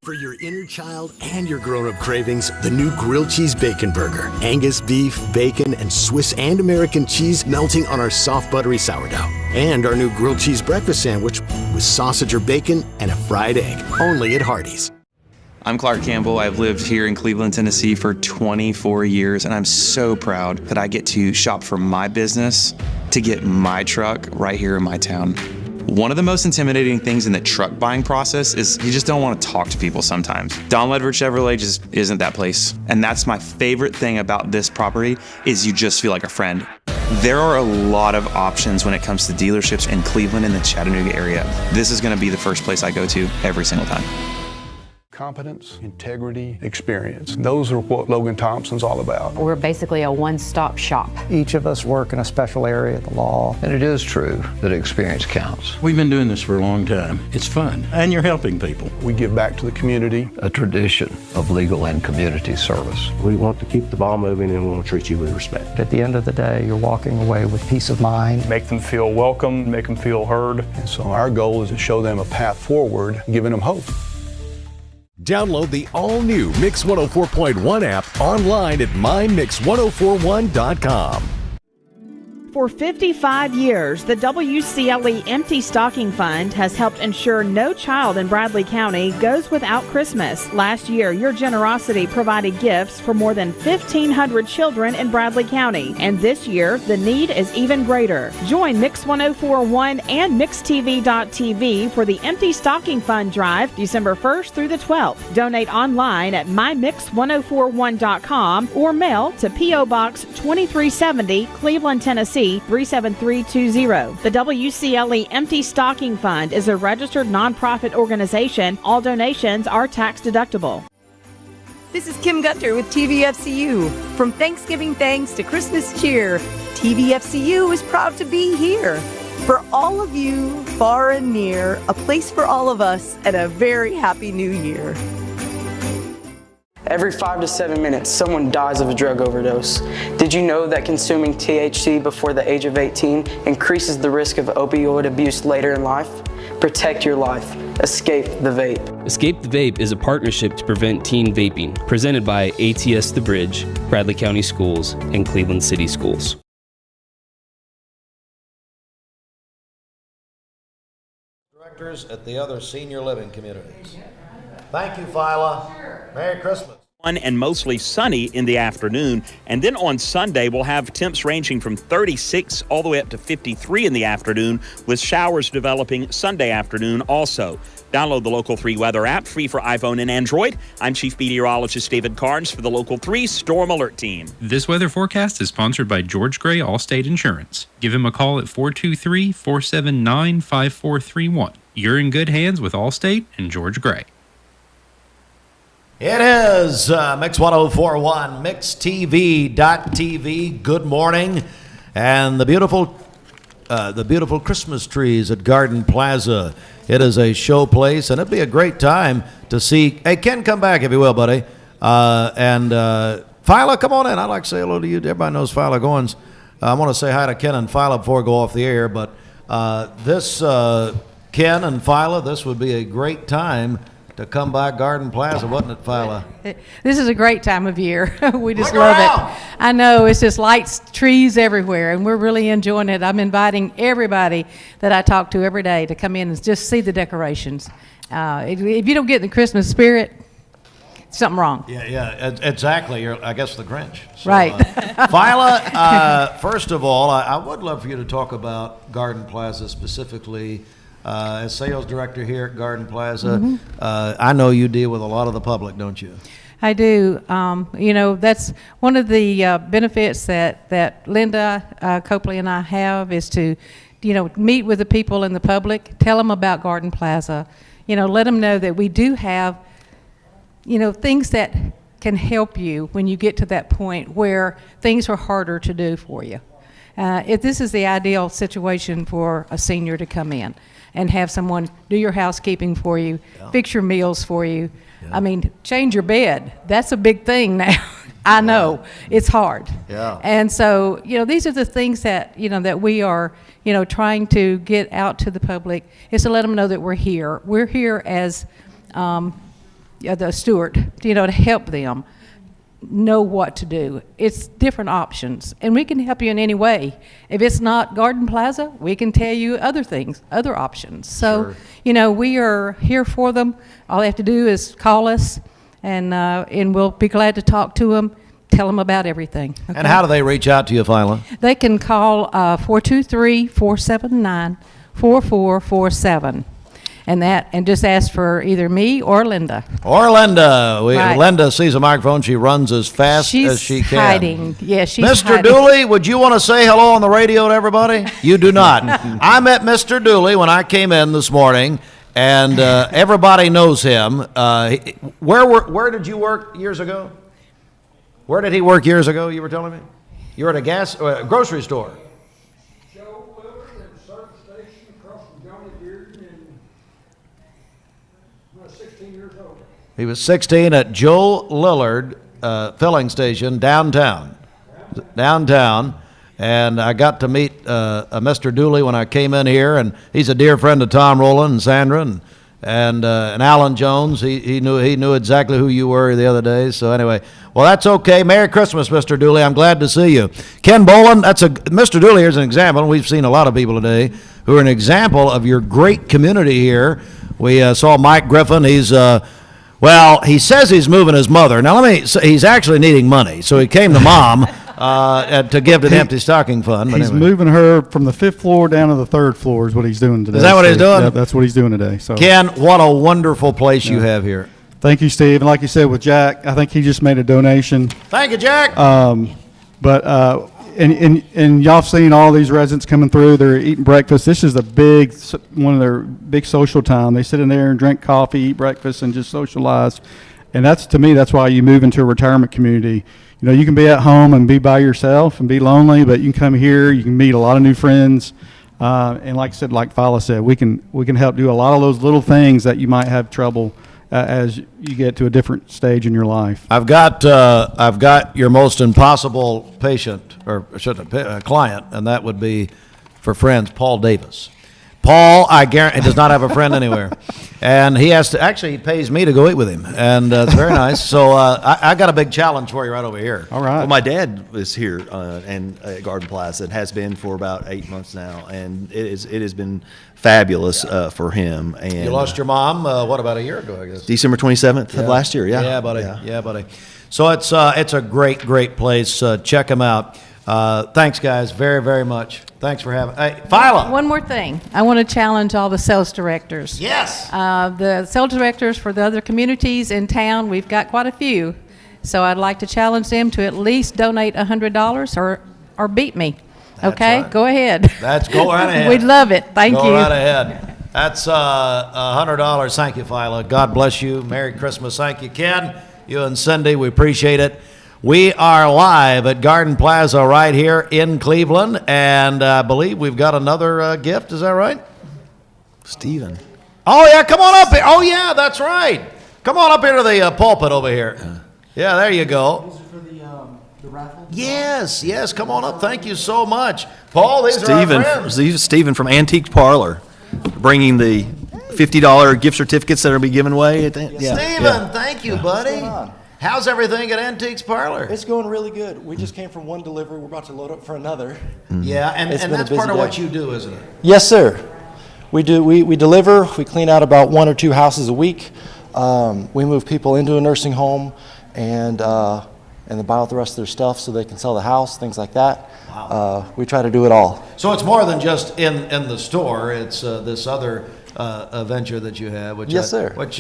For your inner child and your grown-up cravings, the new grilled cheese bacon burger. Angus beef, bacon, and Swiss and American cheese melting on our soft, buttery sourdough. And our new grilled cheese breakfast sandwich with sausage or bacon and a fried egg. Only at Hardee's. I'm Clark Campbell. I've lived here in Cleveland, Tennessee for 24 years, and I'm so proud that I get to shop for my business to get my truck right here in my town. One of the most intimidating things in the truck buying process is you just don't want to talk to people sometimes. Don Ledford Chevrolet just isn't that place. And that's my favorite thing about this property is you just feel like a friend. There are a lot of options when it comes to dealerships in Cleveland and the Chattanooga area. This is going to be the first place I go to every single time. competence, integrity, experience. Those are what Logan Thompson's all about. We're basically a one-stop shop. Each of us work in a special area of the law. And it is true that experience counts. We've been doing this for a long time. It's fun, and you're helping people. We give back to the community. A tradition of legal and community service. We want to keep the ball moving, and we want to treat you with respect. At the end of the day, you're walking away with peace of mind. Make them feel welcome, make them feel heard. And so our goal is to show them a path forward, giving them hope. Download the all-new Mix 104.1 app online at mymix1041.com. For 55 years, the WCLE Empty Stocking Fund has helped ensure no child in Bradley County goes without Christmas. Last year, your generosity provided gifts for more than 1,500 children in Bradley County. And this year, the need is even greater. Join Mix 104.1 and MixTV.tv for the Empty Stocking Fund Drive December 1st through the 12th. Donate online at mymix1041.com or mail to P.O. Box 2370, Cleveland, Tennessee 37320. The WCLE Empty Stocking Fund is a registered nonprofit organization. All donations are tax deductible. This is Kim Gunter with TVFCU. From Thanksgiving thanks to Christmas cheer, TVFCU is proud to be here. For all of you, far and near, a place for all of us, and a very happy new year. Every 5 to 7 minutes, someone dies of a drug overdose. Did you know that consuming THC before the age of 18 increases the risk of opioid abuse later in life? Protect your life. Escape the Vape. Escape the Vape is a partnership to prevent teen vaping, presented by ATS The Bridge, Bradley County Schools, and Cleveland City Schools. Directors at the other senior living communities. Thank you, Phyla. Merry Christmas. And mostly sunny in the afternoon. And then on Sunday, we'll have temps ranging from 36 all the way up to 53 in the afternoon, with showers developing Sunday afternoon also. Download the Local 3 weather app, free for iPhone and Android. I'm Chief Meteorologist David Carnes for the Local 3 Storm Alert Team. This weather forecast is sponsored by George Gray Allstate Insurance. Give him a call at 423-479-5431. You're in good hands with Allstate and George Gray. It is Mix 104.1, MixTV.tv. Good morning. And the beautiful Christmas trees at Garden Plaza. It is a show place, and it'd be a great time to see. Hey, Ken, come back if you will, buddy. And Phyla, come on in. I'd like to say hello to you. Everybody knows Phyla Goins. I want to say hi to Ken and Phyla before I go off the air. But this, Ken and Phyla, this would be a great time to come by Garden Plaza, wasn't it, Phyla? This is a great time of year. We just love it. I know, it's just lights, trees everywhere, and we're really enjoying it. I'm inviting everybody that I talk to every day to come in and just see the decorations. If you don't get the Christmas spirit, something wrong. Yeah, exactly. You're, I guess, the Grinch. So, right. Phyla, first of all, I would love for you to talk about Garden Plaza specifically. As sales director here at Garden Plaza, I know you deal with a lot of the public, don't you? I do. That's one of the benefits that Linda Copley and I have is to, meet with the people in the public, tell them about Garden Plaza, let them know that we do have, things that can help you when you get to that point where things are harder to do for you. If this is the ideal situation for a senior to come in and have someone do your housekeeping for you, fix your meals for you. I mean, change your bed. That's a big thing now. I know it's hard. Yeah. And so, these are the things that, that we are, trying to get out to the public, is to let them know that we're here. We're here as the steward, to help them know what to do. It's different options, and we can help you in any way. If it's not Garden Plaza, we can tell you other things, other options. So, we are here for them. All they have to do is call us, and we'll be glad to talk to them, tell them about everything. Okay? And how do they reach out to you, Phyla? They can call 423-479-4447. And just ask for either me or Linda. Right. Linda sees a microphone. She runs as fast as she can. She's hiding. Yeah, she's Mr. hiding. Dooley, would you want to say hello on the radio to everybody? You do not. I met Mr. Dooley when I came in this morning, And everybody knows him. Where did you work years ago? Where did he work years ago, you were telling me? You were at a grocery store. Joe Lillard at the service station across from Johnny Bearden, and I was 16 years old. He was 16 at Joe Lillard filling station downtown. And I got to meet Mr. Dooley when I came in here, and he's a dear friend of Tom Rowland and Sandra and Alan Jones. He knew exactly who you were the other day. So anyway, well, that's okay. Merry Christmas, Mr. Dooley. I'm glad to see you. Ken Boland, Mr. Dooley. Here's an example. We've seen a lot of people today who are an example of your great community here. We saw Mike Griffin. He's well, he says he's moving his mother. Now he's actually needing money, so he came to Mom. To give to the Empty Stocking Fund. He's moving her from the 5th floor down to the 3rd floor is what he's doing today. Is that what he's doing? Yeah, that's what he's doing today. So Ken, what a wonderful place you have here. Thank you, Steve. And like you said with Jack, I think he just made a donation. Thank you, Jack. And y'all seen all these residents coming through. They're eating breakfast. This is one of their big social time. They sit in there and drink coffee, eat breakfast, and just socialize. And to me, that's why you move into a retirement community. You know, you can be at home and be by yourself and be lonely, but you can come here, you can meet a lot of new friends. And like I said, like Phyla said, we can help do a lot of those little things that you might have trouble as you get to a different stage in your life. I've got your most impossible patient, or client, and that would be, for friends, Paul Davis. Paul, I guarantee, does not have a friend anywhere. And he he pays me to go eat with him. And it's very nice. So I got a big challenge for you right over here. All right. Well, my dad is here and at Garden Plaza and has been for about 8 months now. And it has been fabulous for him. And you lost your mom, what, about a year ago, I guess? December 27th of last year, yeah. Yeah, buddy. Yeah, buddy. So it's a great, great place. Check them out. Thanks, guys, very, very much. Thanks for having. Hey, Phyla. One more thing. I want to challenge all the sales directors. Yes. The sales directors for the other communities in town, we've got quite a few. So I'd like to challenge them to at least donate $100 or beat me. That's okay? right. Go ahead. Go right ahead. We'd love it. Thank you. Go right ahead. That's $100. Thank you, Phyla. God bless you. Merry Christmas. Thank you, Ken. You and Cindy, we appreciate it. We are live at Garden Plaza right here in Cleveland, and I believe we've got another gift. Is that right? Stephen. Oh, yeah, come on up here. Oh, yeah, that's right. Come on up here to the pulpit over here. Yeah, there you go. These are for the raffle? Yes, come on up. Thank you so much. Paul, these are our friends. Stephen from Antique Parlor, bringing the $50 gift certificates that will be given away. Stephen, thank you, buddy. How's everything at Antiques Parlor? It's going really good. We just came from one delivery. We're about to load up for another. Yeah, and that's part of what you do, isn't it? Yes, sir. We do. We deliver. We clean out about 1 or 2 houses a week. We move people into a nursing home and they buy out the rest of their stuff so they can sell the house, things like that. Wow. We try to do it all. So it's more than just in the store. It's this other venture that you have. Which yes, sir. Which,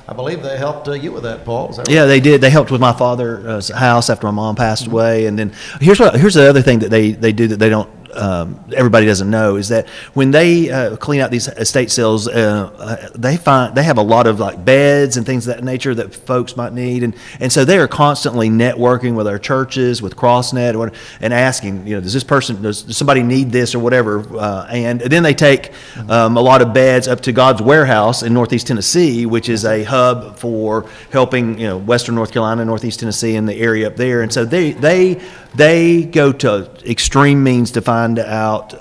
I believe they helped you with that, Paul. Is that right? Yeah, they did. They helped with my father's house after my mom passed away. And then here's the other thing that they do that they don't everybody doesn't know is that when they clean out these estate sales, they have a lot of like beds and things of that nature that folks might need, and so they are constantly networking with our churches, with CrossNet, and asking, does somebody need this or whatever, and then they take a lot of beds up to God's Warehouse in Northeast Tennessee, which is a hub for helping Western North Carolina, Northeast Tennessee, and the area up there, and so they go to extreme means to find out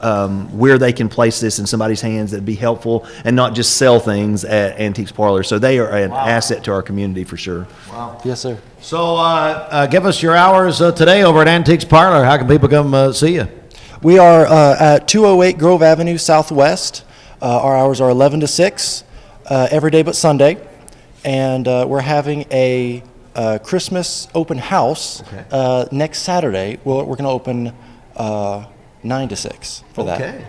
where they can place this in somebody's hands that'd be helpful and not just sell things at Antiques Parlor. So they are an asset to our community for sure. Wow. Yes, sir. So give us your hours today over at Antiques Parlor. How can people come see you? We are at 208 Grove Avenue Southwest. Our hours are 11 to 6 every day but Sunday. And we're having a Christmas open house next Saturday. We're going to open 9 to 6 for that.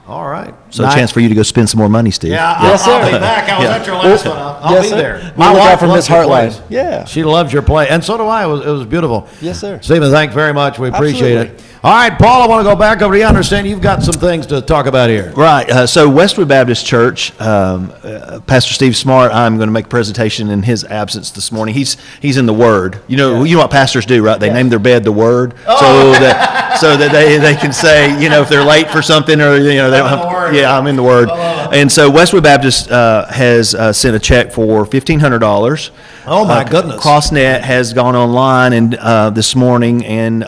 All right. So a chance for you to go spend some more money, Steve. Yeah, Yes, I'll sir. be back. I was at your last one. I'll Yes, be sir. there. We look out for loves Miss your Heartline. plays. Yeah. She loves your play, and so do I. It was beautiful. Yes, sir. Stephen, thanks very much. We appreciate Absolutely. it. All right, Paul, I want to go back over to you. I understand you've got some things to talk about here. Right. So Westwood Baptist Church, Pastor Steve Smart, I'm going to make a presentation in his absence this morning. He's in the Word. You know what pastors do, right? They name their bed the Word, so that they can say, if they're late for something or they don't have. Yeah, I'm in the Word. And so Westwood Baptist has sent a check for $1,500. Oh my goodness! CrossNet has gone online and this morning and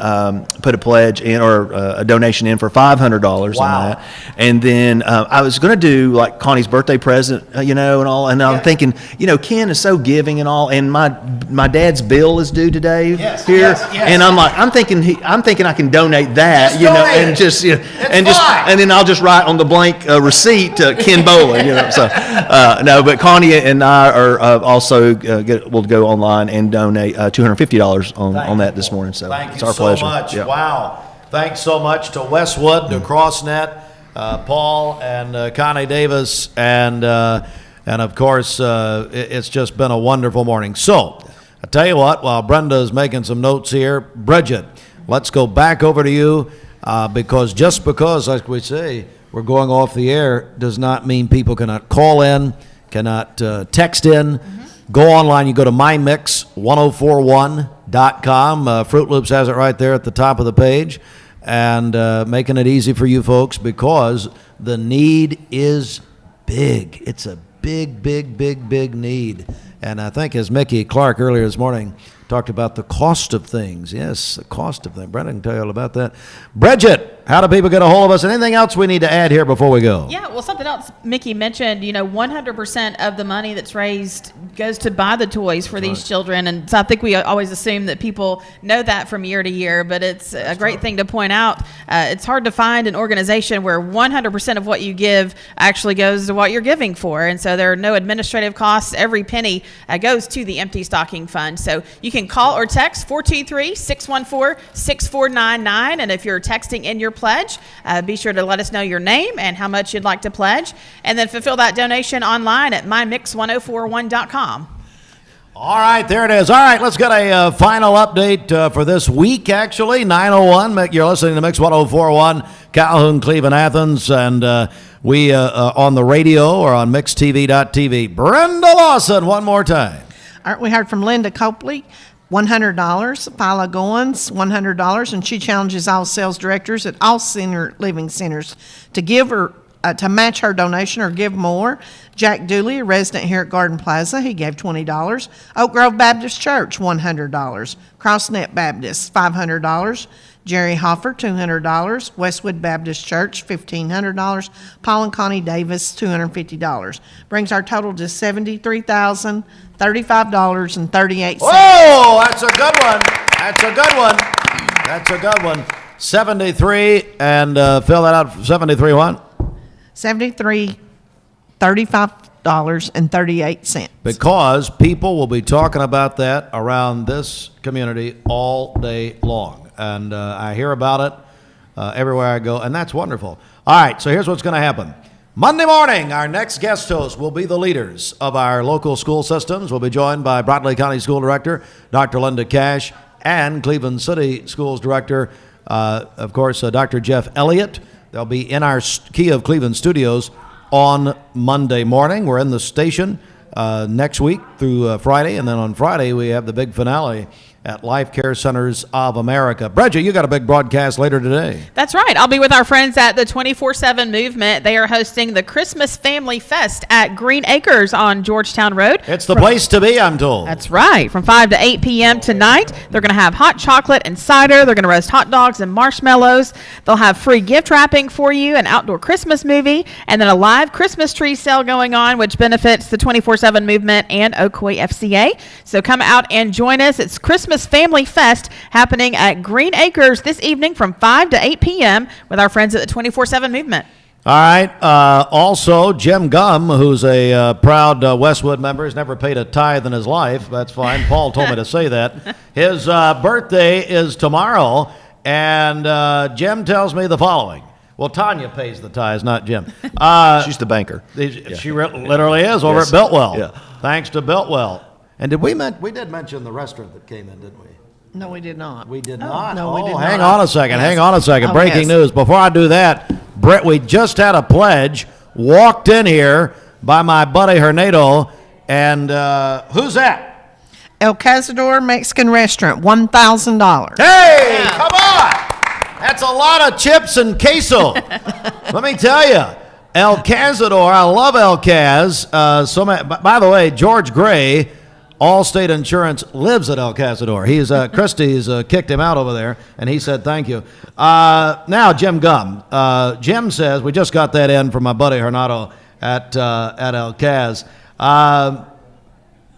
put a pledge in or a donation in for $500 on that. And then I was going to do like Connie's birthday present, and all. And I'm thinking, Ken is so giving and all. And my dad's bill is due today here, and I'm thinking I can donate that, and just and then I'll just write on the blank receipt to Ken Boland, So no, but Connie and I are also will go online and donate $250 on that this morning. So it's our pleasure. Much. Yeah. Wow. Thanks so much to Westwood, to CrossNet, Paul and Connie Davis, and of course, it's just been a wonderful morning. So, I tell you what, while Brenda's making some notes here, Bridget, let's go back over to you, because just because, like we say, we're going off the air does not mean people cannot call in, cannot text in. Go online. You go to mymix1041.com. Fruit Loops has it right there at the top of the page, and making it easy for you folks because the need is big. It's a big, big, big, big need. And I think as Mickey Clark earlier this morning talked about the cost of things. Yes, the cost of things. Brenda can tell you all about that. Bridget, how do people get a hold of us? Anything else we need to add here before we go? Yeah, well, something else Mickey mentioned, 100% of the money that's raised goes to buy the toys for these children. And so I think we always assume that people know that from year to year, but it's a great thing to point out. It's hard to find an organization where 100% of what you give actually goes to what you're giving for. And so there are no administrative costs. Every penny goes to the Empty Stocking Fund. So you can call or text 423-614-6499. And if you're texting in your pledge, be sure to let us know your name and how much you'd like to pledge, and then fulfill that donation online at mymix1041.com. All right, there it is. All right, let's get a final update for this week, actually. 9:01, you're listening to Mix 1041, Calhoun, Cleveland, Athens, and we on the radio or on mixtv.tv. Brenda Lawson, one more time. All right, we heard from Linda Copley. $100, Philo Goins, $100, and she challenges all sales directors at all senior living centers to give her to match her donation or give more. Jack Dooley, a resident here at Garden Plaza, he gave $20. Oak Grove Baptist Church, $100. CrossNet Baptist, $500. Jerry Hoffer, $200. Westwood Baptist Church, $1,500. Paul and Connie Davis, $250. Brings our total to $73,035.38. Whoa, that's a good one. That's a good one. That's a good one. 73, and fill that out. 73 what? $73,035.38. Because people will be talking about that around this community all day long. And I hear about it everywhere I go, and that's wonderful. All right, so here's what's going to happen. Monday morning, our next guest host will be the leaders of our local school systems. We'll be joined by Bradley County School Director, Dr. Linda Cash, and Cleveland City Schools Director, of course, Dr. Jeff Elliott. They'll be in our Key of Cleveland studios on Monday morning. We're in the station next week through Friday, and then on Friday we have the big finale at Life Care Centers of America. Bridget, you got a big broadcast later today. That's right. I'll be with our friends at the 24/7 Movement. They are hosting the Christmas Family Fest at Green Acres on Georgetown Road. It's the place to be, I'm told. That's right. From 5 to 8 p.m. tonight. They're going to have hot chocolate and cider. They're going to roast hot dogs and marshmallows. They'll have free gift wrapping for you, an outdoor Christmas movie, and then a live Christmas tree sale going on, which benefits the 24/7 Movement and Ocoee FCA. So come out and join us. It's Christmas Family Fest happening at Green Acres this evening from 5 to 8 p.m. with our friends at the 24/7 Movement. All right. Also, Jim Gum, who's a proud Westwood member, has never paid a tithe in his life. That's fine. Paul told me to say that. His birthday is tomorrow, and Jim tells me the following. Well, Tanya pays the ties, not Jim. She's the banker. She literally is over Yes. at Biltwell. Yeah. Thanks to Biltwell. And did we did mention the restaurant that came in, didn't we? No, we did not. We did not. No, we did not. Hang on a second. Yes. Hang on a second. Oh, Breaking yes. news. Before I do that, Brett, we just had a pledge walked in here by my buddy Hernado. And who's that? El Cazador Mexican Restaurant, $1,000. Hey, come on. That's a lot of chips and queso. Let me tell you. El Cazador, I love El Caz. By the way, George Gray, Allstate Insurance, lives at El Cazador. Christie's kicked him out over there, and he said thank you. Now, Jim Gum. Jim says, we just got that in from my buddy Hernado at El Caz.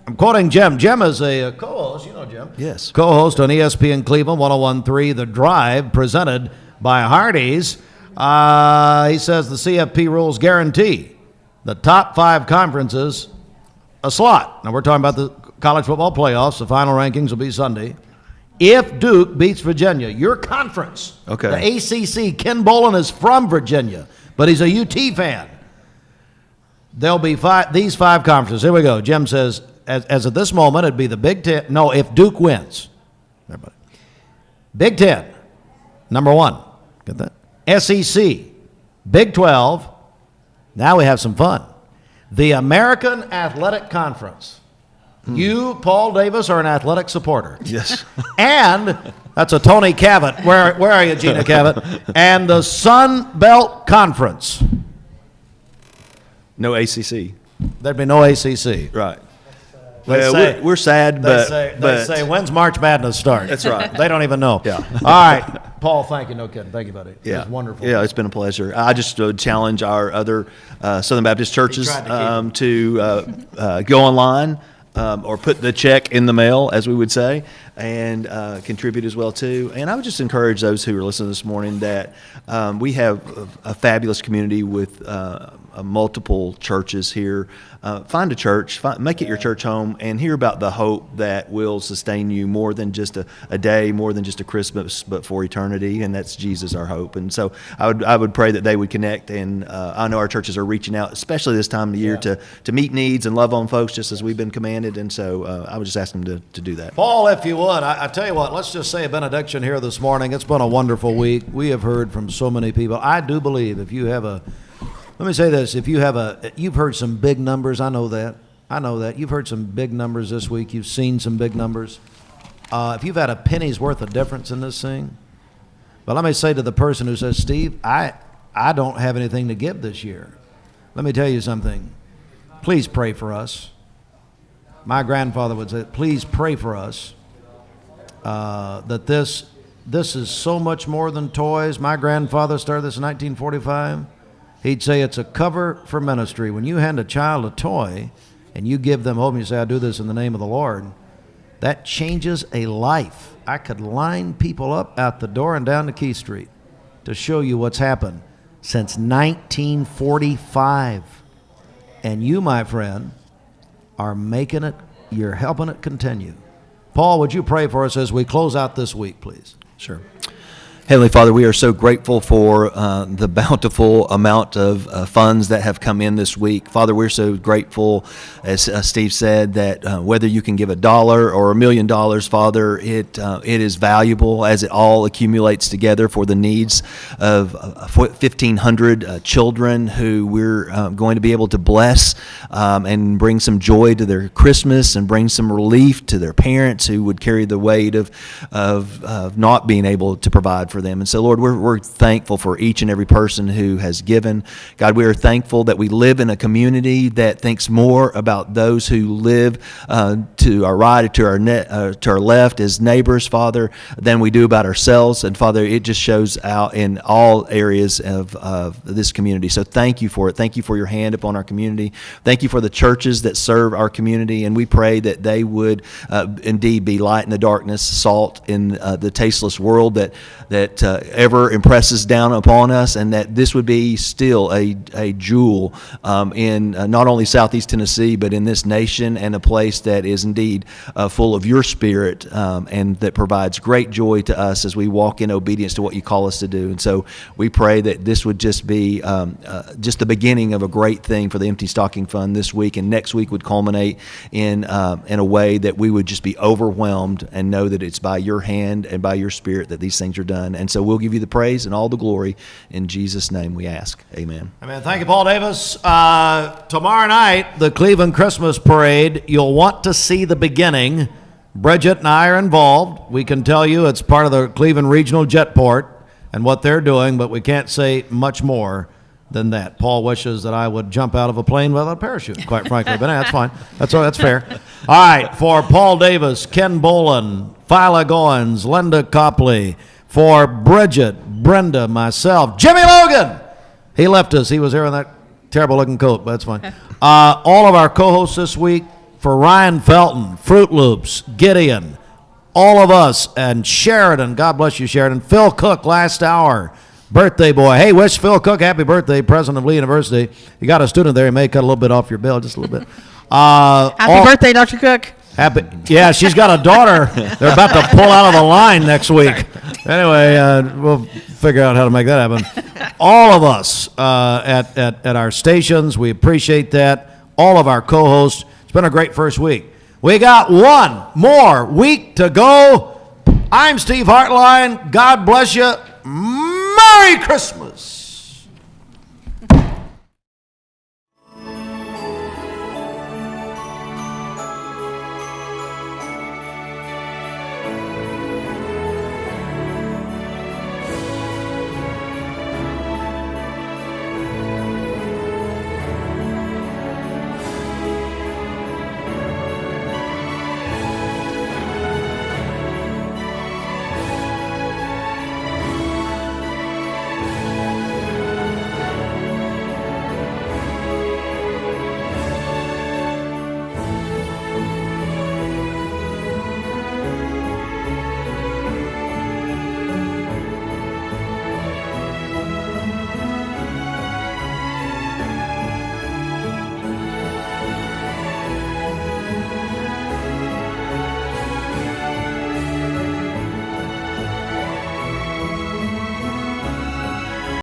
I'm quoting Jim. Jim is a co-host. You know Jim. Yes. Co-host on ESPN Cleveland 101.3, The Drive, presented by Hardee's. He says the CFP rules guarantee the top 5 conferences a slot. Now, we're talking about the college football playoffs. The final rankings will be Sunday. If Duke beats Virginia, your conference, Okay. the ACC, Ken Bolin is from Virginia, but he's a UT fan. There'll be these 5 conferences. Here we go. Jim says, as of this moment, it'd be the Big Ten. No, if Duke wins. Everybody. Big Ten, number 1. Get that? SEC, Big 12. Now we have some fun. The American Athletic Conference. You, Paul Davis, are an athletic supporter. Yes. And that's a Tony Cavett. Where are you, Gina Cavett? And the Sun Belt Conference. No ACC. There'd be no ACC. Right. They Well, say- we're sad, but They say, when's March Madness start? That's right. They don't even know. Yeah. All right. Paul, thank you. No kidding. Thank you, buddy. It was wonderful. Yeah, it's been a pleasure. I just challenge our other Southern Baptist churches to go online or put the check in the mail, as we would say, and contribute as well too. And I would just encourage those who are listening this morning that we have a fabulous community with multiple churches here. Find a church, make it your church home, and hear about the hope that will sustain you more than just a day, more than just a Christmas, but for eternity, and that's Jesus, our hope. And so I would pray that they would connect, and I know our churches are reaching out, especially this time of the year, to meet needs and love on folks just as we've been commanded, and so I would just ask them to do that. Paul, if you would, I tell you what, let's just say a benediction here this morning. It's been a wonderful week. We have heard from so many people. I do believe if you have let me say this, you've heard some big numbers. I know that. You've heard some big numbers this week. You've seen some big numbers. If you've had a penny's worth of difference in this thing, but let me say to the person who says, Steve, I don't have anything to give this year. Let me tell you something. Please pray for us. My grandfather would say, please pray for us. That this is so much more than toys. My grandfather started this in 1945. He'd say it's a cover for ministry. When you hand a child a toy and you give them hope and you say, I do this in the name of the Lord, that changes a life. I could line people up out the door and down to Key Street to show you what's happened since 1945. And you, my friend, are making it, you're helping it continue. Paul, would you pray for us as we close out this week, please? Sure. Heavenly Father, we are so grateful for the bountiful amount of funds that have come in this week. Father, we're so grateful, as Steve said, that whether you can give $1 or $1 million, Father, it is valuable as it all accumulates together for the needs of 1,500 children who we're going to be able to bless and bring some joy to their Christmas and bring some relief to their parents who would carry the weight of not being able to provide for them. And so, Lord, we're thankful for each and every person who has given. God, we are thankful that we live in a community that thinks more about those who live to our right or to our left as neighbors, Father, than we do about ourselves. And Father, it just shows out in all areas of this community. So thank you for it. Thank you for your hand upon our community. Thank you for the churches that serve our community. And we pray that they would indeed be light in the darkness, salt in the tasteless world that that ever impresses down upon us, and that this would be still a jewel in not only Southeast Tennessee, but in this nation, and a place that is indeed full of your spirit, and that provides great joy to us as we walk in obedience to what you call us to do. And so we pray that this would just be just the beginning of a great thing for the Empty Stocking Fund this week, and next week would culminate in a way that we would just be overwhelmed and know that it's by your hand and by your spirit that these things are done. And so we'll give you the praise and all the glory. In Jesus' name we ask. Amen. Amen. Thank you, Paul Davis. Tomorrow night, the Cleveland Christmas Parade. You'll want to see the beginning. Bridget and I are involved. We can tell you it's part of the Cleveland Regional Jetport and what they're doing, but we can't say much more than that. Paul wishes that I would jump out of a plane without a parachute, quite frankly, but that's fine. That's fair. All right, for Paul Davis, Ken Bolin, Phyla Goins, Linda Copley, for Bridget, Brenda, myself, Jimmy Logan. He left us. He was here in that terrible-looking coat, but that's fine. All of our co-hosts this week, for Ryan Felton, Fruit Loops, Gideon, all of us, and Sheridan. God bless you, Sheridan. Phil Cook, last hour. Birthday boy. Hey, wish Phil Cook happy birthday, president of Lee University. You got a student there, he may cut a little bit off your bill, just a little bit. Happy birthday, Dr. Cook. Happy, yeah, she's got a daughter. They're about to pull out of the line next week. Anyway, we'll figure out how to make that happen. All of us at our stations, we appreciate that. All of our co-hosts. It's been a great first week. We got one more week to go. I'm Steve Hartline. God bless you. Merry Christmas.